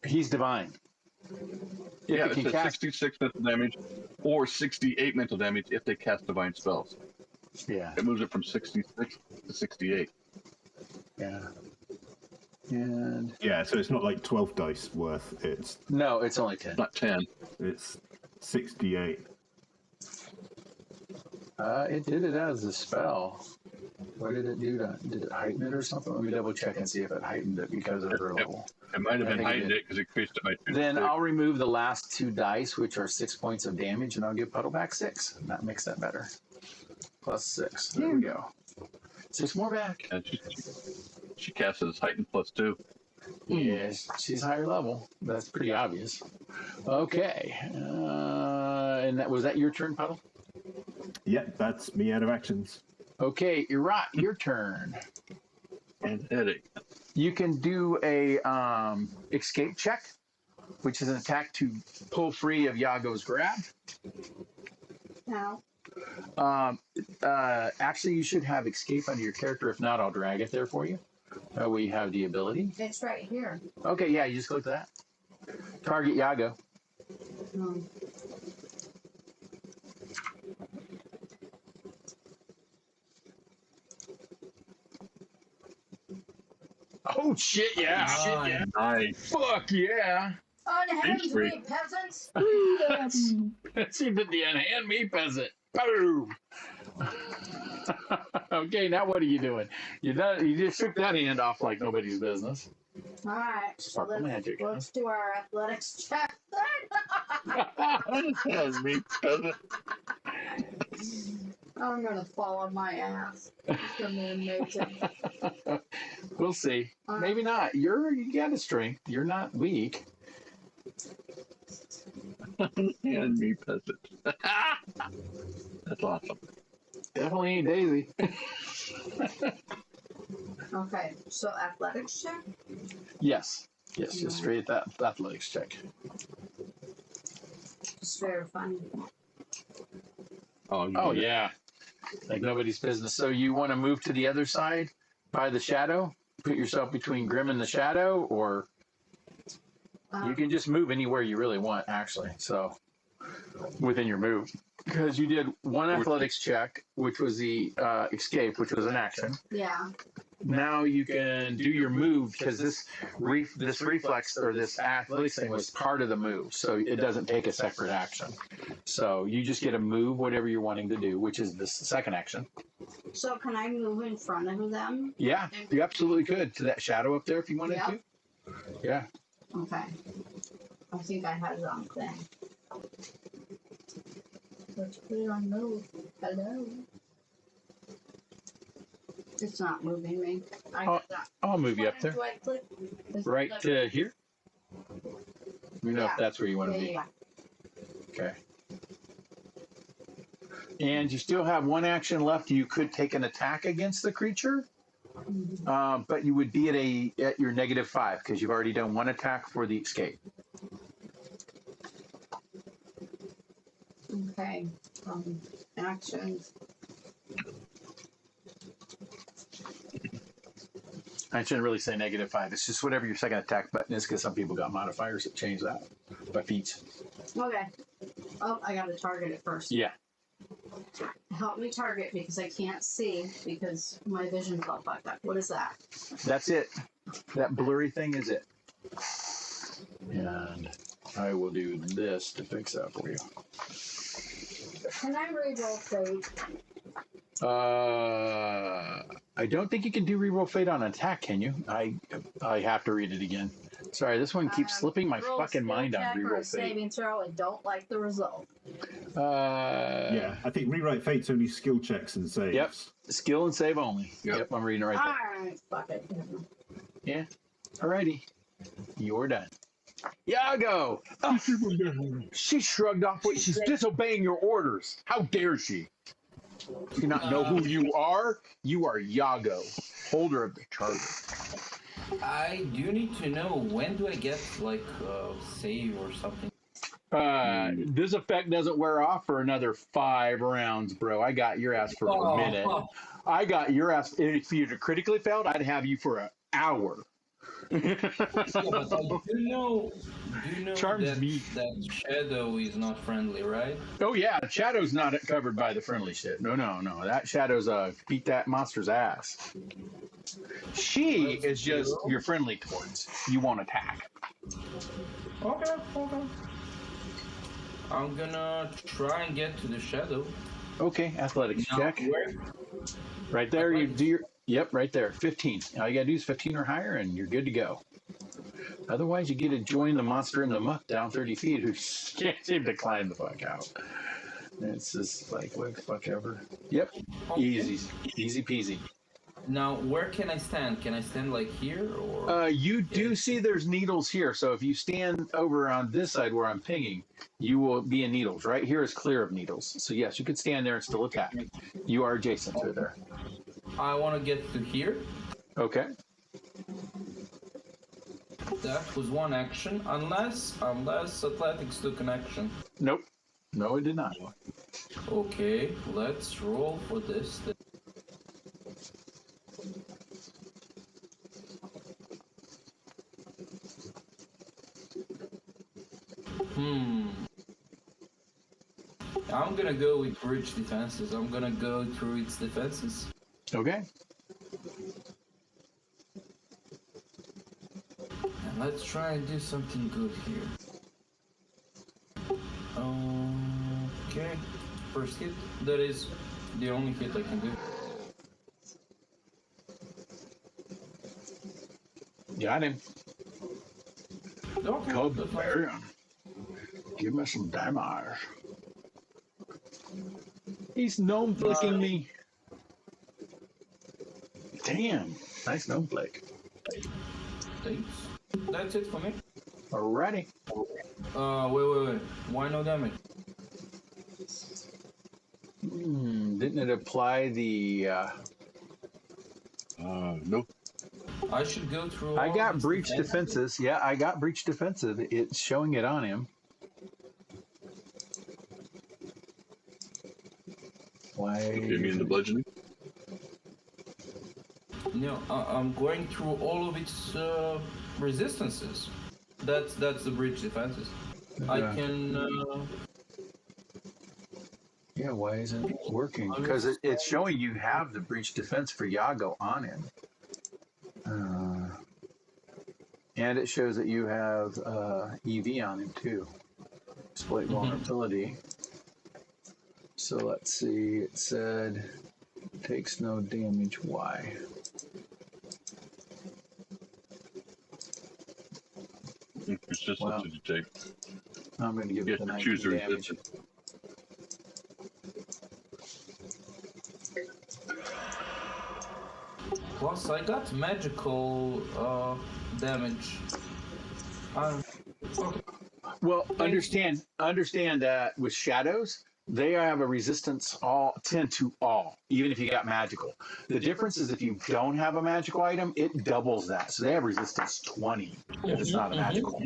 He's divine. Yeah, it's 66 mental damage or 68 mental damage if they cast divine spells. Yeah. It moves it from 66 to 68. Yeah. And yeah, so it's not like 12 dice worth. It's only 10. Not 10. It's 68. It did it as a spell. What did it do? Did it heighten it or something? Let me double check and see if it heightened it because of her level. It might have I been think it heightened did. it because it increased it by 2. Then I'll remove the last 2 dice, which are 6 points of damage, and I'll give Puddle back 6. And that makes that better. Plus 6. There we go. 6 more back. And she casts it as heightened plus 2. Yeah, she's higher level. That's pretty obvious. Okay. And was that your turn, Puddle? Yep, that's me out of actions. Okay, Irot, your turn. And headache. You can do a escape check, which is an attack to pull free of Yago's grab. Now, Actually, you should have escape under your character. If not, I'll drag it there for you. We have the ability. it's right here. Okay, yeah, you just click that. Target Yago. Um, Oh, shit, yeah. Shit, yeah. Nice. Fuck, yeah. Unhand free. me, peasants! She did the unhand me peasant. Boom. Okay, now what are you doing? You just shook that hand off like nobody's business. All right, Sparkle magic. let's do our athletics check. That's me, peasant. I'm gonna fall on my ass. It's gonna be amazing. We'll see. Maybe not. You got a strength. You're not weak. And me, peasant. That's awesome. Definitely ain't Daisy. Okay, so athletics check. Yes. Yes, just straight that athletics check. It's very funny. Oh, yeah. Like nobody's business. So you want to move to the other side by the shadow? Put yourself between Grim and the shadow, or you can just move anywhere you really want, actually. So within your move. Because you did one athletics check, which was the escape, which was an action. Yeah. Now you can do your move because this reflex or this athletics thing was part of the move, so it doesn't take a separate action. So you just get to move whatever you're wanting to do, which is the second action. So can I move in front of them? Yeah, you absolutely could to that shadow up there if you wanted to. Yeah. Okay. I think I had the wrong thing. Let's put it on move. Hello. It's not moving me. I'll move you up there. Do I click? Right to here. Let me know if that's where you want to be. Yeah. Okay. And you still have one action left. You could take an attack against the creature, but you would be at your -5 because you've already done one attack for the escape. Okay. Actions. I shouldn't really say -5. It's just whatever your second attack button is because some people got modifiers that change that by feats. Okay. Oh, I got to target it first. Yeah. Help me target because I can't see because my vision's all fucked up. What is that? That's it. That blurry thing is it. And I will do this to fix that for you. Can I reroll fate? I don't think you can do reroll fate on attack, can you? I have to read it again. Sorry, this one keeps slipping my Roll fucking skill mind on check or a reroll fate. saving throw and don't like the result. Yeah, I think rewrite fate's only skill checks and saves. Yep. Skill and save only. Yep, I'm reading it right there. Alright, fuck it. Yeah. Alrighty. You're done. Yago! Oh, she shrugged off. She's disobeying your orders. How dare she? Do you not know who you are? You are Yago, holder of the charter. I do need to know when do I get like save or something. This effect doesn't wear off for another 5 rounds, bro. I got your ass for a minute. I got your ass. If you'd have critically failed, I'd have you for an hour. Yeah, but I do know Charms that, me. that Shadow is not friendly, right? Oh yeah, Shadow's not covered by the friendly shit. No. That Shadow's beat that monster's ass. She is just you're friendly towards. You won't attack. Okay. I'm gonna try and get to the Shadow. Okay, athletics Now, check. Right there, you do your. Yep, right there. 15. All you gotta do is 15 or higher, and you're good to go. Otherwise, you get to join the monster in the muck down 30 feet who can't seem to climb the fuck out. And it's just like, what the fuck ever. Yep, Okay. easy peasy. Now, where can I stand? Can I stand like here or? You do see there's needles here, so if you stand over on this side where I'm pinging, you will be in needles. Right here is clear of needles. So yes, you could stand there and still attack. You are adjacent to there. I want to get to here. Okay. That was one action, unless athletics took an action. Nope. No, it did not. Okay, let's roll for this. I'm gonna go with bridge defenses. I'm gonna go through its defenses. Okay. And let's try and do something good here. Okay, first hit. That is the only hit I can do. Got him. Okay, Go that's fine. barbarian. Give me some damage. He's gnome flicking me. Damn. Nice gnome flick. Thanks. That's it for me. Alrighty. Wait. Why no damage? Didn't it apply the... Nope. I should go through. I all got these breach defenses. Yeah, I got breach defensive. It's showing it on him. Why? You mean the bludgeoning? No, I'm going through all of its resistances. That's the breach defenses. I can. Yeah, why isn't it working? Because it's showing you have the breach defense for Yago on him. And it shows that you have EV on him too. Exploit vulnerability. So let's see, it said takes no damage. Why? It's just Wow. what you take. I'm going to give You it the have to choose 19 the damage. resistance. Plus, I got magical damage. Okay. Well, understand that with shadows, they have a resistance 10 to all, even if you got magical. The difference is if you don't have a magical item, it doubles that. So they have resistance 20 if it's not a magical.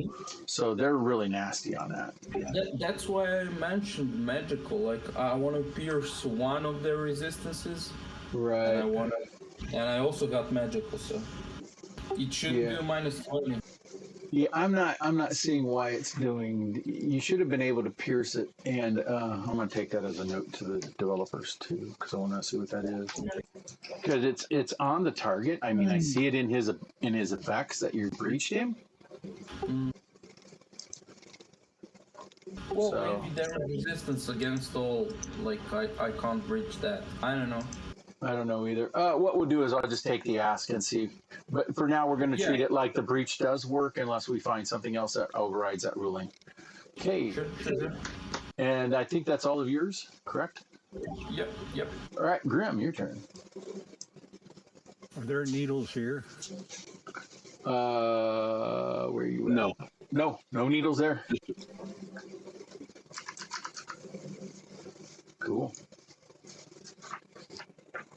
So they're really nasty on that. That's why I mentioned magical. Like, I want to pierce one of their resistances. Right. And I also got magical, so it should do -20. Yeah, I'm not seeing why it's doing. You should have been able to pierce it, and I'm going to take that as a note to the developers too, because I want to see what that is. Because it's on the target. I mean, I see it in his effects that you breached him. Well, So- maybe their resistance against all. Like, I can't breach that. I don't know. I don't know either. What we'll do is I'll just take the ask and see. But for now, we're going to treat it like the breach does work, unless we find something else that overrides that ruling. Okay. Sure. And I think that's all of yours, correct? Yep. All right, Grim, your turn. Are there needles here? Where are you at? No. No needles there. Cool.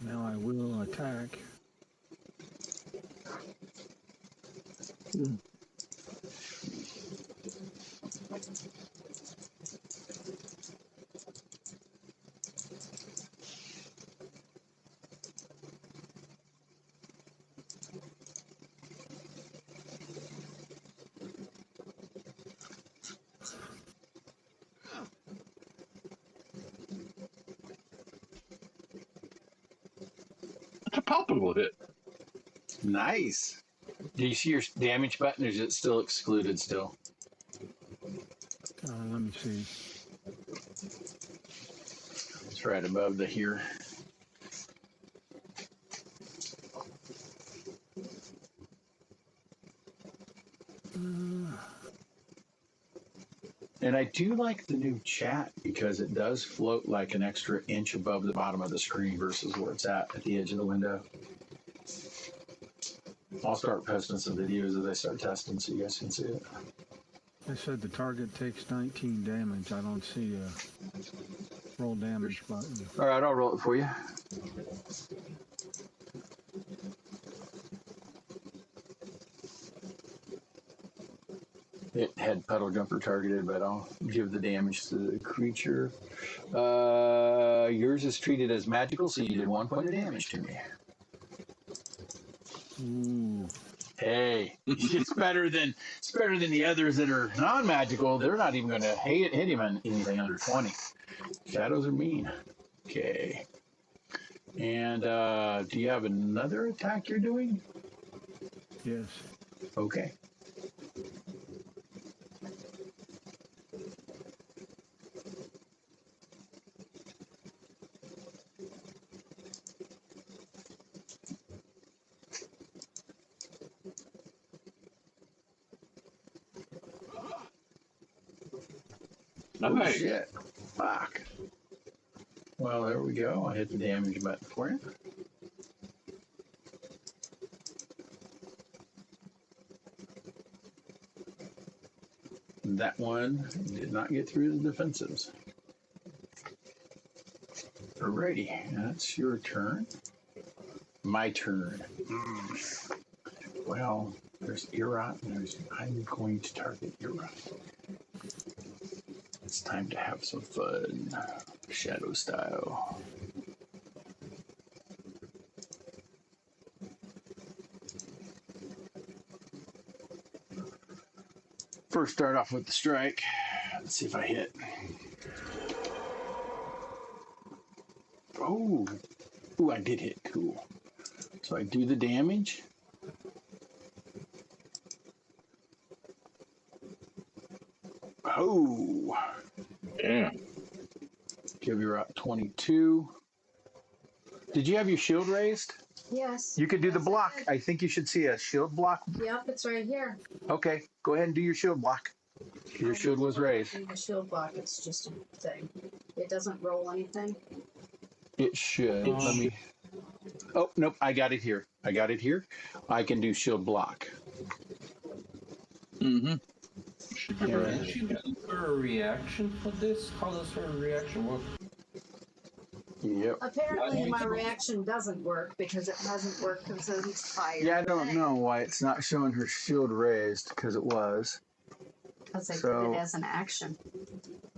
Now I will attack. It's a palpable hit. Nice. Do you see your damage button, or is it still excluded still? Let me see. It's right above the here. And I do like the new chat because it does float like an extra inch above the bottom of the screen versus where it's at the edge of the window. I'll start posting some videos as I start testing so you guys can see it. They said the target takes 19 damage. I don't see a roll damage button. All right, I'll roll it for you. It had puddle jumper targeted, but I'll give the damage to the creature. Yours is treated as magical, so you did 1 point of damage to me. Ooh. Hey, it's better than the others that are non-magical. They're not even going to hit him on anything under 20. Shadows are mean. Okay. And do you have another attack you're doing? Yes. Okay. Oh, Nice. shit. Fuck. Well, there we go. I hit the damage button for you. That one did not get through the defensives. Alrighty, that's your turn. My turn. Well, there's Irot, and I'm going to target Irot. It's time to have some fun. Shadow style. First, start off with the strike. Let's see if I hit. Oh, ooh, I did hit. Cool. So I do the damage. Oh. Yeah. Give you up 22. Did you have your shield raised? Yes. You could do the Yes, block. I did. I think you should see a shield block. Yep, it's right here. Okay, go ahead and do your shield block. Your shield was raised. The shield block, it's just a thing. It doesn't roll anything. It should. Let me. Oh, nope. I got it here. I can do shield block. Mm-hmm. Can she do her reaction for this? How does her reaction work? Yep. Apparently, my reaction doesn't work because it hasn't worked since fire. Yeah, I don't know why it's not showing her shield raised because it was. Because I So- did it as an action.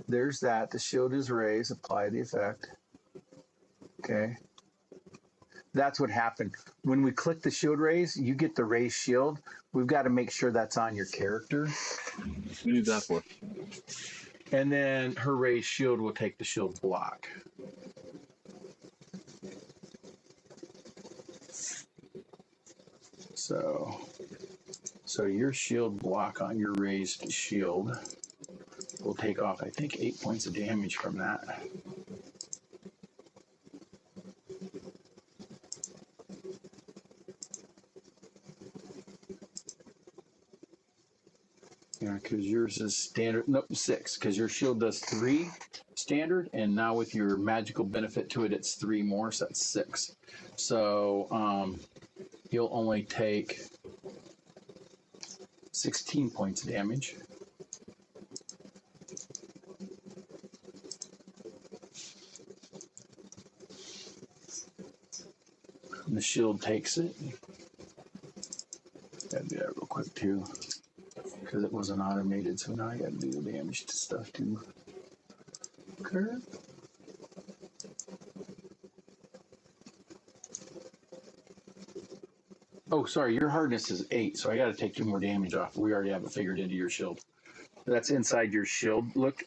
There's that. The shield is raised. Apply the effect. Okay. That's what happened. When we click the shield raise, you get the raised shield. We've got to make sure that's on your character. We need that for. And then her raised shield will take the shield block. So your shield block on your raised shield will take off, I think, 8 points of damage from that. Yeah, because yours is standard. Nope, 6. Because your shield does 3 standard, and now with your magical benefit to it, it's 3 more, so that's 6. So you'll only take 16 points of damage. And the shield takes it. Gotta do that real quick too, because it wasn't automated. So now I gotta do the damage to stuff too. Okay. Oh, sorry, your hardness is 8, so I gotta take 2 more damage off. We already have it figured into your shield. That's inside your shield look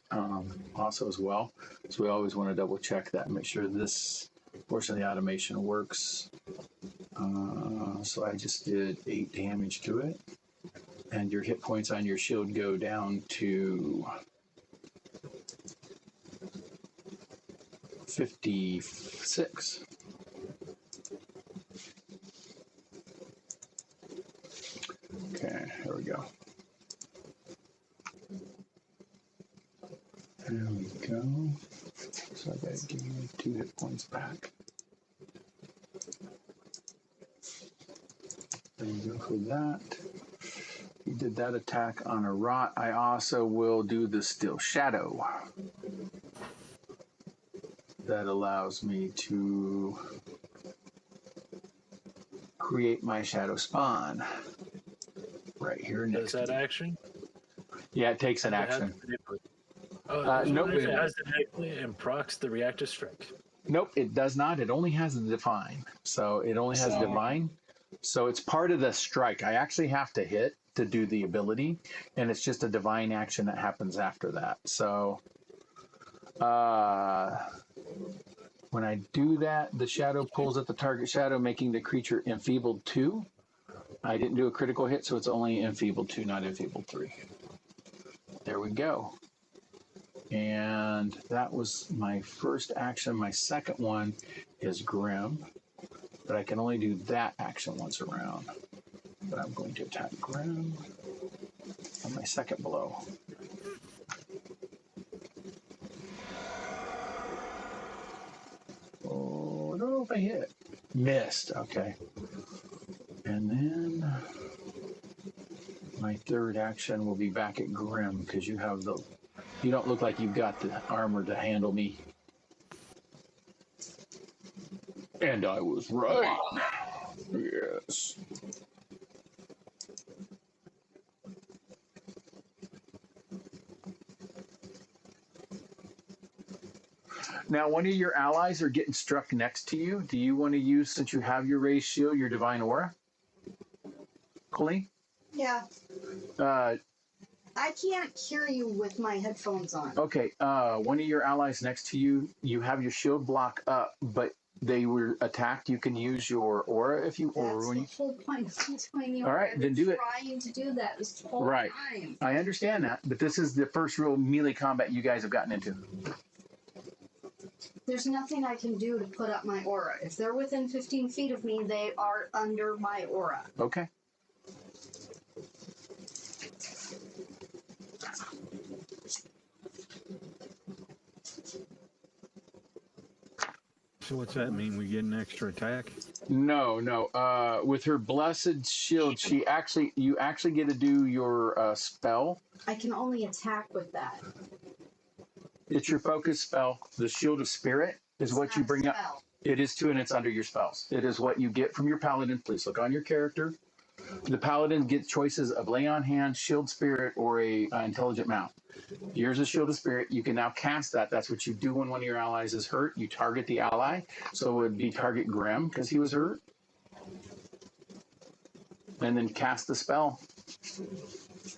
also as well. So we always want to double check that and make sure this portion of the automation works. So I just did 8 damage to it. And your hit points on your shield go down to 56. Okay, here we go. There we go. So I gotta give you 2 hit points back. There you go for that. You did that attack on a rot. I also will do the Still Shadow. That allows me to create my shadow spawn right here next Does that to me. action? Yeah, it takes an action. Nope. It has it and procs the reactor strike. Nope, it does not. It only has the divine. So it only has divine. So it's part of the strike. I actually have to hit to do the ability, and it's just a divine action that happens after that. So when I do that, the shadow pulls at the target shadow, making the creature enfeebled 2. I didn't do a critical hit, so it's only enfeebled 2, not enfeebled 3. There we go. And that was my first action. My second one is Grim, but I can only do that action once around. But I'm going to attack Grim on my second blow. Oh, I don't know if I hit. Missed. Okay. And then my third action will be back at Grim because you have the. You don't look like you've got the armor to handle me. And I was right. Yes. Now, one of your allies are getting struck next to you. Do you want to use, since you have your raised shield, your divine aura? Colleen? Yeah. I can't hear you with my headphones on. Okay. One of your allies next to you, you have your shield block up, but they were attacked. You can use your aura if you. That's the whole point of doing the aura. All right, then do it. Trying to do that this whole right. time. I understand that, but this is the first real melee combat you guys have gotten into. There's nothing I can do to put up my aura. If they're within 15 feet of me, they are under my aura. Okay. So what's that mean? We get an extra attack? No. With her blessed shield, you actually get to do your spell. I can only attack with that. It's your focus spell. The Shield of Spirit is what you bring up. It is too, and it's under your spells. It is what you get from your paladin. Please look on your character. The paladin gets choices of lay on hand, shield spirit, or a intelligent mount. Yours is Shield of Spirit. You can now cast that. That's what you do when one of your allies is hurt. You target the ally. So it would be target Grim because he was hurt. And then cast the spell.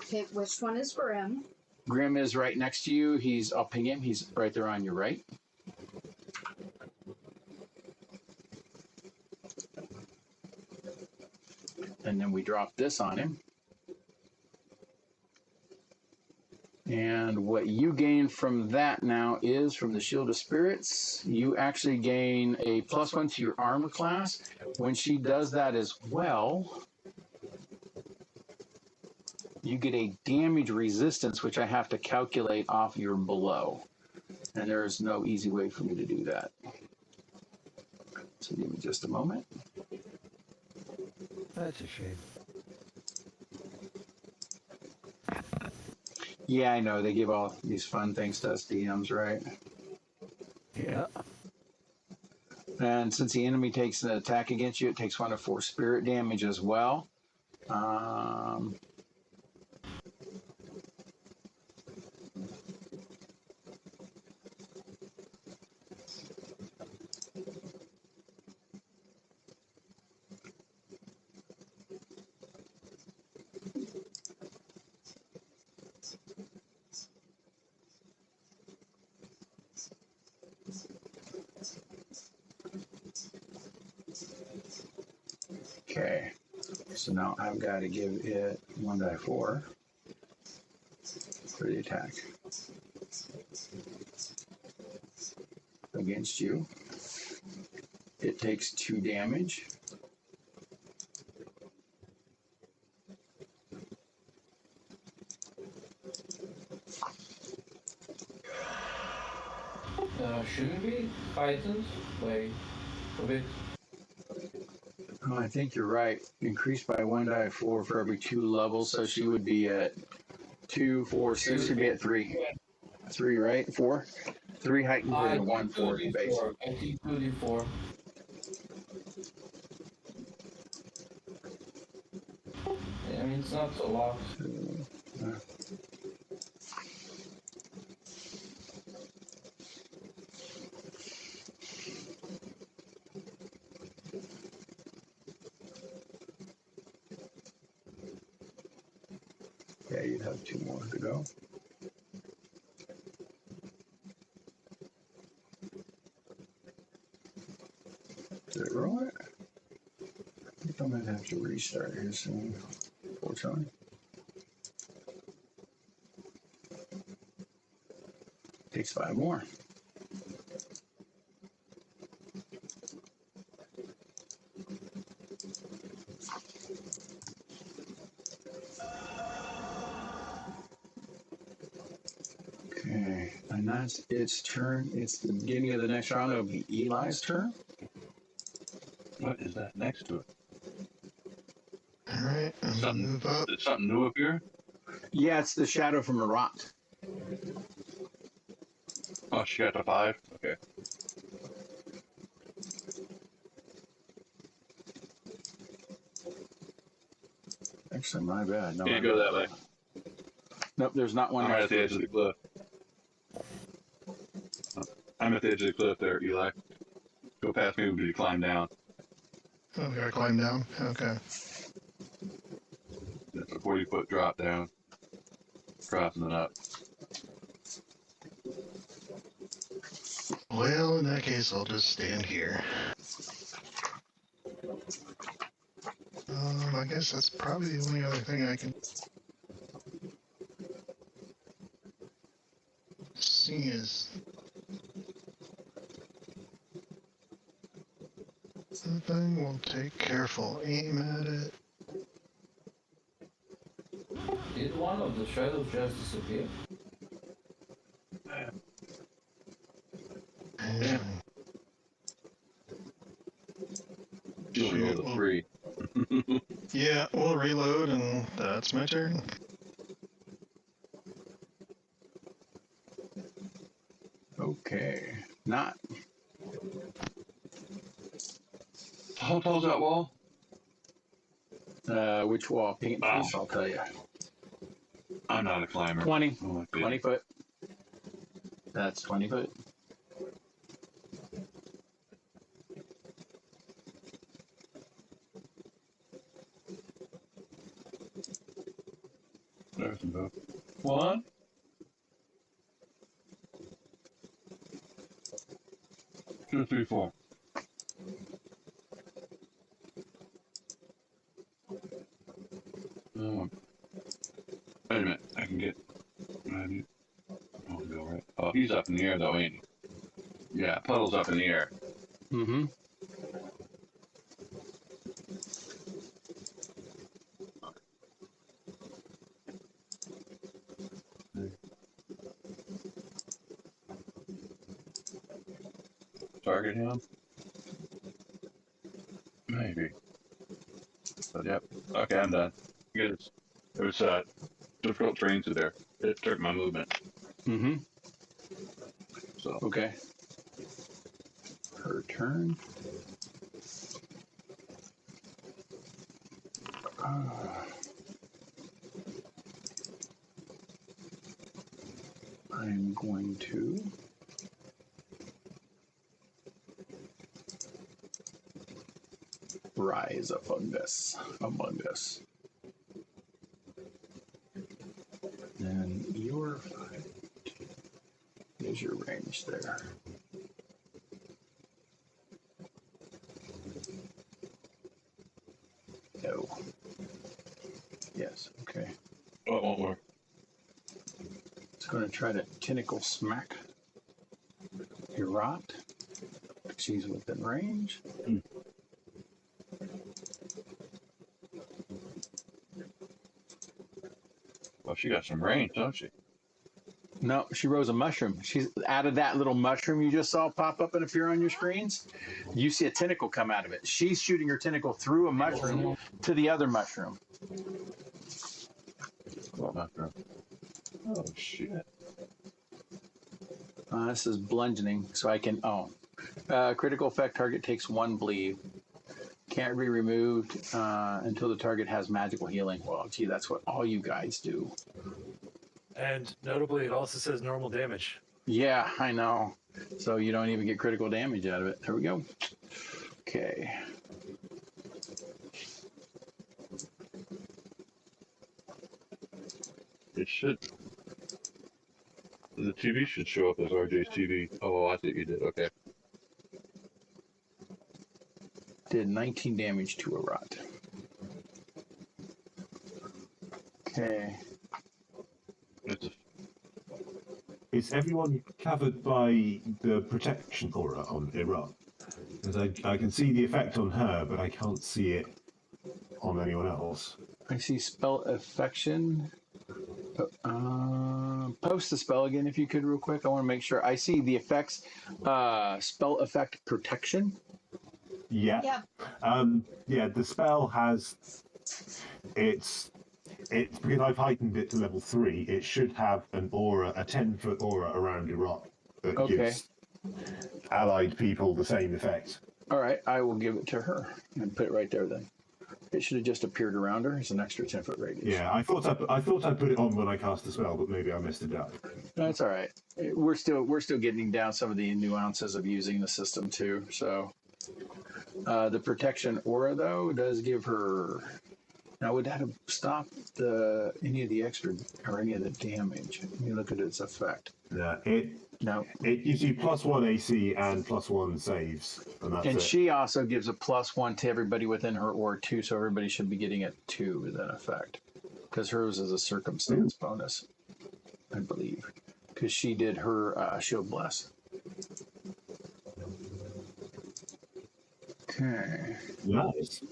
Okay, which one is Grim? Grim is right next to you. I'll ping him. He's right there on your right. And then we drop this on him. And what you gain from that now is from the Shield of Spirits, you actually gain a +1 to your armor class. When she does that as well, you get a damage resistance, which I have to calculate off your blow. And there is no easy way for me to do that. So give me just a moment. That's a shame. Yeah, I know. They give all these fun things to us DMs, right? Yeah. And since the enemy takes an attack against you, it takes 1 of 4 spirit damage as well. Okay, so now I've got to give it 1 die 4 for the attack against you. It takes 2 damage. shouldn't we fight it by a bit? Oh, I think you're right. Increased by 1 die 4 for every 2 levels, so she would be at 2, 4, 6. She'd be at 3. 3, right? 4? 3 heightened and 1 for the base. I think 2d4. I mean, it's not a lot. Yeah, you'd have 2 more to go. Did it roll it? I think I might have to restart here soon. Unfortunately. Takes 5 more. Okay, and that's its turn. It's the beginning of the next round. It'll be Eli's turn. What is that next to it? All right, I'm gonna Something. move up. Did something new appear? Yeah, it's the shadow from a rot. Oh, she got to 5. Okay. Actually, my bad. No, Can't go that way. Nope, there's not one. I'm right at the edge of the cliff. I'm at the edge of the cliff there, Eli. Go past me, would you climb down? Oh, we gotta climb down. Okay. It's a 40-foot drop down. Crossing it up. Well, in that case, I'll just stand here. I guess that's probably the only other thing I can see is the thing. We'll take careful aim at it. Did one of the shadows just disappear? And Feeling a little free. yeah, we'll reload, and that's my turn. Okay, not. How tall's that wall? Which wall? Paint Wow. piece, I'll tell you. I'm not a climber. 20. Oh, my 20 foot. That's 20 foot. There's some boat. 1. 2, 3, 4. Wait a minute. I can get. Oh, go right. Oh, he's up in the air though, ain't he? Yeah, Puddle's up in the air. Mm-hmm. Target him? Maybe. But yep. Okay, I'm done. It was difficult terrain through there. It took my movement. Mm-hmm. So Okay. Her turn. I'm going to rise a fungus among us. And your is your range there. No. Yes, okay. oh, it won't work. It's going to try to tentacle smack your rot. She's within range. Well, she got some range, don't she? No, she rose a mushroom. She's out of that little mushroom you just saw pop up and appear on your screens. You see a tentacle come out of it. She's shooting her tentacle through a mushroom to the other mushroom. Oh shit. This is bludgeoning, so I can. Critical effect target takes 1 bleed. Can't be removed until the target has magical healing. Well, gee, that's what all you guys do. And notably, it also says normal damage. Yeah, I know. So you don't even get critical damage out of it. There we go. Okay. It should. The TV should show up as RJ's TV. Oh, I see what you did. Okay. Did 19 damage to a rot. Okay. Is everyone covered by the protection aura on Iraq? Because I can see the effect on her, but I can't see it on anyone else. I see spell affection. Post the spell again if you could real quick. I want to make sure. I see the effects. Spell effect protection. Yeah. Yeah, the spell has... It's because I've heightened it to level 3, it should have an aura, a 10-foot aura around Iraq that gives allied people the same effect. All right, I will give it to her and put it right there then. It should have just appeared around her. It's an extra 10-foot radius. Yeah, I thought I put it on when I cast the spell, but maybe I messed it up. That's all right. We're still getting down some of the nuances of using the system too. So the protection aura though does give her. Now would that have stopped any of the extra or any of the damage? Let me look at its effect. Yeah, it gives you +1 AC and +1 saves, and that's it. She also gives a +1 to everybody within her aura too, so everybody should be getting it too with that effect, because hers is a circumstance bonus, I believe, because she did her shield bless. Okay. Nice.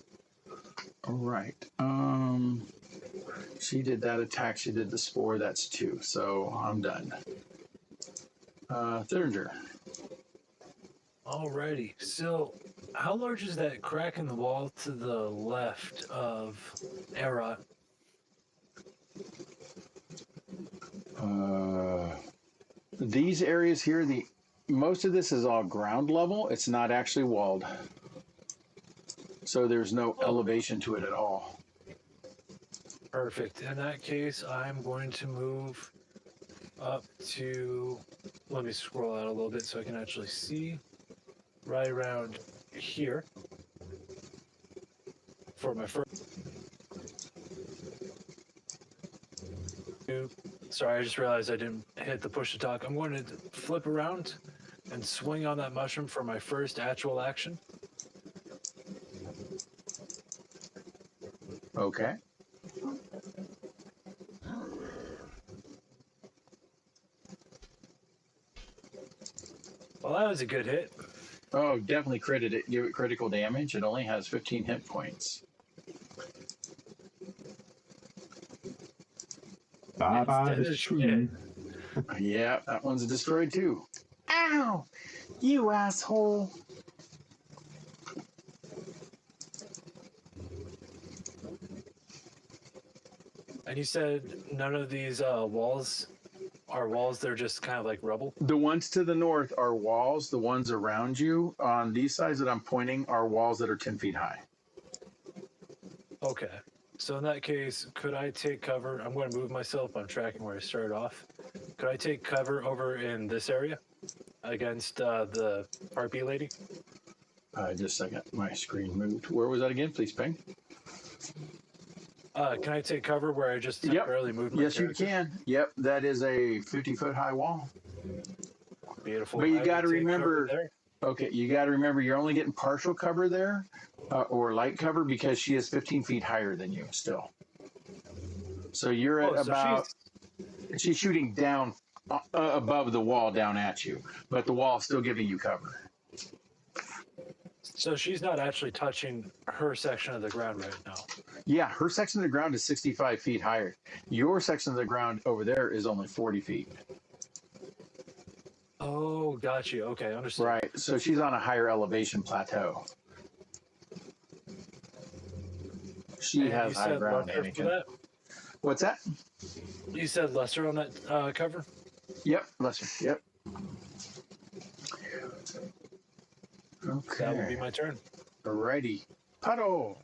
All right. She did that attack. She did the spore. That's 2. So I'm done. Thuringer. Alrighty. So, how large is that crack in the wall to the left of Erot? These areas here, most of this is all ground level. It's not actually walled. So there's no elevation to it at all. Perfect. In that case, I'm going to move up to, let me scroll out a little bit so I can actually see, right around here for my first. Sorry, I just realized I didn't hit the push to talk. I'm going to flip around and swing on that mushroom for my first actual action. Okay. Well, that was a good hit. Oh, definitely critted it. Give it critical damage. It only has 15 hit points. Bye-bye, the shroom. Yeah, that one's destroyed too. Ow! You asshole! And you said none of these walls are walls, they're just kind of like rubble? The ones to the north are walls. The ones around you on these sides that I'm pointing are walls that are 10 feet high. Okay. So in that case, could I take cover? I'm going to move myself. I'm tracking where I started off. Could I take cover over in this area against the RP lady? Just a second. My screen moved. Where was that again? Please ping. Can I take cover where I just temporarily moved my Yes, character? you can. Yep, that is a 50-foot high wall. Beautiful. But you I got to will take cover remember, there. okay, you got to remember you're only getting partial cover there or light cover because she is 15 feet higher than you still. So you're at about, she's shooting down above the wall down at you, but the wall is still giving you cover. So she's not actually touching her section of the ground right now. Yeah, her section of the ground is 65 feet higher. Your section of the ground over there is only 40 feet. Oh, got you. Okay, understood. Right. So she's on a higher elevation plateau. She And has you high said ground, lesser for Anakin. that? What's that? You said lesser on that cover? Yep, lesser. Yep. Okay. That will be my turn. Alrighty. Puddle.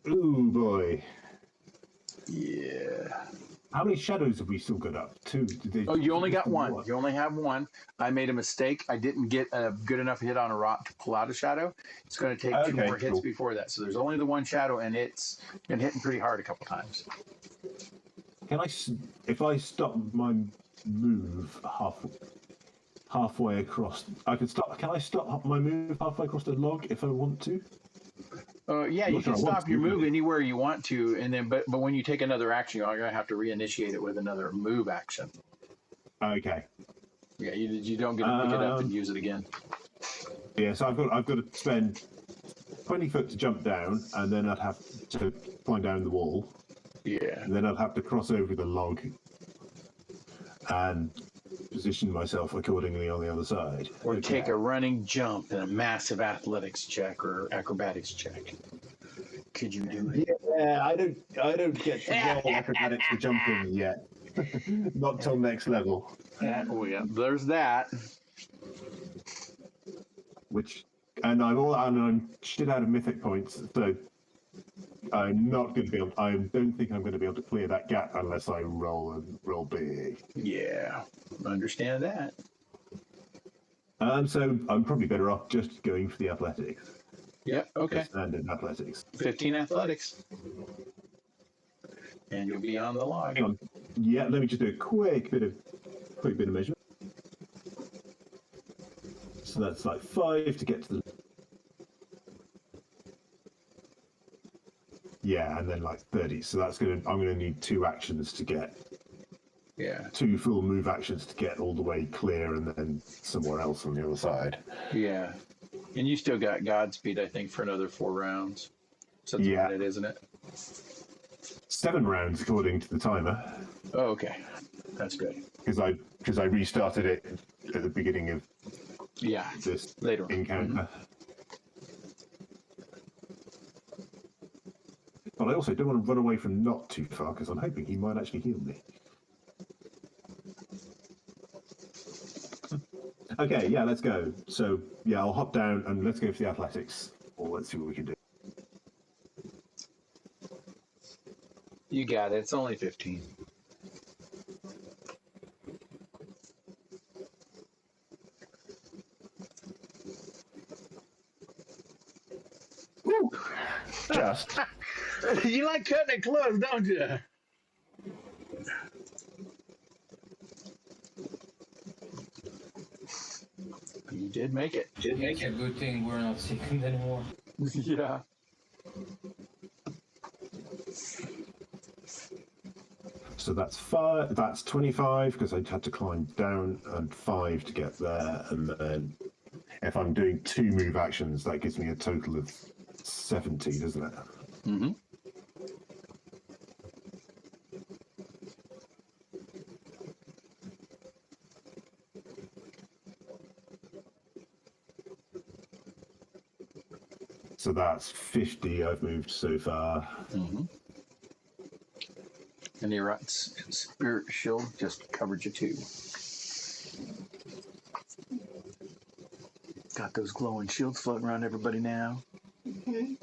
Ooh boy. Yeah. How many shadows have we still got up? 2. Oh, you only got one. You only have one. I made a mistake. I didn't get a good enough hit on a rock to pull out a shadow. It's going to take 2 Okay, more hits cool. before that. So there's only the one shadow, and it's been hitting pretty hard a couple times. Can if I stop my move halfway across, can I stop my move halfway across the log if I want to? Yeah, I'm you not sure can I want stop your to. move anywhere you want to, and then but when you take another action, you're going to have to reinitiate it with another move action. Okay. Yeah, you don't get to pick it up and use it again. Yeah, so I've got to spend 20 foot to jump down, and then I'd have to climb down the wall. Yeah. And then I'd have to cross over the log and position myself accordingly on the other side. Or take a running jump and a massive athletics check or acrobatics check. Could you do it? Yeah, I don't get to roll acrobatics for jumping yet. Not till next level. Oh yeah, there's that. I'm shit out of mythic points, so I'm not going to be able. I don't think I'm going to be able to clear that gap unless I roll big. Yeah, understand that. So I'm probably better off just going for the athletics. Yep. Okay. Standard athletics. 15 athletics, and you'll be on the log. Hang on. Yeah, let me just do a quick bit of measurement. So that's like 5 to get to the. Yeah, and then like 30. So I'm gonna need 2 actions to get. Yeah. 2 full move actions to get all the way clear, and then somewhere else on the other side. Yeah. And you still got Godspeed, I think, for another 4 rounds. So that's Yeah. about it, isn't it? 7 rounds according to the timer. Oh, okay. That's good. Because I restarted it at the beginning of this later on. encounter. But I also don't want to run away from not too far because I'm hoping he might actually heal me. Okay, yeah, let's go. So yeah, I'll hop down and let's go for the athletics, or let's see what we can do. You got it. It's only 15. Woo! Just. You like cutting it close, don't you? You did make it. It's a good thing we're not second anymore. Yeah. So that's 5. That's 25 because I had to climb down, and 5 to get there, and then if I'm doing 2 move actions, that gives me a total of 70, doesn't it? Mm-hmm. So that's 50 I've moved so far. Mm-hmm. And your spirit shield just covered you too. Got those glowing shields floating around everybody now. Mm-hmm.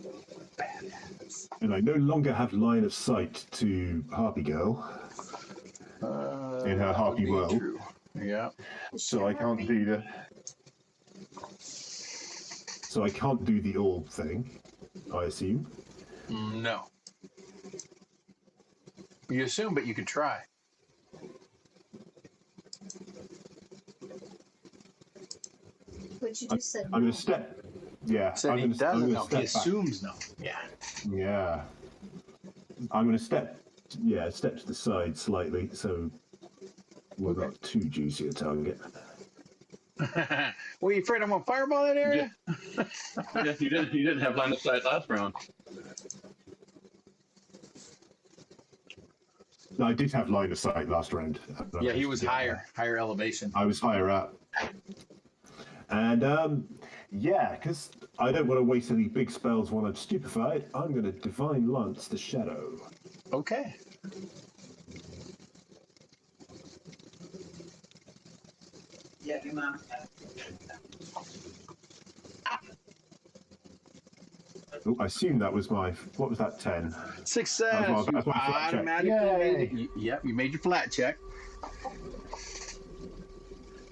Badass. And I no longer have line of sight to Harpy Girl in her Harpy world. True. Yeah. So I can't do the. So I can't do the orb thing, I assume. No. You assume, but you could try. But you just said I'm no. going to step. Yeah. Said I'm he gonna, I'm doesn't gonna know. step He back. assumes no. Yeah. Yeah. I'm going to step. Yeah, step to the side slightly so we're not too juicy a target. Were you afraid I'm gonna fireball that area? Yeah, you didn't have line of sight last round. I did have line of sight last round. Yeah, he was higher elevation. I was higher up. And yeah, because I don't want to waste any big spells when I'm stupefied, I'm going to Divine Lance the Shadow. Okay. Yeah, come on. Oh, I assume that was my, what was that, 10? Success. That's my You flat check. automatically made it. Yep, you made your flat check.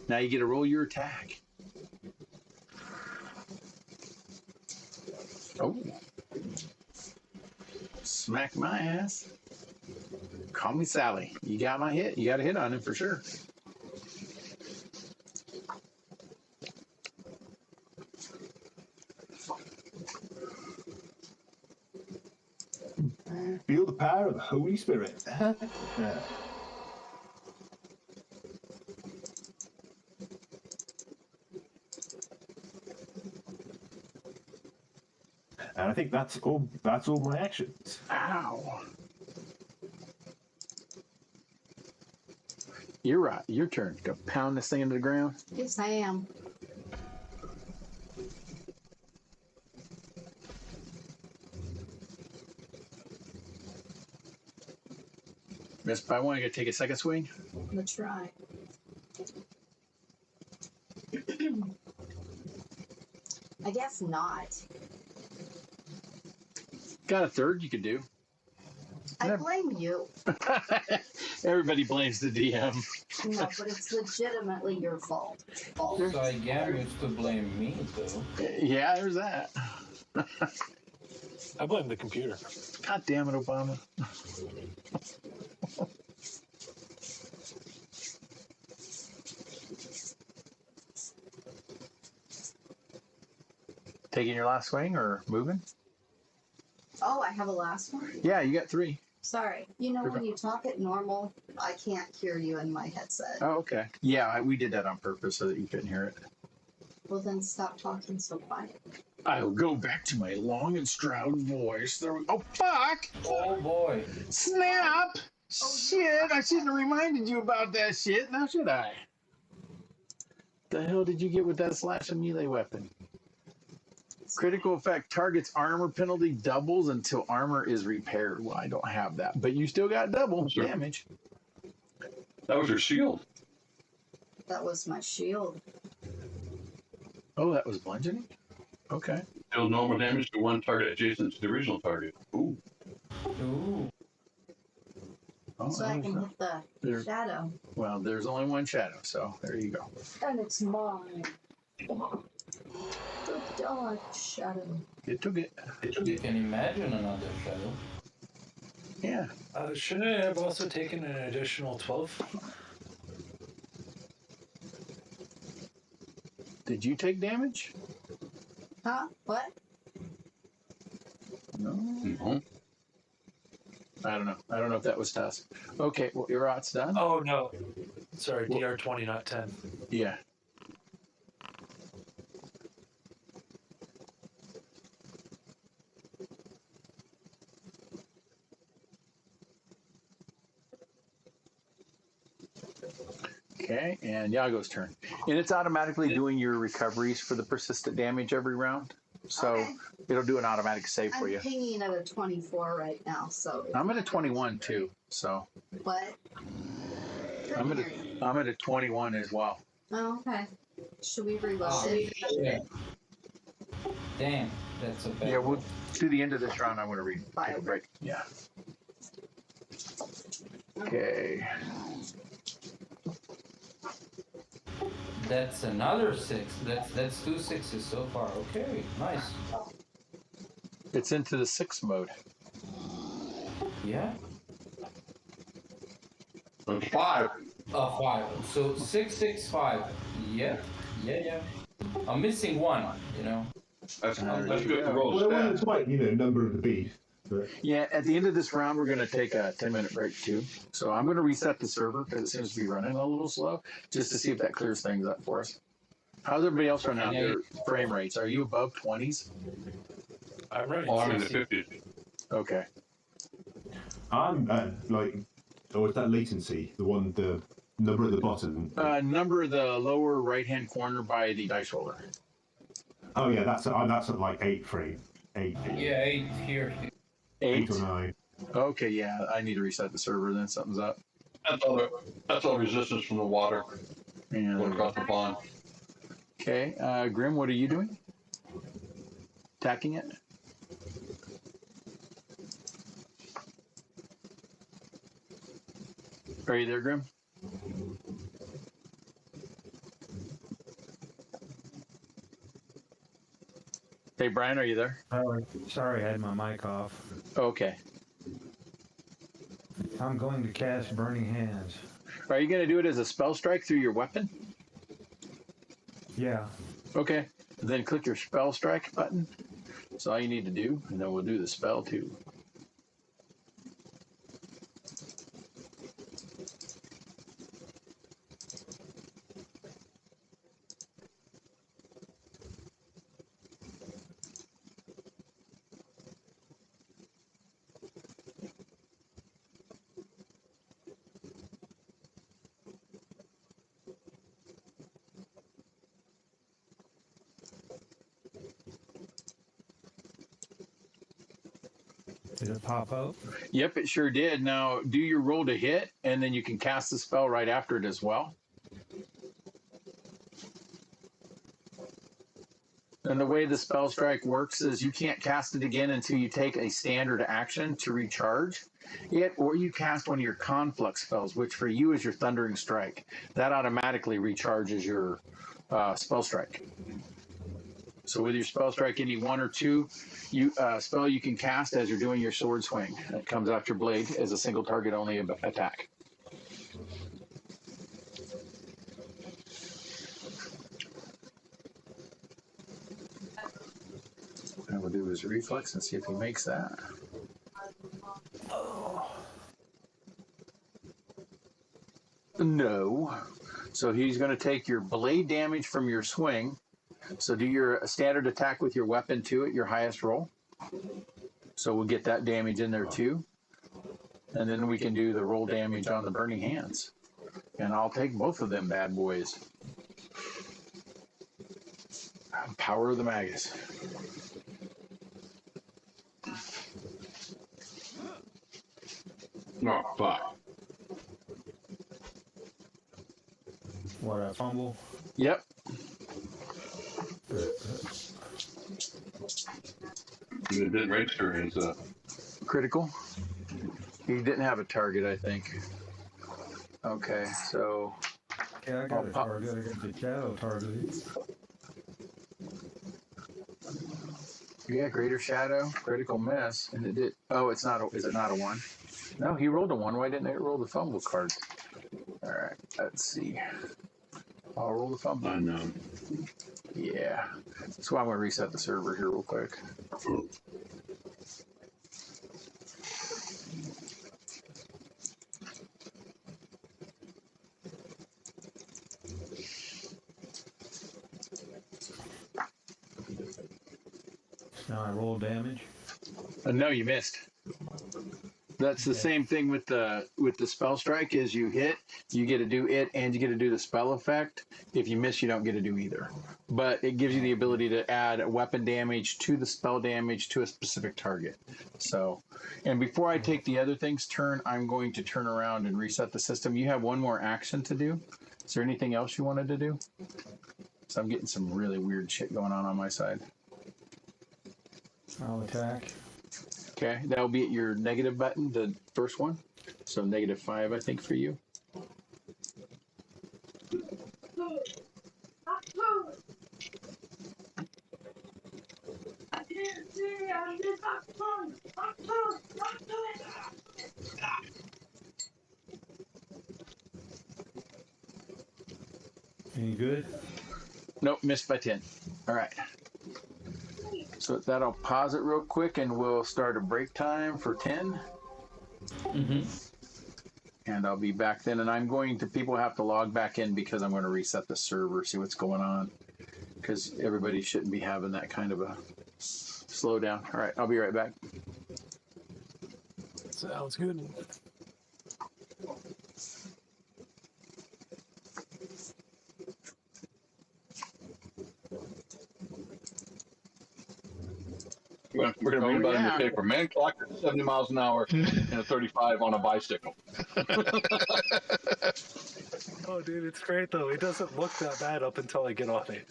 Now you get to roll your attack. Oh. Smack my ass. Call me Sally. You got my hit. You got a hit on him for sure. Feel the power of the Holy Spirit. And I think that's all my actions. Ow. You're right. Your turn. Go pound this thing into the ground. Yes, I am. Missed by one. You got to take a second swing. I'm gonna try. I guess not. Got a third you could do. I blame you. Everybody blames the DM. No, but it's legitimately your fault. So I get used to blame me too. Yeah, there's that. I blame the computer. God damn it, Obama. Taking your last swing or moving? Oh, I have a last one? Yeah, you got 3. Sorry. You know, when you talk at normal, I can't hear you in my headset. Oh, okay. Yeah, we did that on purpose so that you couldn't hear it. Well, then stop talking so quiet. I'll go back to my long and stroud voice. There we, oh, fuck! Oh boy. Snap! Shit, I shouldn't have reminded you about that shit, now should I? The hell did you get with that slash and melee weapon? Critical effect targets armor penalty doubles until armor is repaired. Well, I don't have that, but you still got double damage. That was your shield. That was my shield. Oh, that was bludgeoning? Okay. Deal normal damage to one target adjacent to the original target. Ooh. Ooh. Oh, So I can hit the there. shadow. Well, there's only one shadow, so there you go. And it's mine. The dark shadow. It took it. You can imagine another shadow. Yeah. Should I have also taken an additional 12? Did you take damage? Huh? What? No. No. I don't know. I don't know if that was Tusk. Okay, well, your rot's done? Oh, no. Sorry, DR 20, not 10. Yeah. Okay, and Yago's turn. And it's automatically doing your recoveries for the persistent damage every round. So Okay. it'll do an automatic save for I'm you. pinging at a 24 right now, so. I'm at a 21 too. So What? I'm at a 21 as well. Oh, okay. Should we reload Oh, it? shit. Damn, that's a bad Yeah, we'll one. to the end of this round. I'm going to take a break. Yeah. Okay. That's another 6. That's 2 6s so far. Okay, nice. It's into the 6 mode. Yeah. That's 5. 5. So 6 6 5. Yeah. I'm missing 1. You know. That's good go. to roll Well, stat. it's like, number of the beast. But Yeah, at the end of this round, we're going to take a 10-minute break too. So I'm going to reset the server because it seems to be running a little slow, just to see if that clears things up for us. How's everybody else running out their frame rates? Are you above 20s? I'm running Oh, I'm in the 60. 50s. Okay. I'm Or is that latency? The number at the bottom? Number the lower right-hand corner by the dice roller. Oh yeah, that's at like 8 frame. 8. Yeah, 8 here. 8 or 9. Okay, yeah, I need to reset the server. Then something's up. That's all resistance from the water And going across the pond. okay, Grim, what are you doing? Attacking it? Are you there, Grim? Hey, Brian, are you there? Sorry, I had my mic off. Okay. I'm going to cast Burning Hands. Are you going to do it as a spell strike through your weapon? Yeah. Okay. Then click your spell strike button. That's all you need to do, and then we'll do the spell too. Did it pop up? Yep, it sure did. Now do your roll to hit, and then you can cast the spell right after it as well. And the way the spell strike works is you can't cast it again until you take a standard action to recharge it, or you cast one of your conflict spells, which for you is your Thundering Strike. That automatically recharges your spell strike. So with your spell strike, any 1 or 2 spell you can cast as you're doing your sword swing. It comes out your blade as a single target only attack. And we'll do his reflex and see if he makes that. No. So he's going to take your blade damage from your swing. So do your standard attack with your weapon too at your highest roll. So we'll get that damage in there too. And then we can do the roll damage on the Burning Hands. And I'll take both of them bad boys. Power of the Magus. No, fuck. What, a fumble? Yep. It didn't register as Critical. He didn't have a target, I think. Okay, so... Yeah, I got a target. I got the shadow target. Yeah, Greater Shadow, critical miss, and it did. Oh, it's not. Is it not a 1? No, he rolled a 1. Why didn't it roll the fumble card? All right, let's see. I'll roll the fumble. unknown. Yeah, that's why I'm gonna reset the server here real quick. Now I roll damage. No, you missed. That's the same thing with the spell strike. Is you hit, you get to do it, and you get to do the spell effect. If you miss, you don't get to do either. But it gives you the ability to add weapon damage to the spell damage to a specific target. So, and before I take the other thing's turn, I'm going to turn around and reset the system. You have one more action to do. Is there anything else you wanted to do? So I'm getting some really weird shit going on my side. I'll attack. Okay, that'll be at your negative button, the first one. So -5, I think, for you. Any good? Nope, missed by 10. All right. So that'll pause it real quick, and we'll start a break time for 10. And I'll be back then. And I'm going to, people have to log back in because I'm going to reset the server, see what's going on. Because everybody shouldn't be having that kind of a slowdown. All right, I'll be right back. Sounds good. We're going to read about in the paper. Man clocked at 70 miles an hour and a 35 on a bicycle. Oh, dude, it's great though. It doesn't look that bad up until I get on it.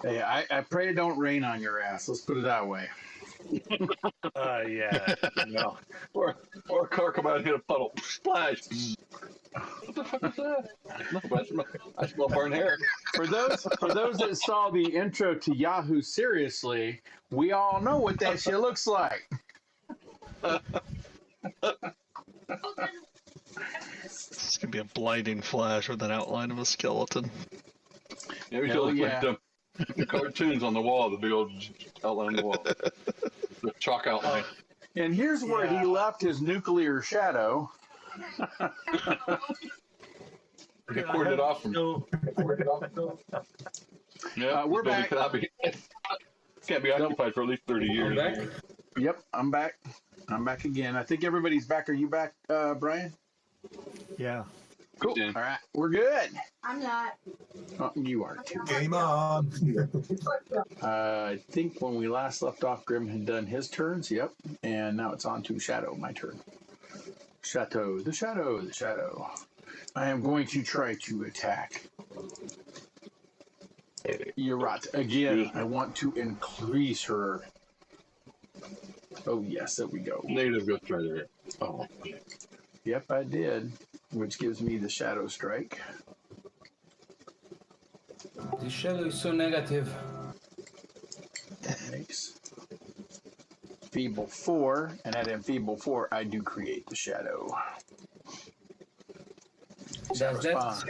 Hey, I pray it don't rain on your ass. Let's put it that way. Yeah. No. Or a car come out and hit a puddle. Splash. What the fuck is that? No, I smell burnt hair. For those that saw the intro to Yahoo Seriously, we all know what that shit looks like. It's gonna be a blinding flash with an outline of a skeleton. Yeah, we should look like the cartoons on the wall, the big old outline on the wall. The chalk outline. And here's where he left his nuclear shadow. They corded it off from. Yeah, we're back. Can't be occupied for at least 30 years. I'm back. Yep, I'm back. I'm back again. I think everybody's back. Are you back, Brian? Yeah. Cool. All right, we're good. I'm not. Oh, you are too. Game on. I think when we last left off, Grim had done his turns. Yep. And now it's on to Shadow, my turn. Shadow, the Shadow, the Shadow. I am going to try to attack. You're right. Again, I want to increase her. Oh, yes, there we go. Negative Ghost Rider. Oh. Yep, I did. Which gives me the Shadow Strike. The shadow is so negative. That makes Feeble 4, and at Enfeeble 4, I do create the Shadow. Does that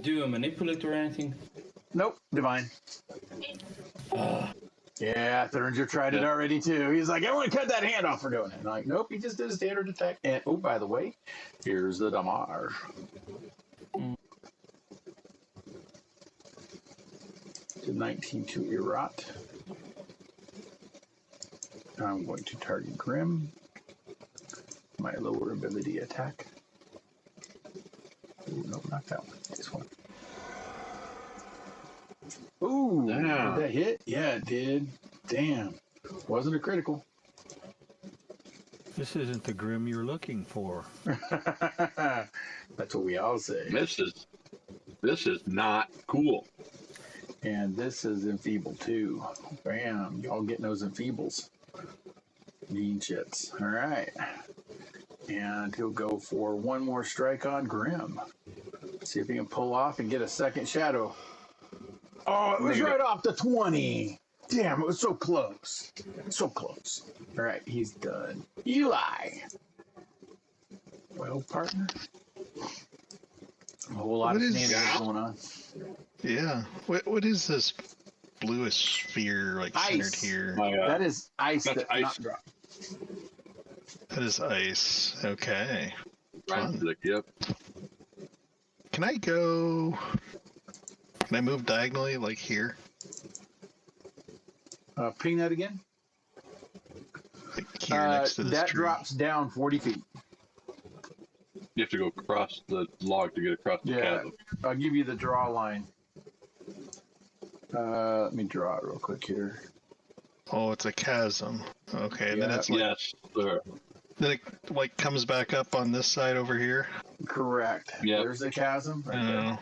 do a manipulate or anything? Nope, Divine. Yeah, Thuringer tried it already too. He's like, I want to cut that hand off for doing it. And I'm like, nope, he just did a standard attack. And oh, by the way, here's the damage. To 19 to Erot. I'm going to target Grim. My lower ability attack. Ooh, no, not that one. This one. Ooh, did that hit? Yeah, it did. Damn. Wasn't a critical. This isn't the Grim you're looking for. That's what we all say. This is not cool. And this is Enfeeble too. Bam. Y'all getting those Enfeebles. Mean shits. All right. And he'll go for one more strike on Grim. See if he can pull off and get a second Shadow. Oh, it was right off the 20. Damn, it was so close. So close. All right, he's done. Eli. Well, partner. A whole lot of shenanigans going on. Yeah. What is this bluish sphere centered here? That is ice. That's ice. Not drop. That is ice. Okay. Fun. Yep. Can I go? Can I move diagonally like here? Ping that again. Like here next to this that tree. drops down 40 feet. You have to go across the log to get across the chasm. I'll give you the draw line. Let me draw it real quick here. Oh, it's a chasm. Okay, and then it's like, yes, sir. then it comes back up on this side over here. Correct. Yep. There's the chasm right Oh. there.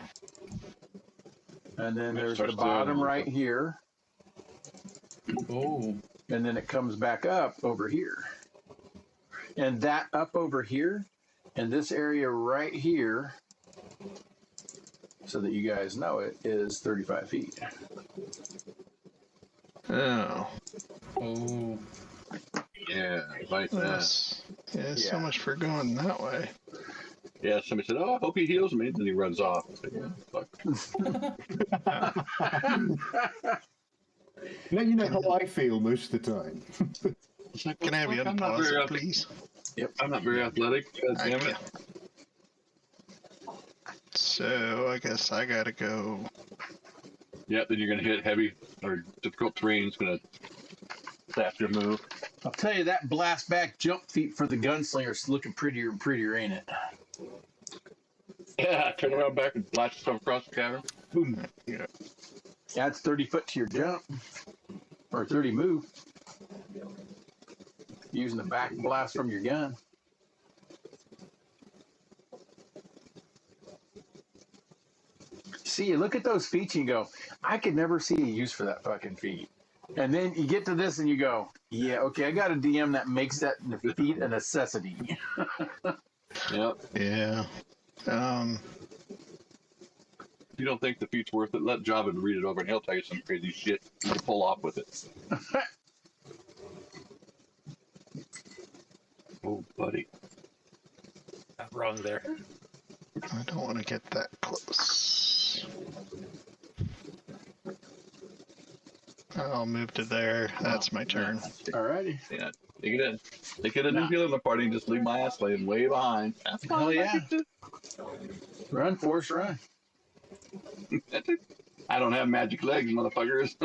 And then there's the bottom right here. Oh. And then it comes back up over here. And that up over here, and this area right here, so that you guys know it, is 35 feet. Oh. Oh. Yeah, like that. Yes. Yeah, so much for going that way. Yeah, somebody said, "Oh, I hope he heals me." Then he runs off. Like, yeah, fuck. Now you know how I feel most of the time. Like, Can I have you I'm not very unpause it, please? Yep. I'm not very athletic. God damn Thank it. you. So I guess I gotta go. Yeah, then you're gonna hit heavy or difficult terrain. It's gonna sap your move. I'll tell you, that blast back jump feat for the gunslinger's looking prettier and prettier, ain't it? Yeah, turn around back and blast yourself across the cavern. Boom. Yeah. Adds 30 foot to your jump, or 30 move, using the back blast from your gun. See, you look at those feats and you go, I could never see a use for that fucking feat. And then you get to this and you go, yeah, okay, I got a DM that makes that feat a necessity. Yep. Yeah. If you don't think the feat's worth it, let Javid read it over and he'll tell you some crazy shit you can pull off with it. Oh, buddy. Not wrong there. I don't want to get that close. I'll move to there. That's my turn. Alrighty. Yeah, take it in. Take it in and feel in the party and just leave my ass laying way behind. That's fine. Hell yeah. Run, Force, run. I don't have magic legs, motherfuckers.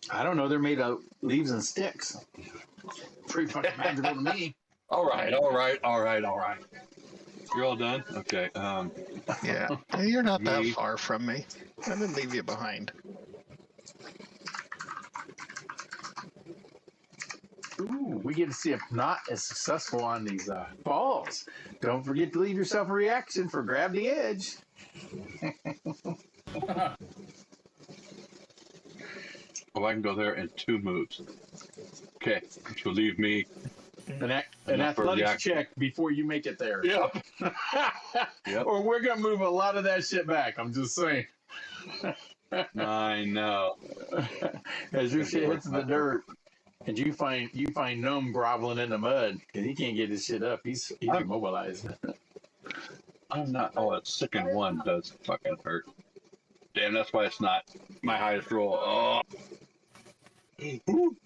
I don't know, they're made of leaves and sticks. Pretty fucking magical to me. All right. You're all done? Okay. Yeah. You're not that Me. far from me. I didn't leave you behind. Ooh, we get to see if not as successful on these balls. Don't forget to leave yourself a reaction for grab the edge. Oh, I can go there in 2 moves. Okay, which will leave me. An athletics check before you make it there. Yep. Yep. Or we're gonna move a lot of that shit back. I'm just saying. I know. As your shit hits the dirt, and you find Gnome groveling in the mud because he can't get his shit up. He's immobilized. I'm not. Oh, a second one does fucking hurt. Damn, that's why it's not my highest roll. Oh.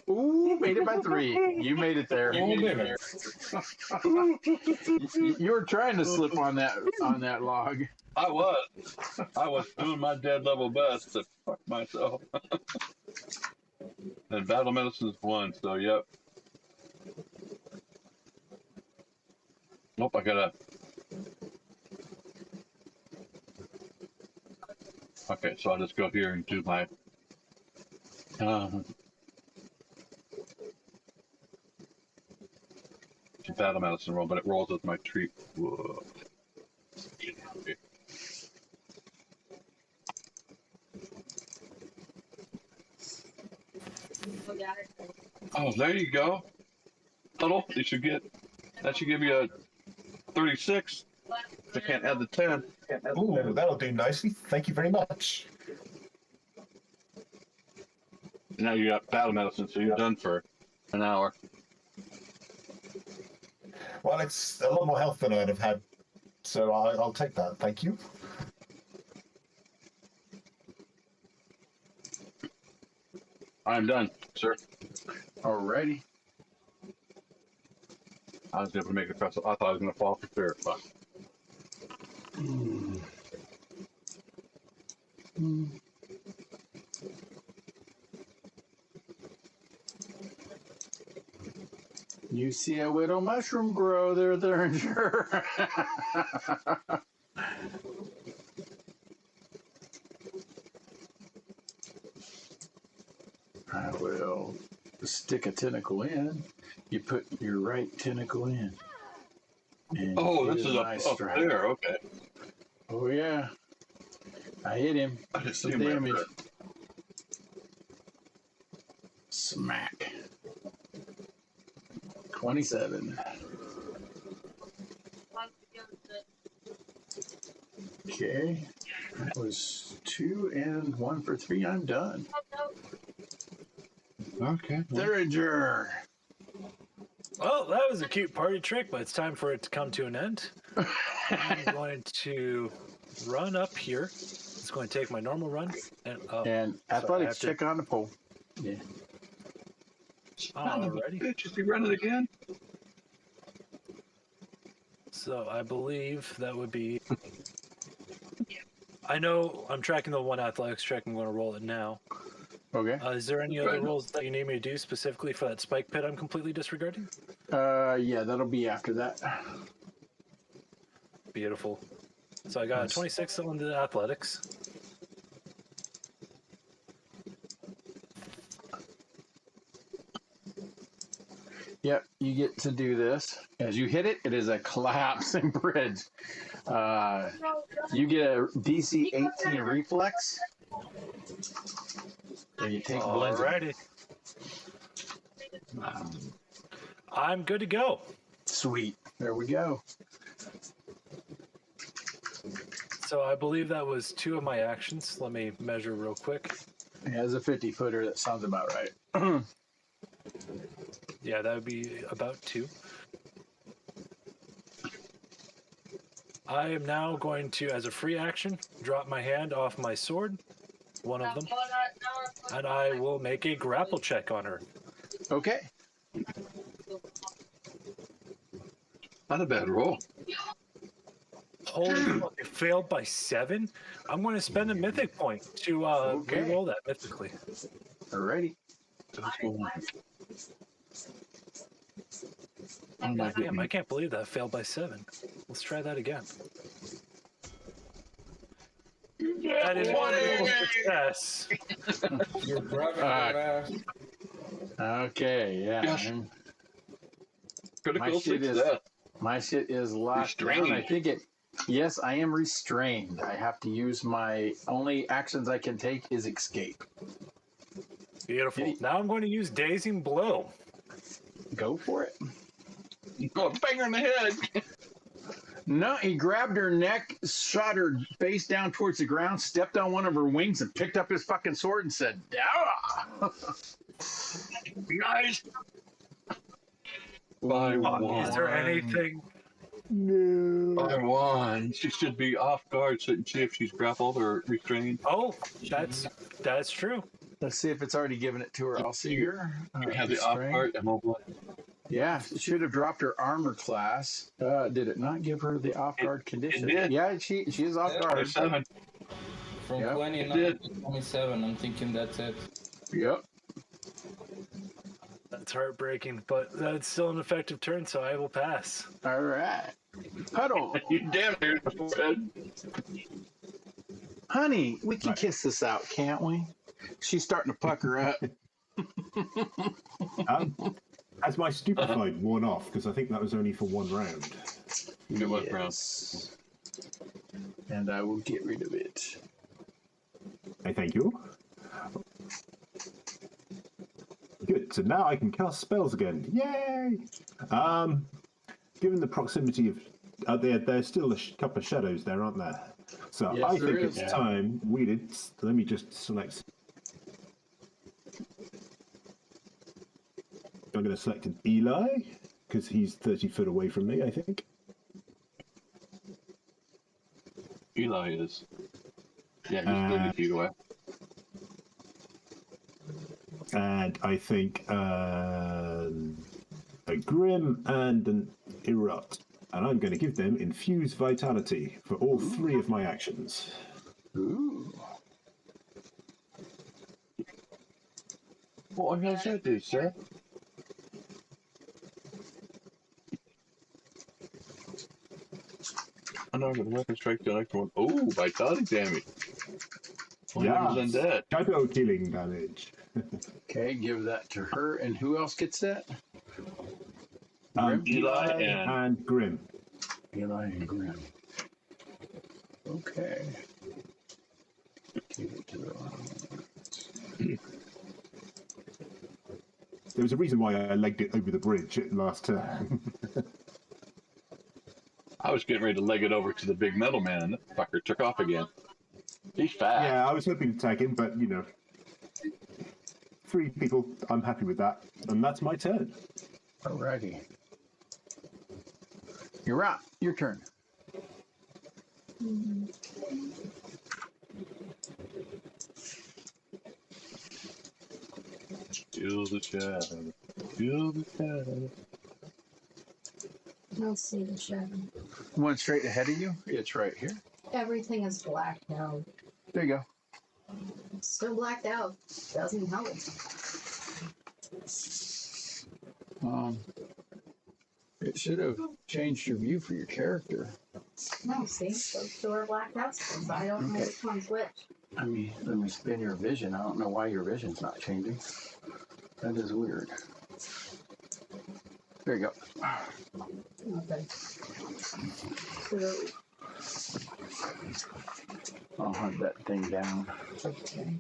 Ooh, made it by 3. You made it there. You were trying to slip on that log. I was doing my dead level best to fuck myself. And battle medicine's 1, so yep. Nope, I gotta. Okay, so I'll just go here and do my. It's a battle medicine roll, but it rolls as my treat. Whoa. Oh, there you go. Huddle, you should get. That should give you a 36. I can't add the 10. Ooh, that'll do nicely. Thank you very much. Now you got battle medicine, so you're done for an hour. Well, it's a lot more health than I'd have had, so I'll take that. Thank you. I'm done, sir. Alrighty. I was able to make it across. I thought I was going to fall for sure, but. You see a widow mushroom grow there, Thuringer. I will stick a tentacle in. You put your right tentacle in. And Oh, you this get is a up, nice up strike. there. Okay. Oh yeah. I hit him. I just Some see him right damage. there. Smack. 27. Okay. That was 2 and 1 for 3. I'm done. Okay. Thuringer. Well, that was a cute party trick, but it's time for it to come to an end. I'm going to run up here. It's going to take my normal run. And athletics check on the pole. Yeah. Alrighty. Bitch, is he running again? So I believe that would be. I know I'm tracking the 1 athletics check. I'm going to roll it now. Okay. Is there any other rolls that you need me to do specifically for that spike pit I'm completely disregarding? Yeah, that'll be after that. Beautiful. So I got 26 on the athletics. Yep, you get to do this. As you hit it, it is a collapsing bridge. You get a DC 18 reflex. So you take bludgeoning. Alrighty. I'm good to go. Sweet. There we go. So I believe that was 2 of my actions. Let me measure real quick. As a 50-footer, that sounds about right. Yeah, that would be about 2. I am now going to, as a free action, drop my hand off my sword, one of them, and I will make a grapple check on her. Okay. Not a bad roll. Holy fuck, it failed by 7? I'm going to spend a mythic point to re-roll that mythically. Alrighty. Damn, I can't believe that failed by 7. Let's try that again. That is one success. You're grabbing your ass. Okay, yeah. Yes. Critical shit is- success. My shit is locked down. I think it. Yes, I am restrained. I have to use my only actions I can take is escape. Beautiful. Now I'm going to use Dazing Blow. Go for it. Oh, bang her in the head. No, he grabbed her neck, shot her face down towards the ground, stepped on one of her wings, and picked up his fucking sword and said, "Ah!" Nice. By one. Is there anything? By one. She should be off guard, shouldn't she, if she's grappled or restrained? Oh, that's true. Let's see if it's already given it to her. I'll see her. You have the off guard, immobilized. Yeah, it should have dropped her armor class. Did it not give her the off guard condition? It did. Yeah, she is off guard. 7. From Yeah, 29 to 27, I'm thinking that's it. Yep. That's heartbreaking, but that's still an effective turn, so I will pass. All right. Huddle. You damn near the forehead. Honey, we can kiss this out, can't we? She's starting to pucker up. Has my stupefied worn off? Because I think that was only for 1 round. It was brown. Yes. And I will get rid of it. Hey, thank you. Good. So now I can cast spells again. Yay! Given the proximity of, there's still a couple of shadows there, aren't there? So Yes, I there think is. it's time we did. Let me just select. I'm going to select an Eli because he's 30 foot away from me, I think. Eli is. Yeah, he's 30 feet away. And I think a Grim and an Erot. And I'm going to give them Infuse Vitality for all 3 of my actions. Ooh. What does that do, sir? I know I'm going to weapon strike the next one. Oh, vitality damage. Yeah. Undead. Shadow killing damage. Okay, give that to her. And who else gets that? Eli and Grim. Eli and Grim. Okay. Give it to her. There was a reason why I legged it over the bridge at last turn. I was getting ready to leg it over to the big metal man, and that fucker took off again. He's fast. Yeah, I was hoping to tag him, but, 3 people, I'm happy with that. And that's my turn. Alrighty. You're up. Your turn. Feel the shadow. Feel the shadow. I don't see the shadow. One straight ahead of you. It's right here. Everything is blacked out. There you go. Still blacked out. Doesn't help. It should have changed your view for your character. No, see? Those 2 are blacked out still, so I don't know which one's which. Let me spin your vision. I don't know why your vision's not changing. That is weird. There you go. Okay. So, I'll hunt that thing down. okay.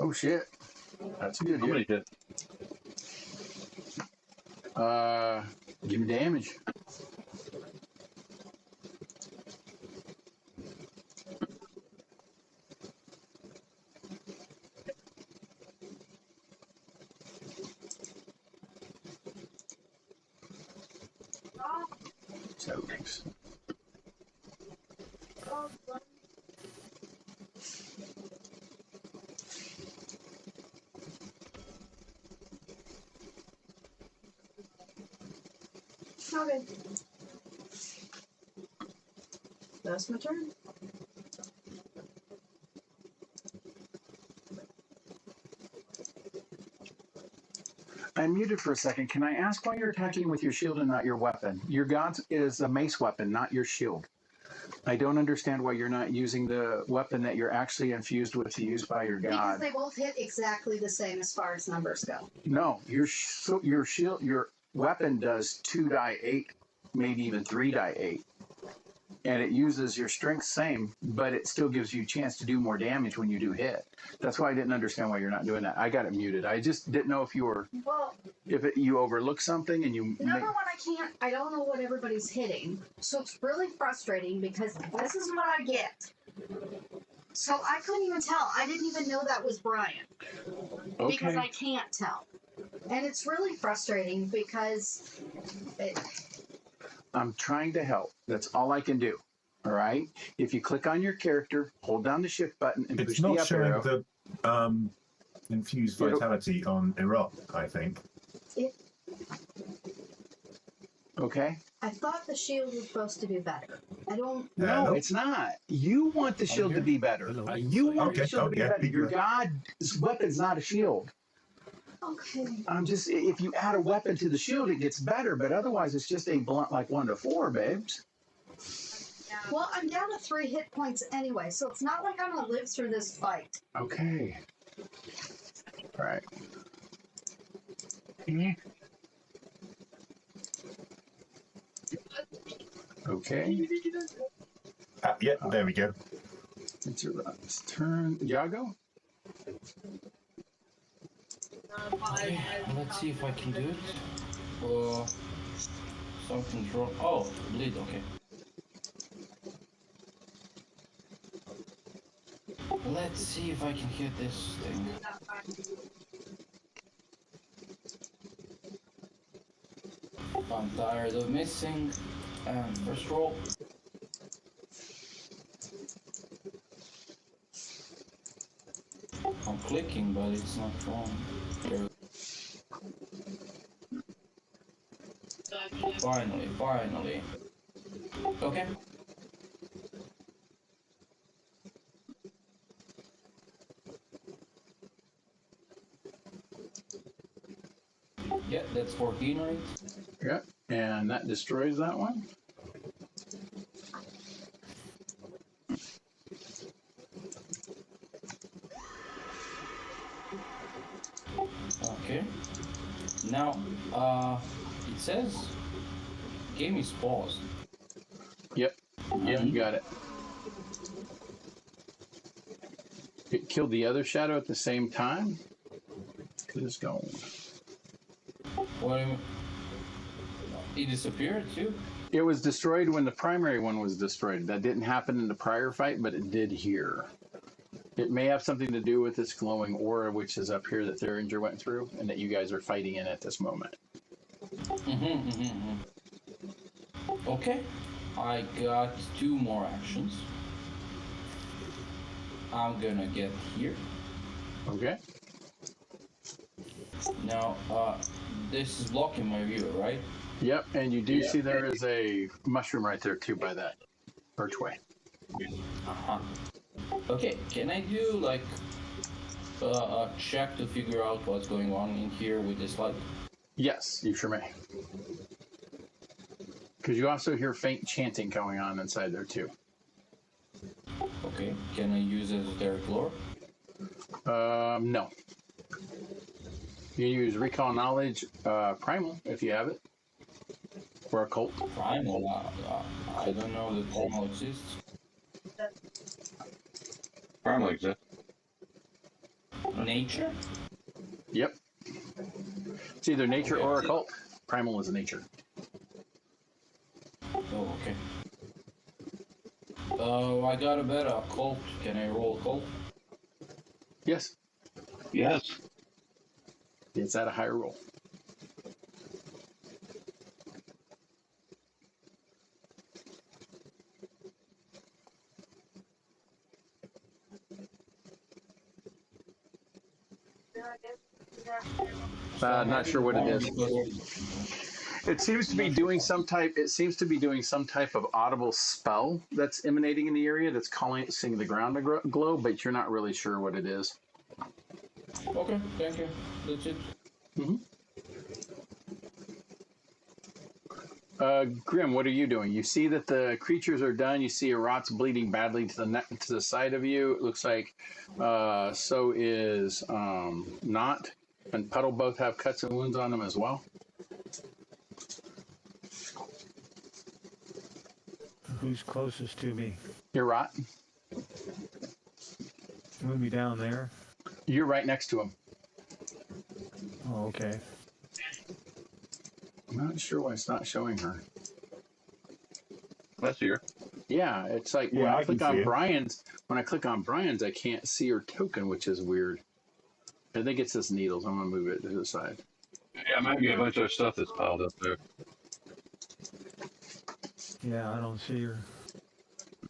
Oh shit. That's a good How many hit. Give me damage. So thanks. Okay. That's my turn. I'm muted for a second. Can I ask why you're attacking with your shield and not your weapon? Your god is a mace weapon, not your shield. I don't understand why you're not using the weapon that you're actually infused with to use by your Because god. they both hit exactly the same as far as numbers go. No, your shield, your weapon does 2 die 8, maybe even 3 die 8. And it uses your strength same, but it still gives you a chance to do more damage when you do hit. That's why I didn't understand why you're not doing that. I got it muted. I just didn't know if you were, Well, you overlooked something and you. number one, I don't know what everybody's hitting. So it's really frustrating because this is what I get. So I couldn't even tell. I didn't even know that was Brian. Because I can't tell. And it's really frustrating because I'm trying to help. That's all I can do. All right. If you click on your character, hold down the shift button and push It's the not up showing arrow. the infused vitality on Iraq, I think. Okay. I thought the shield was supposed to be better. I don't. No, it's not. You want the shield to be better. You want the shield to be better. Your god's weapon's not a shield. Okay. I'm just, if you add a weapon to the shield, it gets better, but otherwise it's just a blunt like 1 to 4, babes. Well, I'm down to 3 hit points anyway, so it's not like I'm gonna live through this fight. Okay. All right. Okay. Yeah, there we go. It's your turn. Yago? Okay, let's see if I can do it. Something wrong. Oh, bleed, okay. Let's see if I can hit this thing. I'm tired of missing. And first roll. I'm clicking, but it's not wrong. Finally. Okay. Yeah, that's 14, right? Yep. And that destroys that one. Okay. Now, it says game is paused. Yep. Yep, you got it. It killed the other shadow at the same time. It's gone. What? It disappeared too? It was destroyed when the primary one was destroyed. That didn't happen in the prior fight, but it did here. It may have something to do with this glowing aura, which is up here that Theringer went through, and that you guys are fighting in at this moment. Okay. I got 2 more actions. I'm gonna get here. Okay. Now, this is blocking my view, right? Yep, and you do see there is a mushroom right there too by that archway. Uh-huh. Okay, can I do like check to figure out what's going on in here with this light? Yes, you sure may. Because you also hear faint chanting going on inside there too. Okay, can I use esoteric lore? No. You use recall knowledge, primal if you have it, or occult. Primal? I don't know that primal exists. Primal exists. Nature? Yep. It's either nature Okay. or occult. Primal is nature. Oh, okay. I got a better occult. Can I roll occult? Yes. Yes. It's at a higher roll. Not sure what it is. It seems to be doing some type. It seems to be doing some type of audible spell that's emanating in the area that's causing the ground to glow, but you're not really sure what it is. Okay, thank you. That's it. Grim, what are you doing? You see that the creatures are done. You see a rot's bleeding badly to the side of you. It looks like so is Knot and Puddle both have cuts and wounds on them as well. Who's closest to me? You're Rot. Move me down there. You're right next to him. Oh, okay. I'm not sure why it's not showing her. That's here. Yeah, it's like when I click on Brian's. When I click on Brian's, I can't see her token, which is weird. I think it's this needles. I'm gonna move it to the side. Yeah, might be a bunch of stuff that's piled up there. Yeah, I don't see her.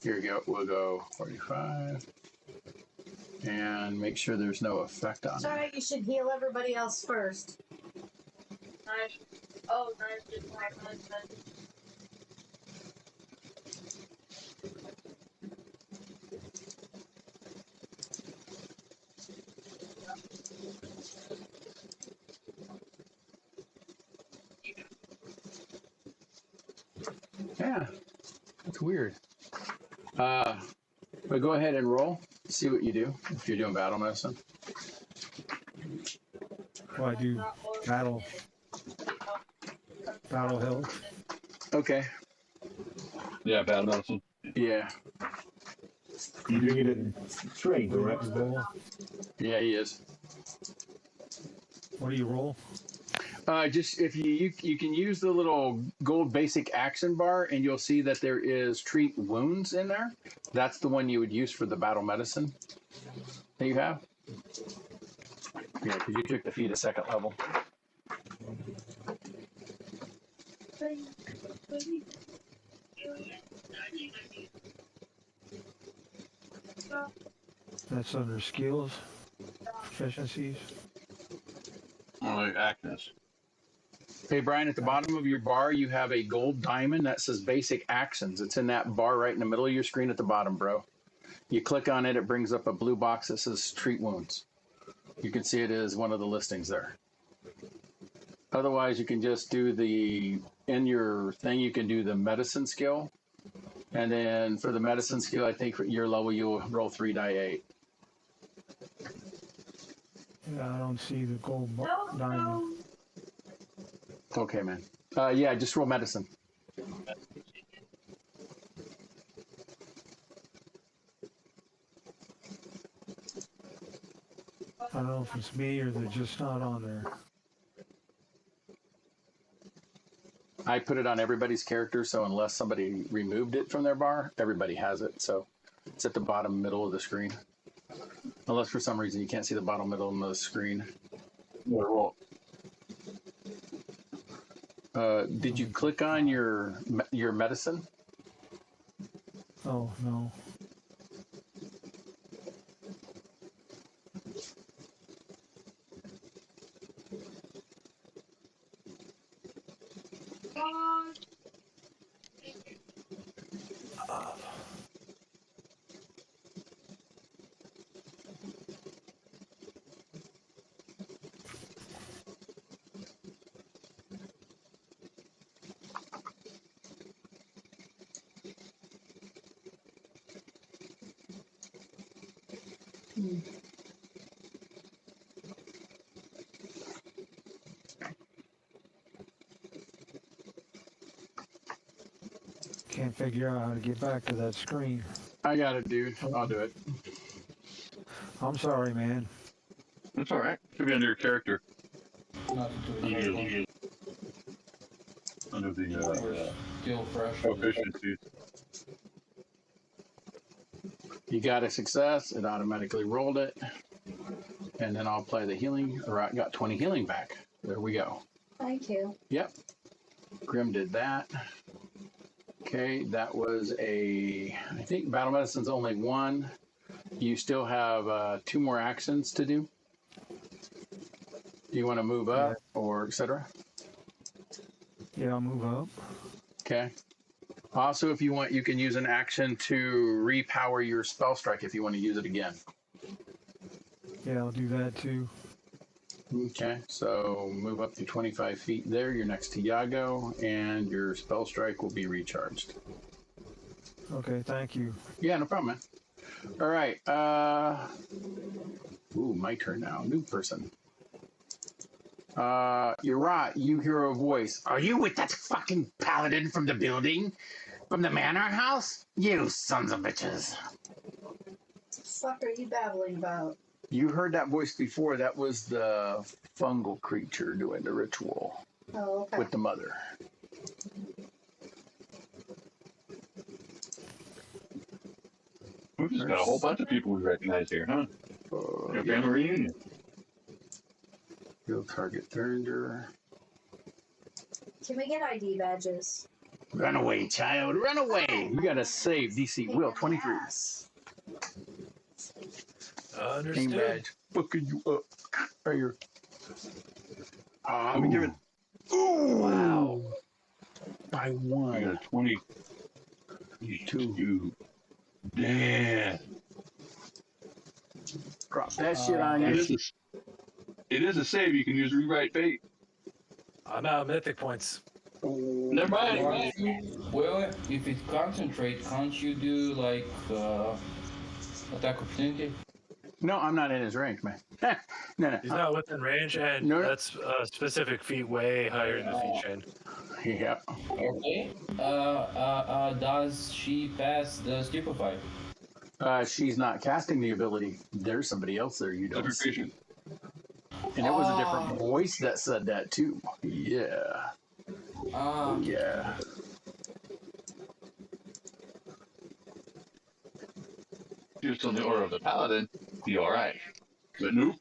Here we go. We'll go 45. And make sure there's no effect on it. Sorry, you should heal everybody else first. Nice. Oh, nice. Just like nice. Yeah, that's weird. But go ahead and roll. See what you do if you're doing battle medicine. Well, I do battle health. Okay. Yeah, battle medicine. Yeah. You're doing it in trade, correct? Roll. Yeah, he is. What do you roll? Just if you can use the little gold basic action bar, and you'll see that there is treat wounds in there. That's the one you would use for the battle medicine that you have. Yeah, because you took defeat at second level. That's under skills, efficiencies. Like actness. Hey, Brian, at the bottom of your bar, you have a gold diamond that says basic actions. It's in that bar right in the middle of your screen at the bottom, bro. You click on it, it brings up a blue box that says treat wounds. You can see it is one of the listings there. Otherwise, you can just do in your thing, you can do the medicine skill. And then for the medicine skill, I think for your level, you'll roll 3 die 8. Yeah, I don't see the gold diamond. Okay, man. Yeah, just roll medicine. I don't know if it's me or they're just not on there. I put it on everybody's character, so unless somebody removed it from their bar, everybody has it. So it's at the bottom middle of the screen. Unless for some reason you can't see the bottom middle of the screen. Did you click on your medicine? Oh, no. Can't figure out how to get back to that screen. I got it, dude. I'll do it. I'm sorry, man. That's all right. Should be under your character. Not to do it. Under the We're still fresh. proficiencies. You got a success. It automatically rolled it. And then I'll play the healing. Or I got 20 healing back. There we go. Thank you. Yep. Grim did that. Okay, that was I think battle medicine's only one. You still have 2 more actions to do. Do you want to move up or etc.? Yeah, I'll move up. Okay. Also, if you want, you can use an action to repower your spell strike if you want to use it again. Yeah, I'll do that too. Okay, so move up to 25 feet there. You're next to Yago, and your spell strike will be recharged. Okay, thank you. Yeah, no problem, man. All right. Ooh, my turn now. New person. You're right. You hear a voice. Are you with that fucking paladin from the building? From the manor house? You sons of bitches. What the fuck are you babbling about? You heard that voice before. That was the fungal creature doing the ritual Oh, okay. with the mother. We've just got a whole bunch of people we recognize here, huh? Your family reunion. You'll target Thuringer. Can we get ID badges? Run away, child. Run away. You gotta save DC Will 23. Name Understood. badge. Fucking you up. Right here. Let me give it. Ooh. Wow. By I 1. got a 20. 2. Damn. Drop that shit on you. It is a save. You can use Rewrite Fate. I'm out of mythic points. Never mind. Well, if it concentrate, can't you do like attack opportunity? No, I'm not in his range, man. No. He's not within range, and No. that's a specific feat way higher in the feat chain. Yeah. Okay. Does she pass the stupefy? She's not casting the ability. There's somebody else there you don't see. And it was a different voice that said that too. Yeah. Yeah. Just on the order of the paladin, be all right. But nope.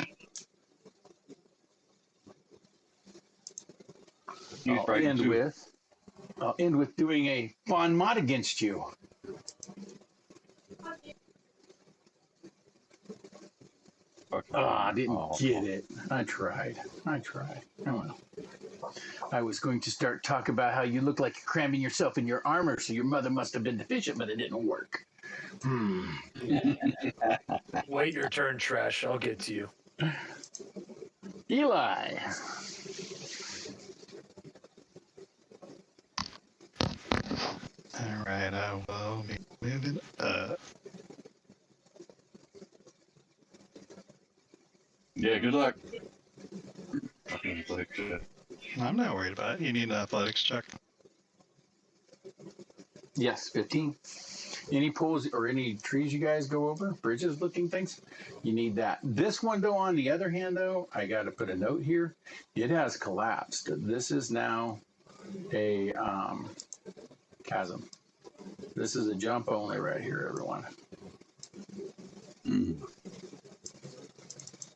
I'll end with doing a Bon Mot against you. I didn't get it. I tried. Oh well. I was going to start talking about how you look like you're cramming yourself in your armor, so your mother must have been deficient, but it didn't work. Wait your turn, trash. I'll get to you. Eli. All right, I will be moving up. Yeah, good luck. I'm not worried about it. You need an athletics check. Yes, 15. Any pools or any trees you guys go over, bridges looking things, you need that. This one, though, on the other hand, though, I got to put a note here. It has collapsed. This is now a chasm. This is a jump only right here, everyone.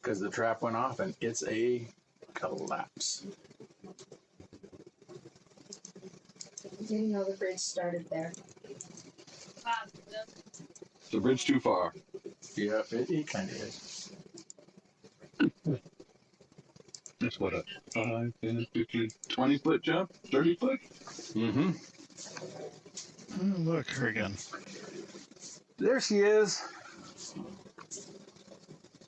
Because the trap went off and it's a collapse. Didn't know the bridge started there. The bridge too far. Yeah, it kind of is. That's what, a 5, 10, 15, 20 foot jump? 30 foot? Mm-hmm. Oh, look, her again. There she is.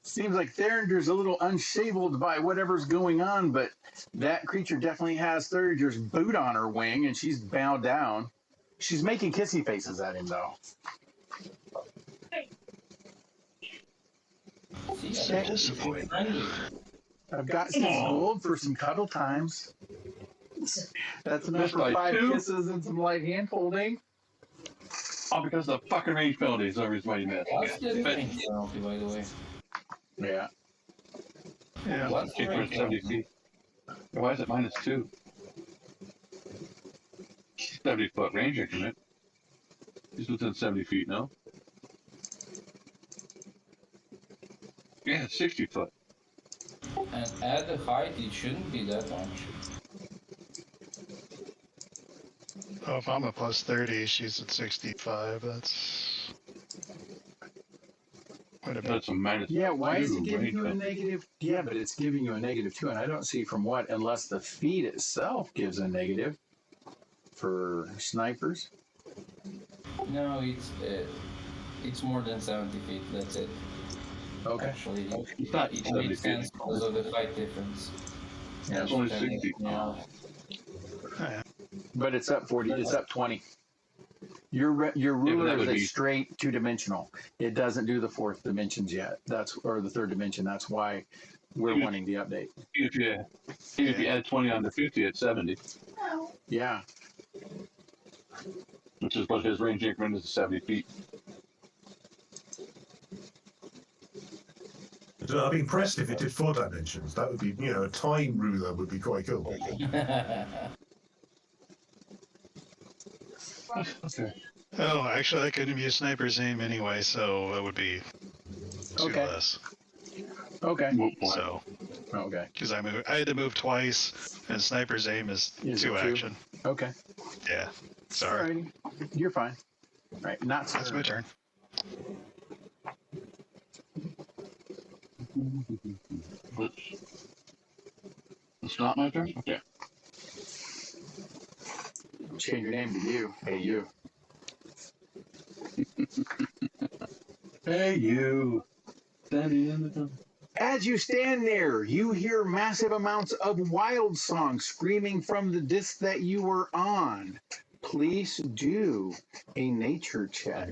Seems like Theringer's a little unshabled by whatever's going on, but that creature definitely has Theringer's boot on her wing, and she's bowed down. She's making kissy faces at him, though. So disappointing. I've got some gold for some cuddle times. That's enough for 5 kisses and some light hand holding. Oh, because of the fucking range penalty is the reason why you missed. What's the range penalty, by the way? Yeah. Yeah. What's the range 70 penalty? feet. Why is it -2? 70-foot range increment. He's within 70 feet, no? Yeah, 60 foot. And at the height, it shouldn't be that much. Oh, if I'm a +30, she's at 65. That's quite a bit. That's a -2. Yeah, why is it giving range you a penalty. negative? Yeah, but it's giving you a -2, and I don't see from what, unless the feed itself gives a negative for snipers. No, it's more than 70 feet. That's it. Okay. Actually, It's not it 70 makes feet. sense because of the height difference. Yeah, it's only 60. Yeah. But it's up 40. It's up 20. Your that ruler would is a be- straight 2-dimensional. It doesn't do the 4th dimensions yet. Or the 3rd dimension. That's why we're wanting the update. If you add 20 on the 50, it's 70, Yeah. which is what his range increment is, 70 feet. So I'd be impressed if it did 4 dimensions. That would be, a time ruler would be quite cool. Okay. Oh, actually, I couldn't be a sniper's aim anyway, so it would be 2 Okay. less. Okay. Moot point. So, Okay. because I had to move twice, and sniper's aim is Is it 2 two? action. Okay. Yeah. Sorry. Alrighty. You're fine. Right. Not That's my turn. It's not my turn? Okay. Change your name to you. Hey, you. Hey, you. Standing in the As you stand there, you hear massive amounts of wild song screaming from the disc that you were on. Please do a nature check.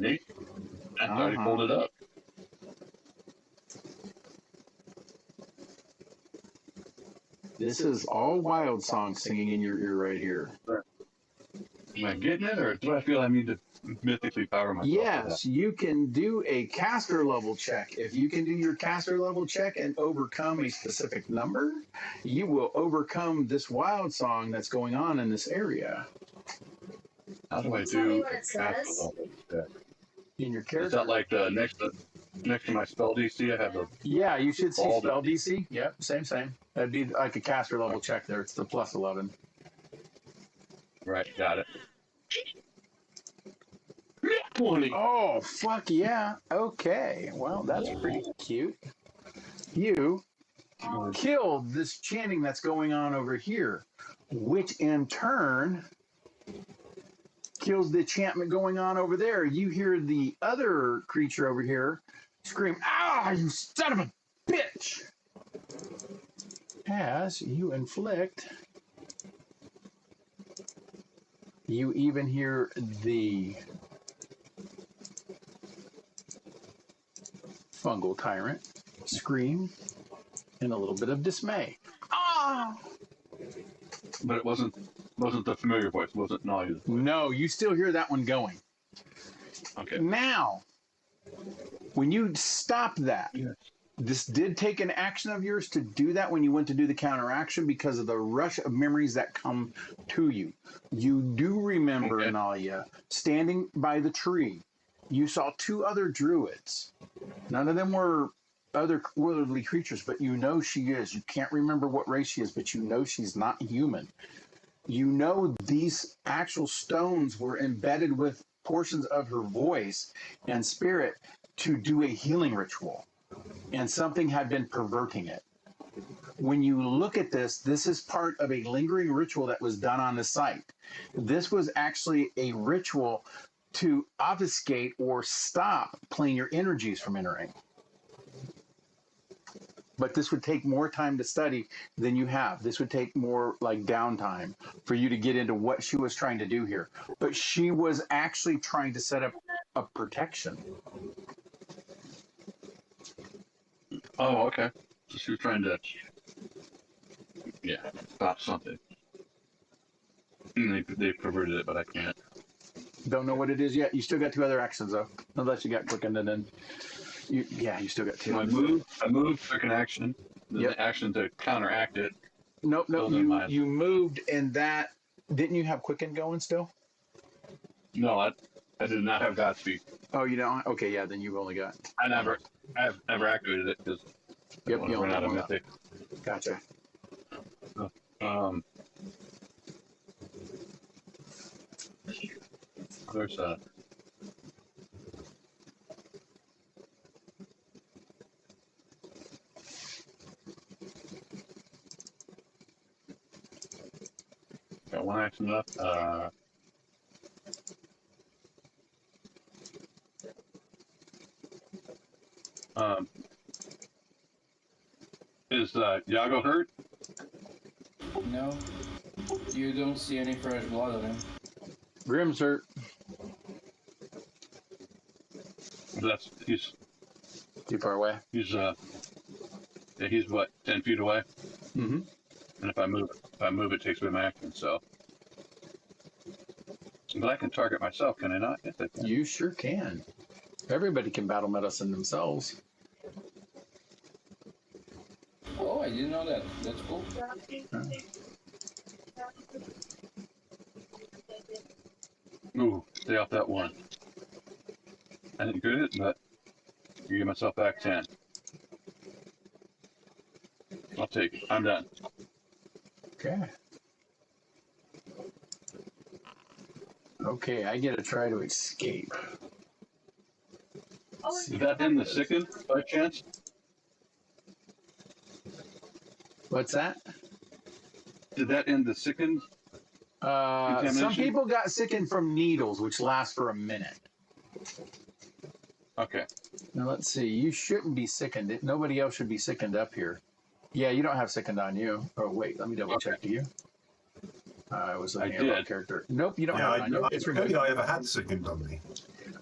I already pulled it up. This is all wild song singing in your ear right here. Am I getting it, or do I feel I need to mythically power myself? Yes, you can do a caster level check. If you can do your caster level check and overcome a specific number, you will overcome this wild song that's going on in this area. How do I Tell me do what a it caster says. level check? In your Is character. that like next to my spell DC? I have a Yeah, you should see Ball spell DC. Yep, same. That'd be like a caster level check there. It's the +11. right. Got it. 20. Oh, fuck yeah. Okay. Well, that's pretty cute. You killed this chanting that's going on over here, which in turn kills the enchantment going on over there. You hear the other creature over here scream, "Ah, you son of a bitch!" As you inflict, you even hear the Fungal Tyrant scream in a little bit of dismay. Ah! But it wasn't the familiar voice. It wasn't Nalia's. No, you still hear that one going. Okay. Now, when you stop that, Yes. this did take an action of yours to do that when you went to do the counteraction because of the rush of memories that come to you. You do remember, Okay. Nalia, standing by the tree. You saw 2 other druids. None of them were otherworldly creatures, but you know she is. You can't remember what race she is, but you know she's not human. You know these actual stones were embedded with portions of her voice and spirit to do a healing ritual, and something had been perverting it. When you look at this, this is part of a lingering ritual that was done on the site. This was actually a ritual to obfuscate or stop planar energies from entering. But this would take more time to study than you have. This would take more like downtime for you to get into what she was trying to do here. But she was actually trying to set up a protection. Oh, okay. So she was trying to, stop something. And they perverted it, but I can't. Don't know what it is yet. You still got 2 other actions though, unless you got quickened and then you still got 2. I moved, took an action, then the action to counteract it. Nope. You moved, and that didn't you have quicken going still? No, I did not have Godspeed. Oh, you don't? Okay, yeah. Then you've only got. I've never activated it because I Yep, you ran only out of got Mythic. Gotcha. There's a. Got 1 action left. Is Yago hurt? No, you don't see any fresh blood on him. Grim's hurt. He's too far away. He's he's what, 10 feet away? Mm-hmm. And if I move, it takes away my action. So, but I can target myself, can I not? Yes, I can. You sure can. Everybody can battle medicine themselves. Oh, I didn't know that. That's cool. Ooh, stay off that 1. I didn't get it, but I give myself back 10. I'll take it. I'm done. Okay. Okay, I get to try to escape. Is that in the sicken by chance? What's that? Did that end the sicken? Some people got sickened from needles, which last for a minute. Okay. Now let's see. You shouldn't be sickened. Nobody else should be sickened up here. Yeah, you don't have sickened on you. Oh wait, let me double check. Do you? I was looking at my character. Nope, you don't have it on you. I don't think I ever had sickened on me.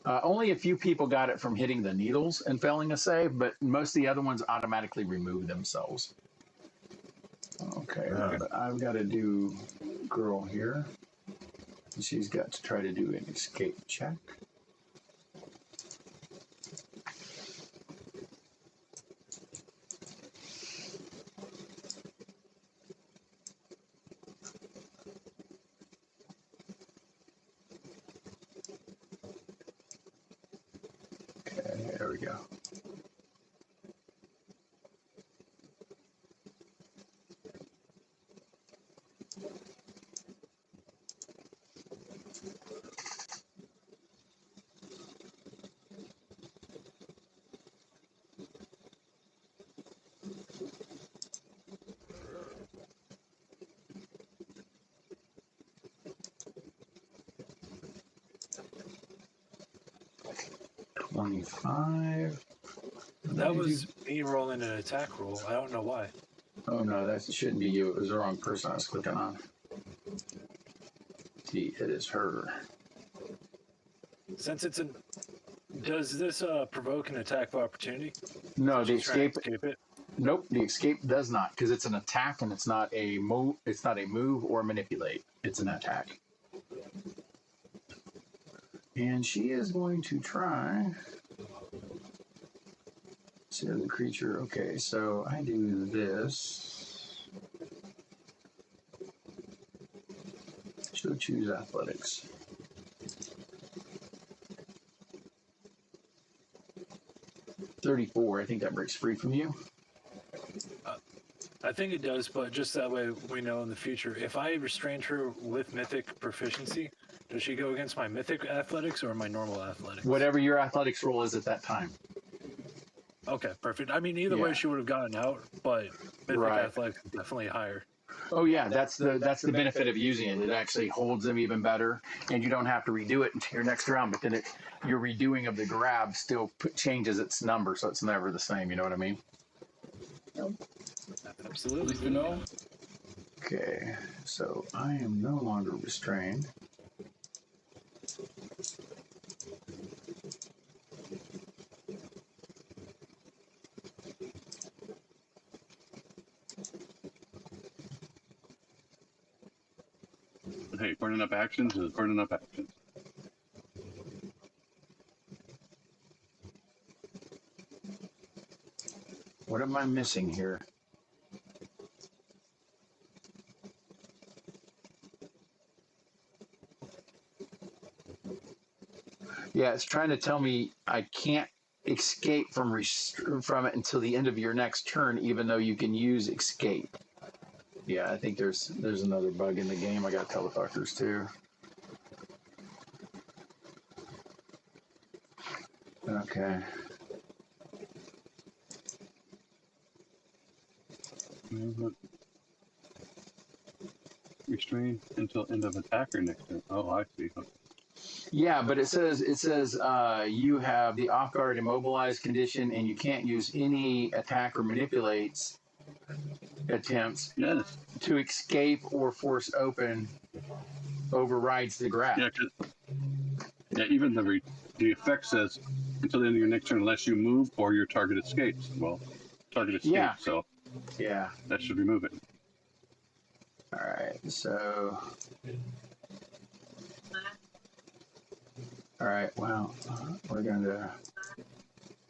Only a few people got it from hitting the needles and failing a save, but most of the other ones automatically remove themselves. Okay, I've got to do girl here. She's got to try to do an escape check. Okay, there we go. $25. That was me rolling an attack roll. I don't know why. Oh no, that shouldn't be you. It was the wrong person I was clicking on. See, it is her. Since it's an... Does this provoke an attack of opportunity? No, the escape... escape it? Nope, the escape does not, because it's an attack and it's not a move. It's not a move or manipulate. It's an attack. And she is going to try. See the creature. Okay, so I do this. She'll choose athletics. $34. I think that breaks free from you. I think it does, but just that way we know in the future. If I restrained her with Mythic proficiency, does she go against my Mythic athletics or my normal athletics? Whatever your athletics roll is at that time. Okay, perfect. I mean, either way she would have gotten out, but Mythic athletics is definitely higher. Oh yeah, that's the benefit of using it. It actually holds them even better, and you don't have to redo it until your next round. But then your redoing of the grab still changes its number, so it's never the same. You know what I mean? Absolutely. Good to know. Okay, so I am no longer restrained. Hey, burning up actions is burning up actions. What am I missing here? Yeah, it's trying to tell me I can't escape from it until the end of your next turn, even though you can use escape. Yeah, I think there's another bug in the game. I got telefuckers too. Okay. Restrain until end of attacker next turn. Oh, I see. Yeah, but it says you have the off guard immobilized condition, and you can't use any attack or manipulates attempts to escape or force open. Overrides the grab. Yeah, even the effect says until the end of your next turn, unless you move or your target escapes. Well, target escapes, so yeah, that should remove it. All right, so. All right, well, we're going to,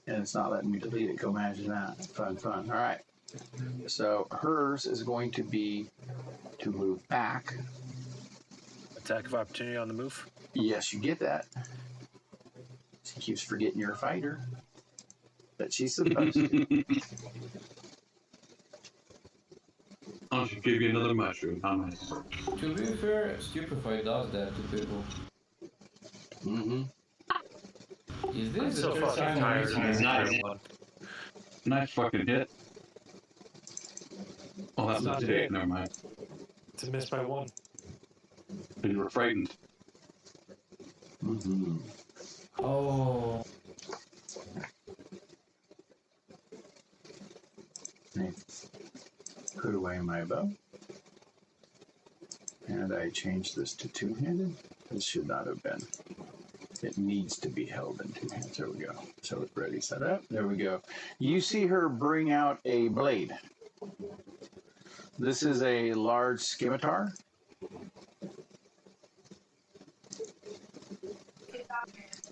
and it's not letting me delete it. Go imagine that. Fun. All right. So hers is going to be to move back. Attack of opportunity on the move? Yes, you get that. She keeps forgetting you're a fighter. That she's supposed to. I should give you another mushroom. To be fair, Stupefy does that to people. Mm-hmm. Is this I'm so fucking tired of this one. Nice fucking hit. Oh, that's not a hit. Never mind. It's a miss by one. And you were frightened. Mm-hmm. Oh. Put away my bow. And I changed this to two-handed. This should not have been. It needs to be held in two hands. There we go. So it's ready, set up. There we go. You see her bring out a blade. This is a large scimitar.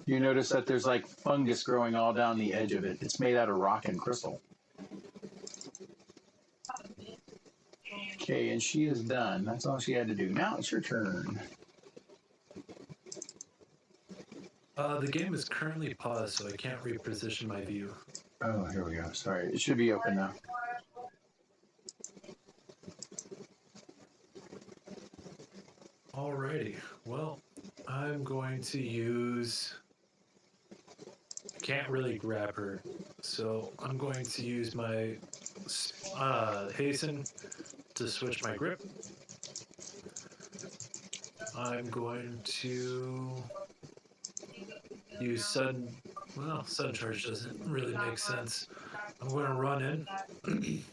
You notice that there's like fungus growing all down the edge of it. It's made out of rock and crystal. Okay, and she is done. That's all she had to do. Now it's your turn. The game is currently paused, so I can't reposition my view. Oh, here we go. Sorry. It should be open now. Alrighty. Well, I'm going to use... I can't really grab her, so I'm going to use my hasten to switch my grip. I'm going to use sudden... Well, sudden charge doesn't really make sense. I'm going to run in.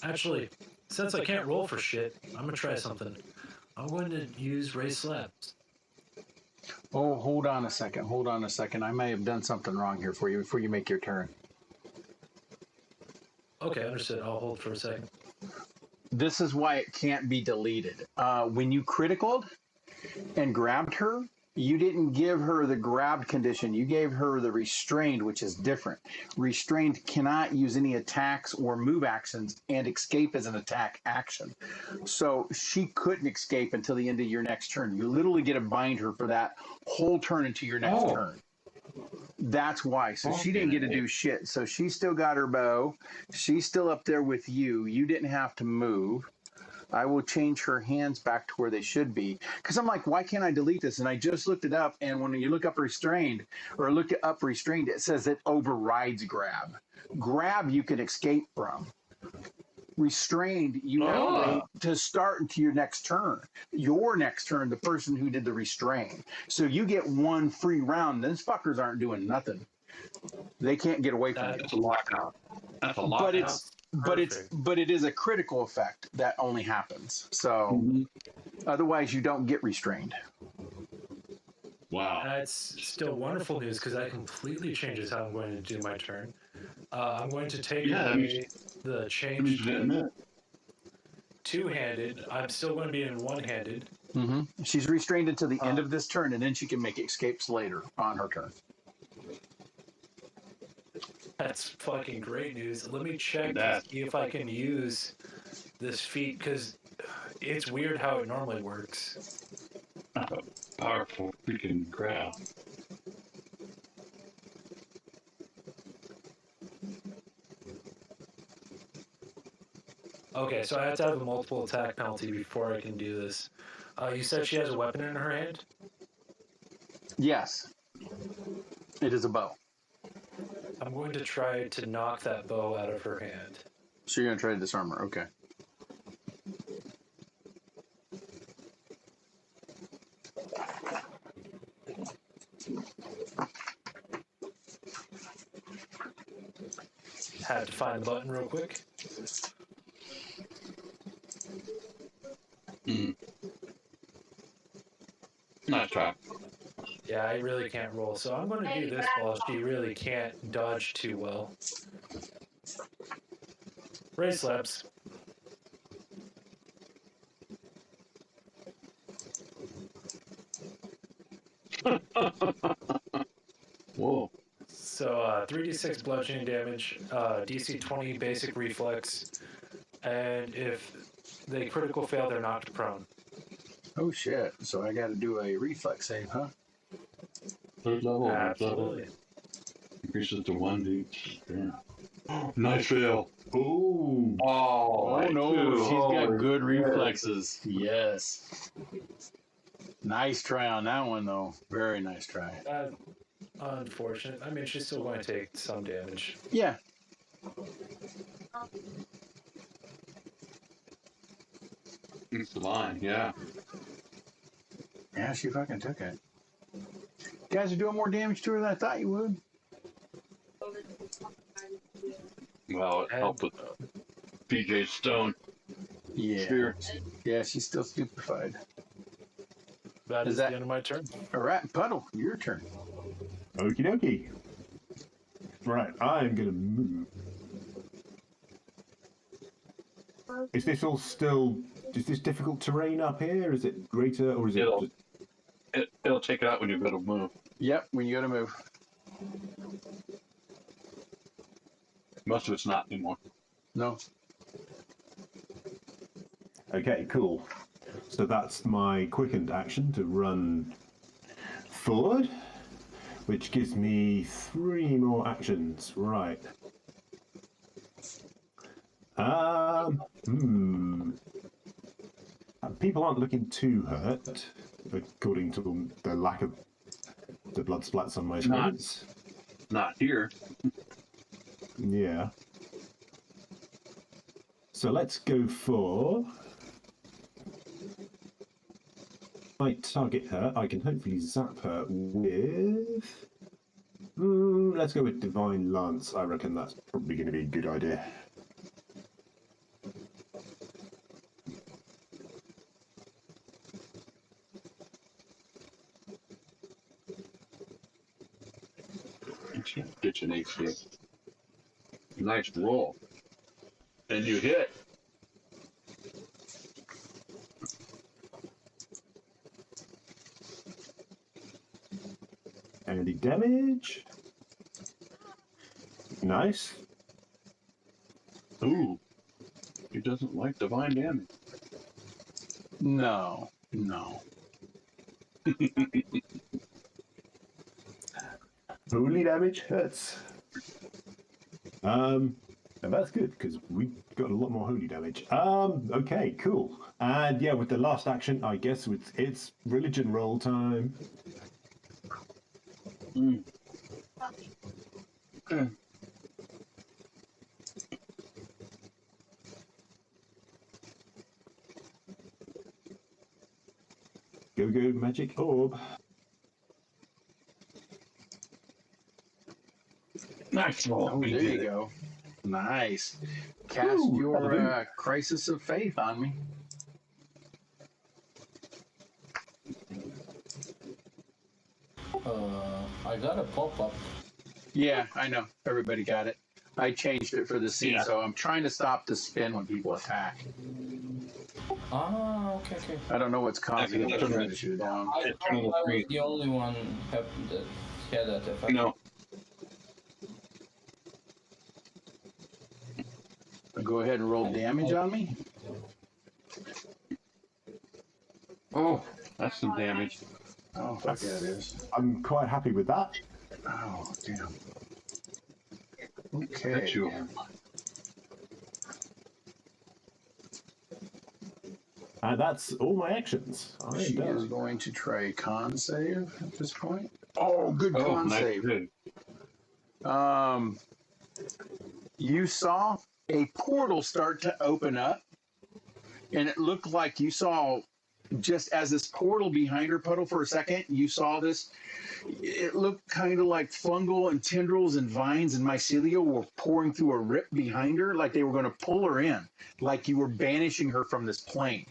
Actually, since I can't roll for shit, I'm going to try something. I'm going to use Ray Slaps. Oh, hold on a second. I may have done something wrong here for you before you make your turn. Okay, understood. I'll hold for a second. This is why it can't be deleted. When you criticaled and grabbed her, you didn't give her the grabbed condition. You gave her the restrained, which is different. Restrained cannot use any attacks or move actions, and escape is an attack action. So she couldn't escape until the end of your next turn. You literally get to bind her for that whole turn into your next turn. That's why. So she didn't get to do shit. So she still got her bow. She's still up there with you. You didn't have to move. I will change her hands back to where they should be. Because I'm like, why can't I delete this? And I just looked it up. And when you look up restrained, or look it up restrained, it says it overrides grab. Grab you can escape from. Restrained, you have to start into your next turn. Your next turn, the person who did the restrain. So you get one free round. Those fuckers aren't doing nothing. They can't get away from you. That's a lockout. That's a lockout. But it is a critical effect that only happens. So otherwise you don't get restrained. Wow. That's still wonderful news because that completely changes how I'm going to do my turn. I'm going to take Yeah, that away the That change means you didn't to admit. two-handed. I'm still going to be in one-handed. Mm-hmm. She's restrained until the end of this turn, and then she can make escapes later on her turn. That's fucking great news. Let me check to That- see if I can use this feat, because it's weird how it normally works. That's a powerful freaking grab. Okay, so I have to have a multiple attack penalty before I can do this. You said she has a weapon in her hand? Yes. It is a bow. I'm going to try to knock that bow out of her hand. So you're going to try to disarm her. Okay. Had to find the button real quick. Nice try. Yeah, I really can't roll, so I'm going to do this while she really can't dodge too well. Raise slabs. Whoa. So 3d6 bludgeoning damage, DC 20 basic reflex, and if they critical fail, they're knocked prone. Oh, shit. So I got to do a reflex save, huh? Third level. Absolutely. Increases to 1d. Yeah. Nice fail. Ooh. Oh, no. She's got Holy good shit. reflexes. Yes. Nice try on that one, though. Very nice try. Unfortunate. I mean, she's still going to take some damage. Yeah. It's the line, yeah. Yeah, she fucking took it. You guys are doing more damage to her than I thought you would. Well, it helped with PJ's stone. Yeah. Spear. Yeah, she's still stupefied. That is that the end of my turn. All right, Puddle, your turn. Okie dokie. Right, I'm going to move. Is this all still... Is this difficult terrain up here? Is it greater, or is it... It'll take it out when you go to move. Yep, when you go to move. Most of it's not anymore. No. Okay, cool. So that's my quickened action to run forward, which gives me 3 more actions. Right. People aren't looking too hurt, according to the lack of the blood splats on my screens. Not here. Yeah. So let's go for... If I target her, I can hopefully zap her with... let's go with Divine Lance. I reckon that's probably going to be a good idea. Get an HP. Nice roll. And you hit. Any damage? Nice. Ooh. He doesn't like divine damage. No. No. Holy damage hurts. And that's good, because we got a lot more holy damage. Okay, cool. And yeah, with the last action, I guess it's religion roll time. Okay. Go, magic orb. Nice roll. Oh, there you go. Nice. Cast your Crisis of Faith on me. I got a pop-up. Yeah, I know. Everybody got it. I changed it for the scene, Yeah. so I'm trying to stop the spin when people attack. Ah, okay, okay. I don't know what's causing it. Yeah, I'm trying to shoot it down. I It's thought one of the I was three. the only one that had that effect. No. Go ahead and roll damage on me. Oh, that's some damage. Oh, fuck yeah, it is. I'm quite happy with that. Oh, damn. Hit Okay. you. And that's all my actions. I am She is done. going to try a con save at this point. Oh, good con nice. save. Good. You saw a portal start to open up, and it looked like you saw, just as this portal behind her puddle for a second, you saw this. It looked kind of like fungal and tendrils and vines and mycelia were pouring through a rip behind her, like they were going to pull her in, like you were banishing her from this plane.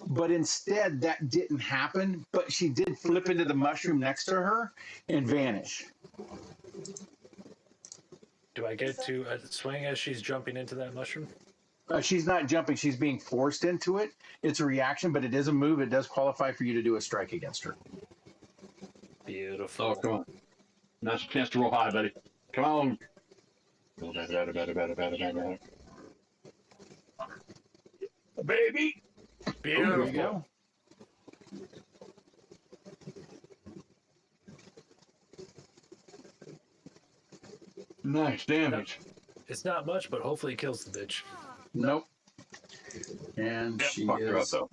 But instead, that didn't happen, but she did flip into the mushroom next to her and vanish. Do I get to swing as she's jumping into that mushroom? She's not jumping, she's being forced into it. It's a reaction, but it is a move. It does qualify for you to do a strike against her. Beautiful. Oh, come on. Now's your chance to roll high, buddy. Come on. Better. Baby. There you Beautiful. go. Nice damage. It's not much, but hopefully it kills the bitch. Nope. And Yep, she fucked her up, is though.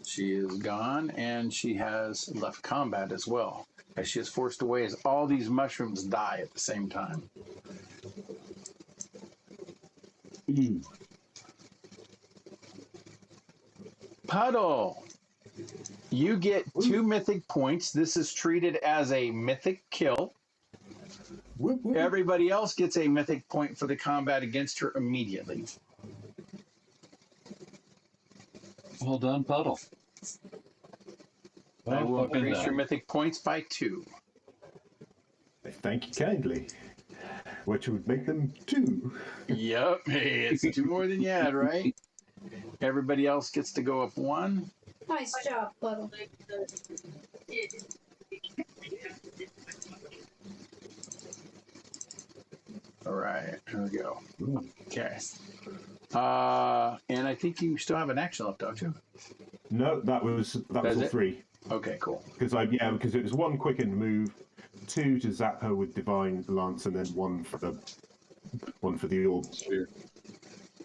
she is gone, and she has left combat as well, as she is forced away as all these mushrooms die at the same time. Puddle, you get 2 mythic points. This is treated as a mythic kill. Whoop, whoop. Everybody else gets a mythic point for the combat against her immediately. Well done, Puddle. I will fucking increase done. your mythic points by 2. Thank you kindly. Which would make them 2. Yep, hey, it's 2 more than you had, right? Everybody else gets to go up 1. Nice job, Puddle. All right, here we go. Okay. And I think you still have an action left, don't you? No, that was That's all it? 3. Okay, cool. Because it was 1 quickened move, 2 to zap her with divine lance, and then 1 for the orb.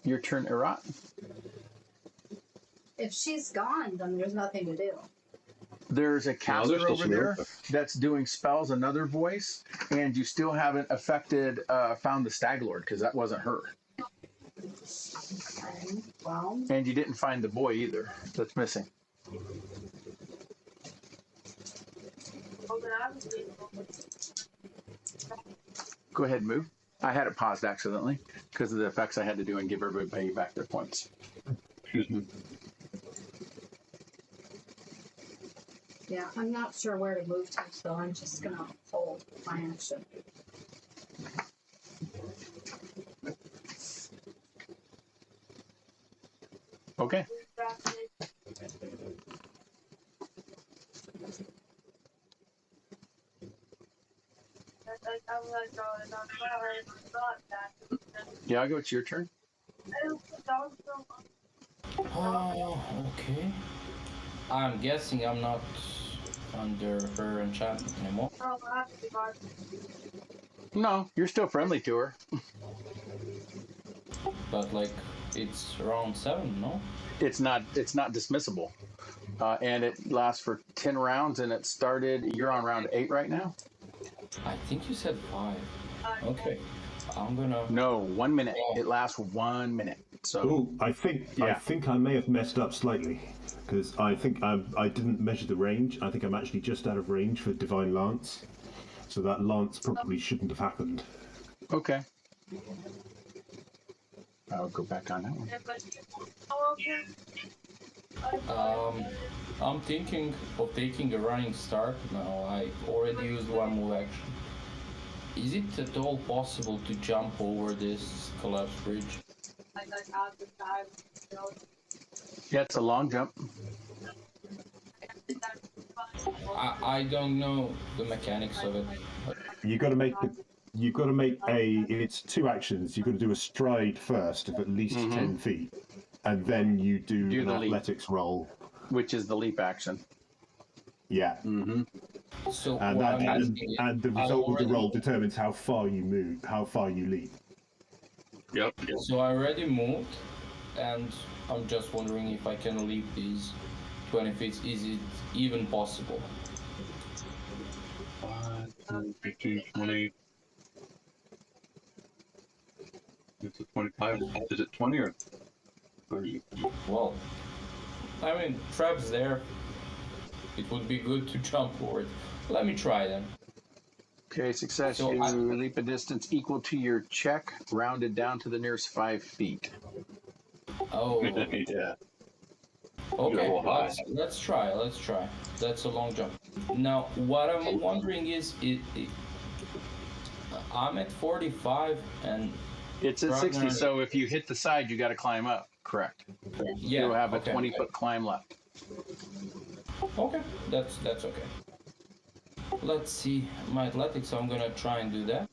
Your turn, Erat. If she's gone, then there's nothing to do. There's a caster there's still over some there room. that's doing spells, another voice, and you still haven't affected, found the Stagelord, because that wasn't her. Okay, well, And you didn't find the boy either. That's missing. Go ahead and move. I had it paused accidentally because of the effects I had to do and give everybody back their points. Excuse me. yeah, I'm not sure where to move to, so I'm just gonna hold my action. Okay. Yeah, I'll go. It's your turn. Oh, okay. I'm guessing I'm not under her enchantment anymore. No, you're still friendly to her. But like, it's round 7, no? It's not dismissible. And it lasts for 10 rounds, and it started, you're on round 8 right now? I think you said 5. Okay. I'm gonna... No, 1 minute. It lasts 1 minute. So Oh, I think I may have messed up slightly, because I think I didn't measure the range. I think I'm actually just out of range for divine lance, so that lance probably shouldn't have happened. okay. I'll go back on that one. I'm thinking of taking a running start now. I already used 1 move action. Is it at all possible to jump over this collapsed bridge? Like out the side, you know, Yeah, it's a long jump. I don't know the mechanics of it. You've got to make it's 2 actions. You've got to do a stride first of at least 10 feet, and then you do an the leap, athletics roll. which is the leap action. Yeah. So And the result of the already- roll determines how far you move, how far you leap. Yep. So I already moved, and I'm just wondering if I can leap these 20 feet. Is it even possible? 5, 10, 15, 20. It's a 25. Is it 20 or 30? Well, I mean, trap's there. It would be good to jump for it. Let me try then. Okay, success. So you I- leap a distance equal to your check, rounded down to the nearest 5 feet. Oh, Yeah. okay. Go high. Let's try. Let's try. That's a long jump. Now, what I'm wondering is, I'm at 45, and It's at 60, Ragnar- so if you hit the side, you got to climb up. Correct. yeah, You'll have a okay. 20-foot climb left. Okay, that's okay. Let's see my athletics. I'm gonna try and do that.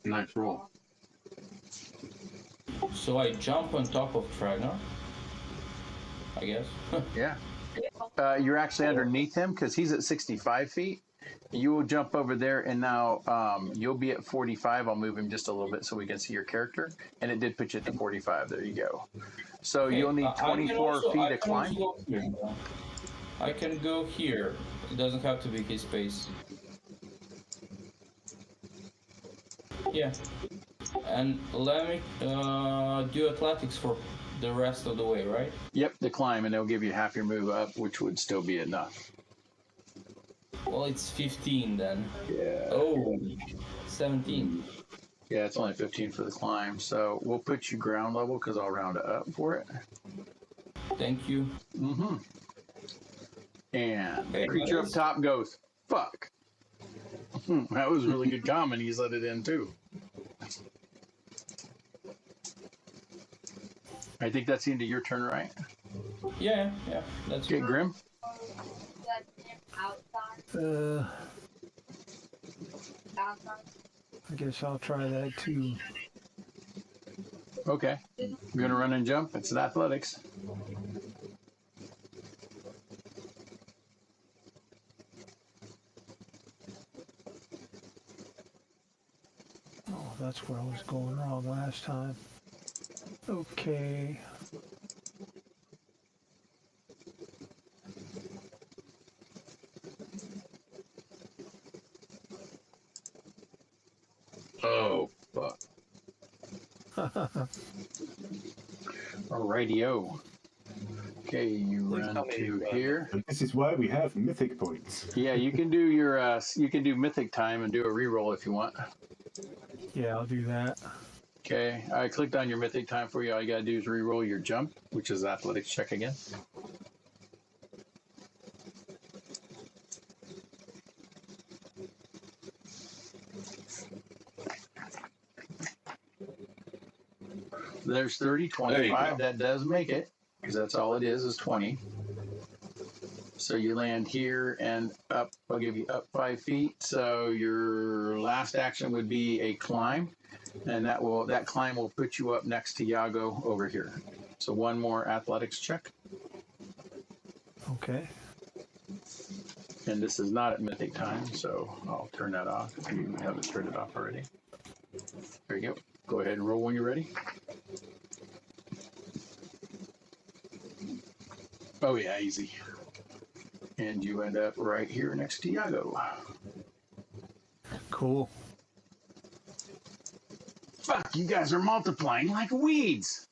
Nice roll. So I jump on top of Ragnar, I guess. Yeah. You're actually underneath him because he's at 65 feet. You will jump over there, and now you'll be at 45. I'll move him just a little bit so we can see your character. And it did put you at the 45. There you go. So Okay, you'll need I can 24 also- feet I to can climb. also go here. I can go here. It doesn't have to be his space. Yeah. And let me do athletics for the rest of the way, right? Yep, to climb, and they'll give you half your move up, which would still be enough. Well, it's 15 then. Yeah. Oh, 17. Yeah, it's only 15 for the climb. So we'll put you ground level because I'll round it up for it. Thank you. Mm-hmm. And Hey, creature that up is- top goes, fuck. That was really good comment. He's let it in too. I think that's the end of your turn, right? Yeah, that's Okay, Grim. that outside, outside. I guess I'll try that too. Okay. You're going to run and jump. It's an athletics. Oh, that's where I was going wrong last time. Okay. Oh, fuck. Alrighty-o. Okay, you run to here. And this is why we have mythic points. Yeah, you can do your you can do mythic time and do a reroll if you want. Yeah, I'll do that. Okay, I clicked on your mythic time for you. All you gotta do is reroll your jump, which is athletics check again. There's 30, 25. That does make it because that's all it is 20. So you land here and up. I'll give you up 5 feet. So your last action would be a climb, and that climb will put you up next to Yago over here. So one more athletics check, Okay. and this is not at mythic time, so I'll turn that off if you haven't turned it off already. There you go. Go ahead and roll when you're ready. Oh yeah, easy. And you end up right here next to Yago. Cool. Fuck, you guys are multiplying like weeds.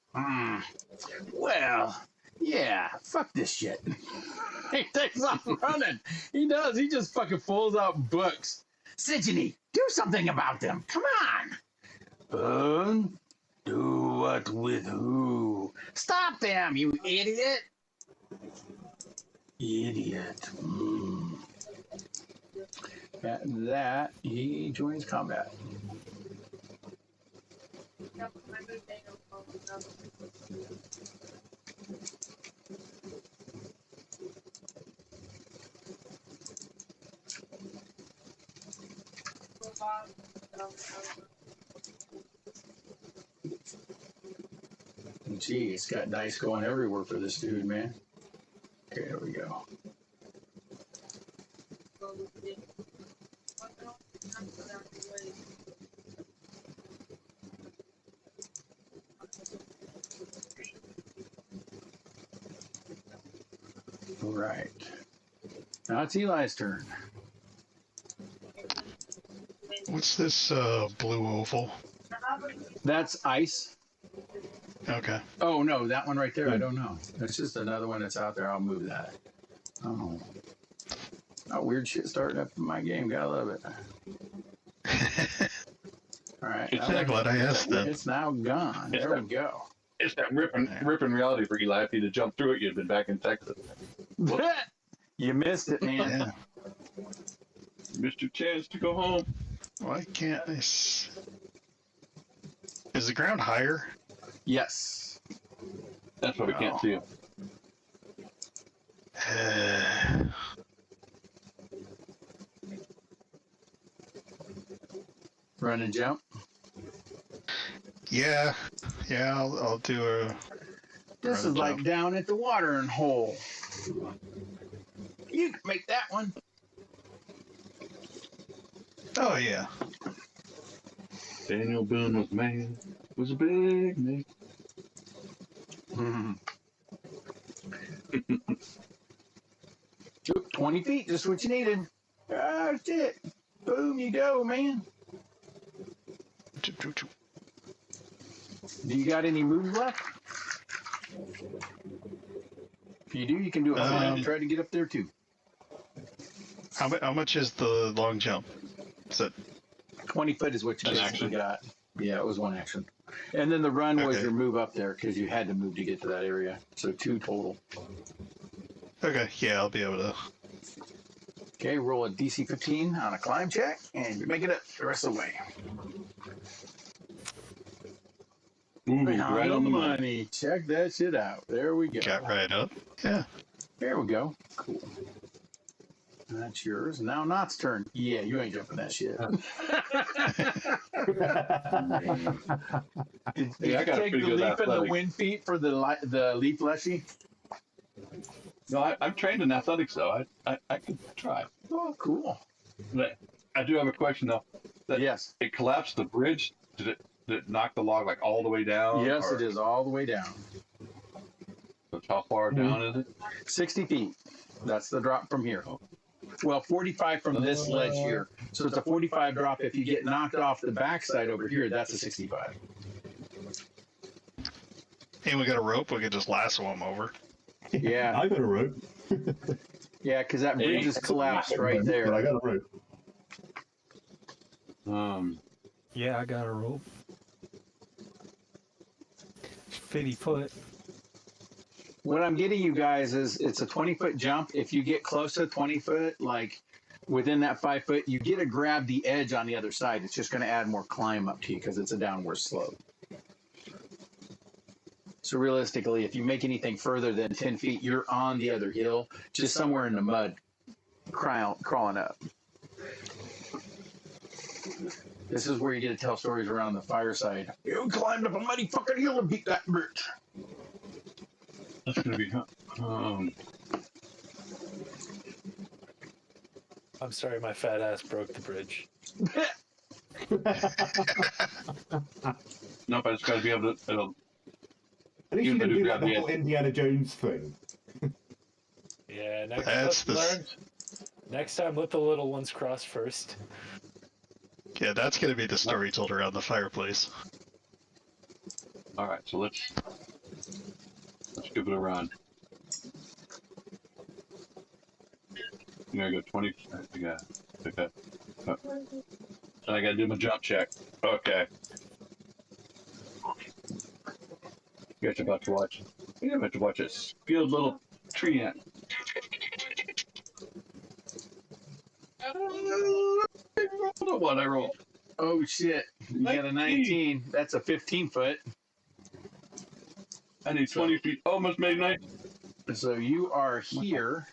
Well, yeah, fuck this shit. He takes off running. He does. He just fucking pulls out books. Sigeny, do something about them. Come on. Do what with who? Stop them, you idiot. Idiot. At that, he joins combat. Gee, it's got dice going everywhere for this dude, man. Okay, here we go. All right. Now it's Eli's turn. What's this blue oval? That's ice. Okay. Oh, no, that one right there, I don't know. That's just another one that's out there. I'll move that. Oh. Oh, weird shit starting up in my game. Gotta love it. All right. I'm glad I asked that. It's now gone. There we go. It's that ripping reality for Eli. If you'd have jumped through it, you'd have been back in Texas. You missed it, man. Yeah. Missed your chance to go home. Why can't I? Is the ground higher? Yes. That's why we can't see him. Run and jump. Yeah. I'll do a. This is like down at the watering hole. You can make that one. Oh yeah. Daniel Boone was a big man. 20 feet, just what you needed. Ah, shit. Boom, you go, man. Do you got any moves left? If you do, you can do it. Try to get up there too. How much is the long jump? Is it 20 foot is what you actually got. Yeah, it was one action. And then the run was your move up there because you had to move to get to that area. So 2 total. Okay, yeah, I'll be able to. Okay, roll a DC 15 on a climb check, and you make it up the rest of the way. Ooh, right on the money. Check that shit out. There we go. Got right up. Yeah. There we go. Cool. That's yours. Now Knott's turn. Yeah, you ain't jumping that shit. Did I got take the leap and the wind feet for the leap leshy? No, I'm trained in athletics, though. I could try. Oh, cool. But I do have a question, though. Yes. It collapsed the bridge. Did it knock the log like all the way down? Yes, it is all the way down. So how far down is it? 60 feet. That's the drop from here. Well, 45 from this ledge here. So it's a 45 drop. If you get knocked off the backside over here, that's a 65. And we got a rope. We could just lasso him over. Yeah. I got a rope. Yeah, because that bridge is collapsed right there. But I got a rope. Yeah, I got a rope. 50 foot. What I'm getting you guys is it's a 20-foot jump. If you get close to 20 foot, like within that 5 foot, you get to grab the edge on the other side. It's just going to add more climb up to you because it's a downward slope. So realistically, if you make anything further than 10 feet, you're on the other hill, just somewhere in the mud, crawling up. This is where you get to tell stories around the fireside. You climbed up a muddy fucking hill and beat that bitch. That's gonna be. I'm sorry, my fat ass broke the bridge. Nope, I just gotta be able to. At least you didn't do like the whole Indiana Jones thing. Yeah, next time let the little ones cross first. Yeah, that's gonna be the story told around the fireplace. All right, so let's give it a run. I'm gonna go 20. Okay. And I gotta do my jump check. Okay. You guys are about to watch. You're about to watch a skilled little tree ant what I rolled? Oh shit! You got a 19. That's a 15 foot. I need 20 feet. Almost made 9. So you are here.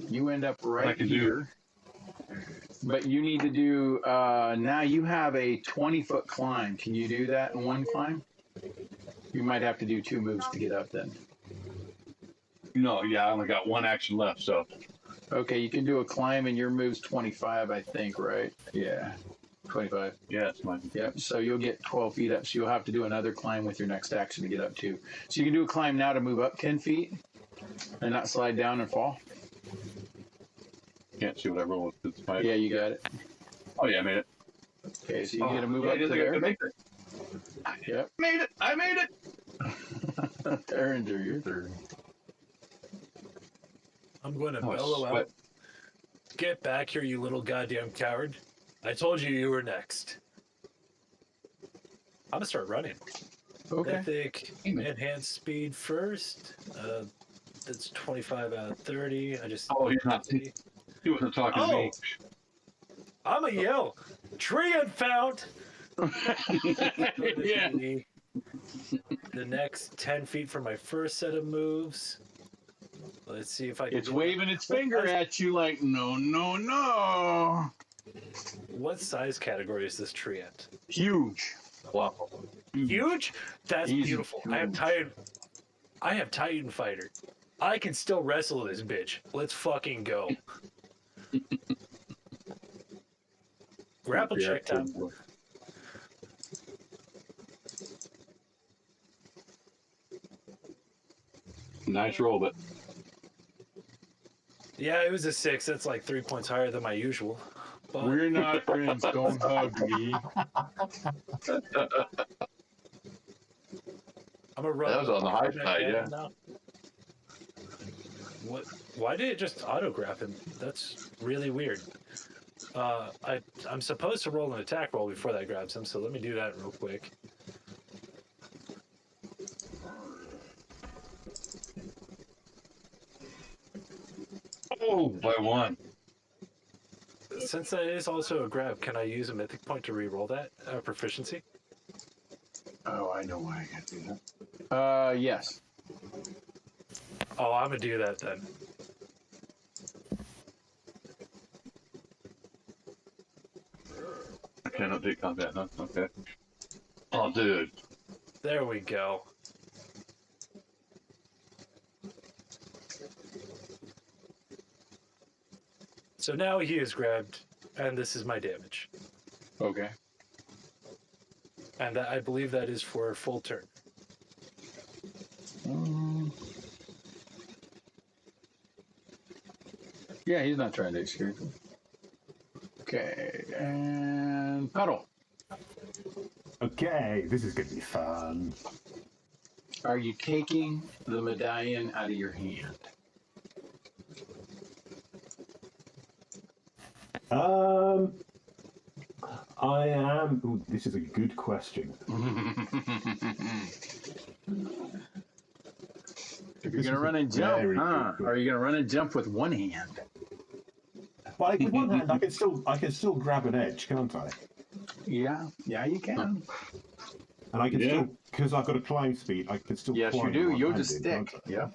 You end up right here. But you need to do. Now you have a 20-foot climb. Can you do that in one climb? You might have to do 2 moves to get up then. No, yeah, I only got 1 action left, so. Okay, you can do a climb, and your move's 25, I think, right? Yeah, 25. Yeah, it's mine. Yep. So you'll get 12 feet up. So you'll have to do another climb with your next action to get up too. So you can do a climb now to move up 10 feet, and not slide down and fall. Can't see what I rolled. Yeah, you got it. Oh yeah, I made it. Okay, so you get to move up to there. Yep. Made it. I made it. Derringer, your turn. I'm going to Oh, bellow sweat. out. Get back here, you little goddamn coward. I told you were next. I'm going to start running. Okay. Mythic, enhanced speed first. That's 25 out of 30. I just. Oh, he's not. He wasn't talking to me. I'm a yell. Tree and found. Yeah. The next 10 feet from my first set of moves. Let's see if I can. It's waving its finger at you like, no, no, no. What size category is this tree at? Huge. Wow. Huge? That's Easy. beautiful. I have Titan Fighter. I can still wrestle this bitch. Let's fucking go. Grapple check time. Nice roll, but Yeah, it was a 6. That's like 3 points higher than my usual. But We're not friends. Don't hug me. I'm gonna run. that was on the high side, yeah. Now. What? Why did it just auto-grab him? That's really weird. I'm supposed to roll an attack roll before that grabs him, so let me do that real quick. Oh, by 1. Since that is also a grab, can I use a mythic point to re-roll that proficiency? Oh, I know why I got to do that. Yes. Oh, I'm gonna do that then. I cannot do combat, huh? Okay. Oh, dude. There we go. So now he is grabbed, and this is my damage. Okay. And I believe that is for a full turn. Yeah, he's not trying to escape. Okay, and pedal. Okay, this is going to be fun. Are you taking the medallion out of your hand? I am. Ooh, this is a good question. If you're gonna run and jump, huh? Are you gonna run and jump with one hand? Well, with one hand, I can still grab an edge, can't I? Yeah, you can. And I can still, because I've got a climb speed, I can still. Yes, you climb do. You'll one-handed, just can't stick. I? Yeah.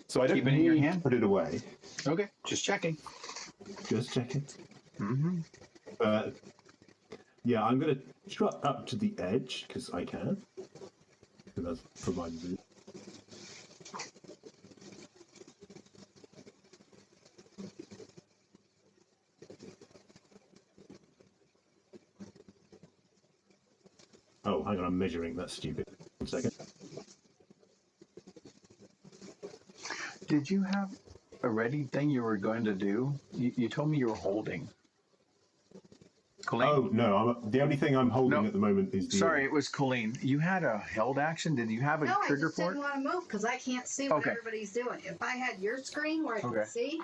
So I don't keep it in your need hand. to put it away. Okay, just checking. Just checking. Mm-hmm. Yeah, I'm going to trot up to the edge because I can. Because that's provided me. Oh, hang on, I'm measuring. That's stupid. 1 second. Did you have a ready thing you were going to do? You told me you were holding. Colleen? Oh, no, the only thing I'm holding at the moment is the... Sorry, it was Colleen. You had a held action. Did you have a trigger I just for didn't it? want to move because I can't see what everybody's doing. If I had your screen where I can see,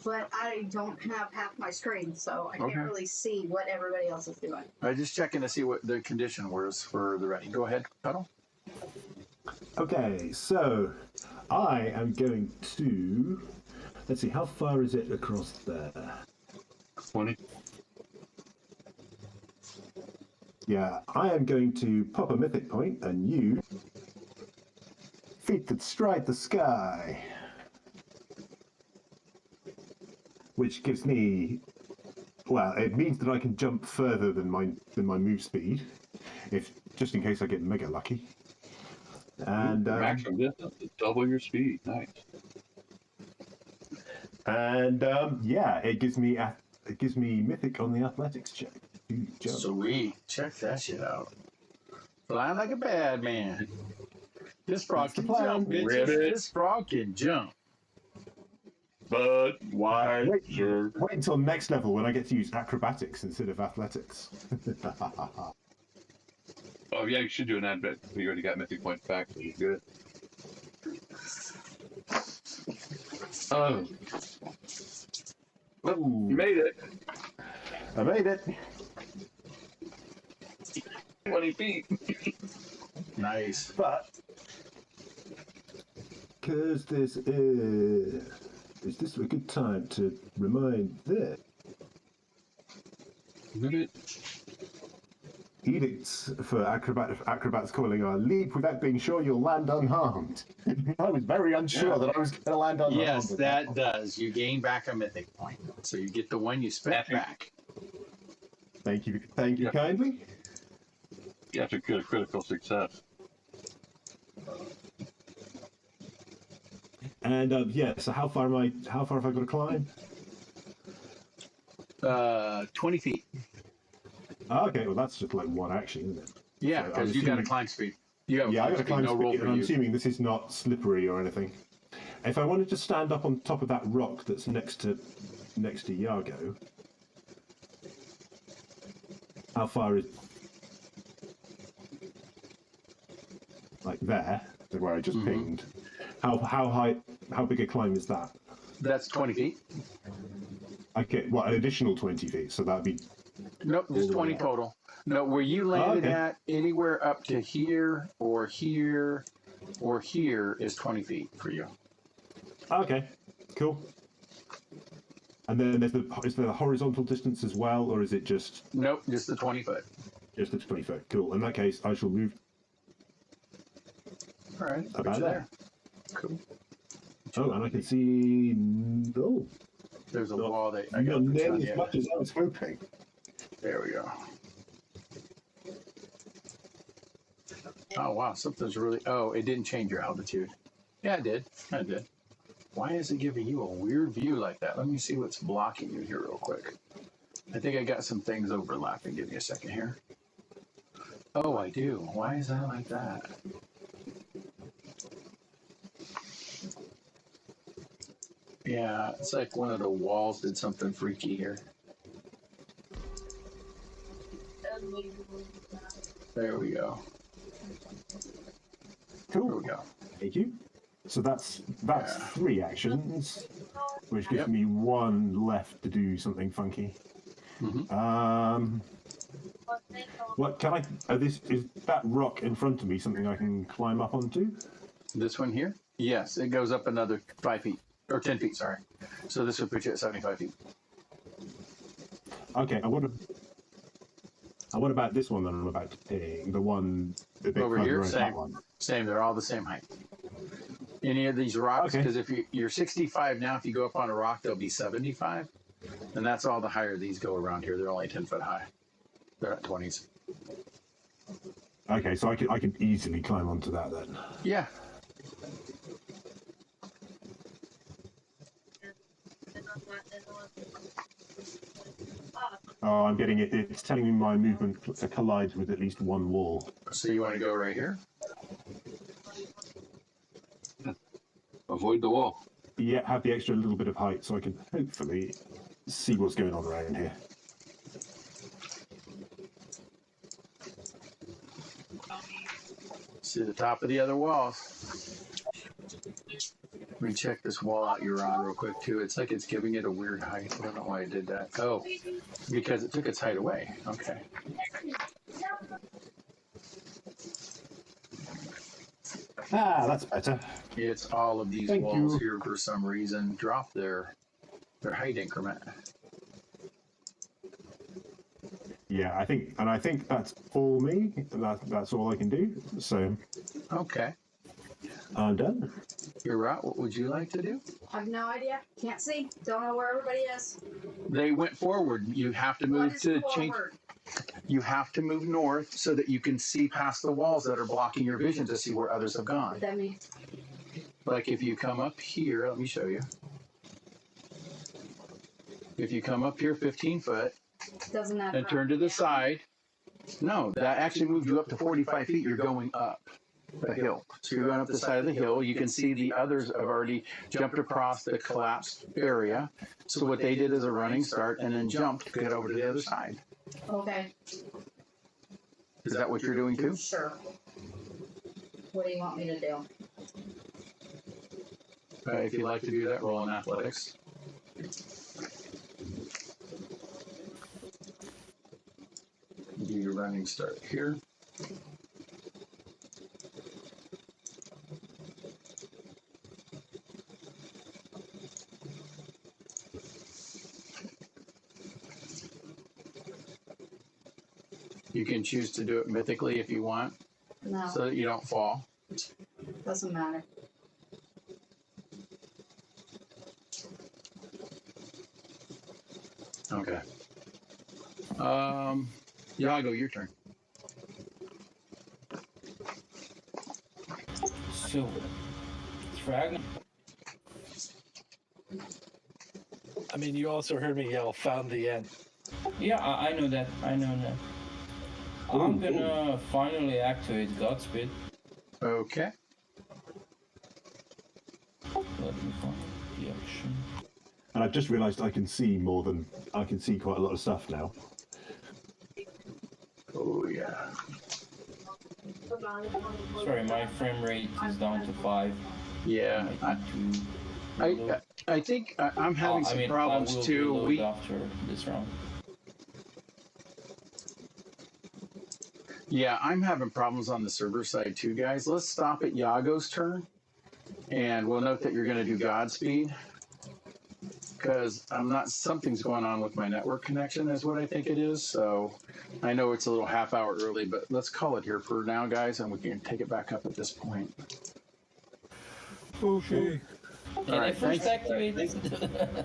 but I don't have half my screen, so I can't really see what everybody else is doing. I was just checking to see what the condition was for the ready. Go ahead, Pedal. Okay, so I am going to... Let's see, how far is it across there? 20. Yeah, I am going to pop a mythic point, and you feet that stride the sky, which gives me, well, it means that I can jump further than my move speed, if just in case I get mega lucky. And maximum distance is double your speed. Nice. And yeah, it gives me mythic on the athletics check. Jump. Sweet. Check that shit out. Flying like a bad man. This frog can jump, bitches. Ribbit. This frog can jump. But why? Wait until next level when I get to use acrobatics instead of athletics. Oh yeah, you should do an advent. You already got mythic points back, so you're good. Oh. Ooh. You made it. I made it. 20 feet. Nice. But because this is this a good time to remind this? Edicts for acrobats calling are leap without being sure you'll land unharmed. I was very unsure that I was going to land unharmed. Yes, that does. You gain back a mythic point. So you get the one you spent back. Thank you kindly. You have to get a critical success. And yeah, so how far have I got to climb? 20 feet. Okay, well that's just like one action, isn't it? Yeah, because you got a climb speed. You have I got a climb no roll speed, for and I'm you. assuming this is not slippery or anything. If I wanted to stand up on top of that rock that's next to Iago, how far is like there, where I just pinged? How high? How big a climb is that? That's 20 feet. Okay, well, an additional 20 feet, so that'd be. Nope, just 20 total. No, where you landed at, anywhere up to here or here or here is 20 feet for you. Okay, cool. And then is there a horizontal distance as well, or is it just? Nope, just the 20 foot. Just the 20 foot. Cool. In that case, I shall move. All right, about there. Cool. Oh, and I can see. No. There's a wall that I Not got nearly as much as I was hoping. There we go. Oh wow, something's really. Oh, it didn't change your altitude. Yeah, it did. I did. Why is it giving you a weird view like that? Let me see what's blocking you here real quick. I think I got some things overlapping. Give me a second here. Oh, I do. Why is that like that? Yeah, it's like one of the walls did something freaky here. There we go. Cool. There we go. Thank you. So that's 3 actions, which gives me 1 left to do something funky. What can I? Is that rock in front of me something I can climb up onto? This one here? Yes, it goes up another 5 feet or 10 feet. Sorry. So this would put you at 75 feet. Okay. What about this one that I'm about to ping? The one a bit Over here, further same. that one. Same. They're all the same height. Any of these rocks, because if you're 65 now, if you go up on a rock, they'll be 75. And that's all the higher these go around here. They're only 10 foot high. They're at 20s. Okay, so I can easily climb onto that then. Yeah. Oh, I'm getting it. It's telling me my movement collides with at least 1 wall. So you want to go right here? Avoid the wall. Yeah, have the extra little bit of height so I can hopefully see what's going on around here. See the top of the other walls. Let me check this wall out you're on real quick too. It's like it's giving it a weird height. I don't know why I did that. Oh, because it took its height away. Okay. Ah, that's better. It's all of these walls here for some reason drop their height increment. yeah, I think that's all me. That's all I can do. So Okay. I'm done. You're right. What would you like to do? I have no idea. Can't see. Don't know where everybody is. They went forward. You have to What move is to change. forward? You have to move north so that you can see past the walls that are blocking your vision to see where others have gone. That means Like if you come up here, let me show you. If you come up here 15 foot doesn't matter. and turn to the side, no, that actually moved you up to 45 feet. You're going up the hill. So you're going up the side of the hill. You can see the others have already jumped across the collapsed area. So what they did is a running start and then jumped to get over to the other side. Okay. Is that what you're doing too? Sure. What do you want me to do? If you'd like to do that, roll in athletics. Do your running start here. You can choose to do it mythically if you want, No, so that you don't fall. doesn't matter. Okay. Iago, your turn. So, fragment. I mean, you also heard me yell, "Found the end." Yeah, I know that. I know that. I'm gonna finally activate Godspeed. Okay. Let me find the action. And I've just realised I can see quite a lot of stuff now. Oh yeah. Sorry, my frame rate is down to 5. Yeah. I think I'm having some problems I will too. reload after this round. Yeah, I'm having problems on the server side too, guys. Let's stop at Iago's turn, and we'll note that you're going to do Godspeed, because something's going on with my network connection is what I think it is. So I know it's a little half hour early, but let's call it here for now, guys, and we can take it back up at this point. Okay. All right, first thanks. activate.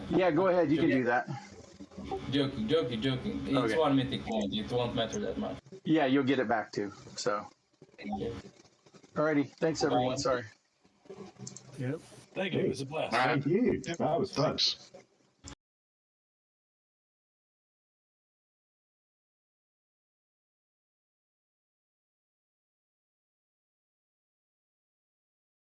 Yeah, go ahead. You can do that. Joking. It's Okay. 1 mythic point. It won't matter that much. Yeah, you'll get it back too. So, Okay. alrighty. Thanks, everyone. Sorry. Yep. Thank you. It was a blast. Thank you. That was fun. Thanks.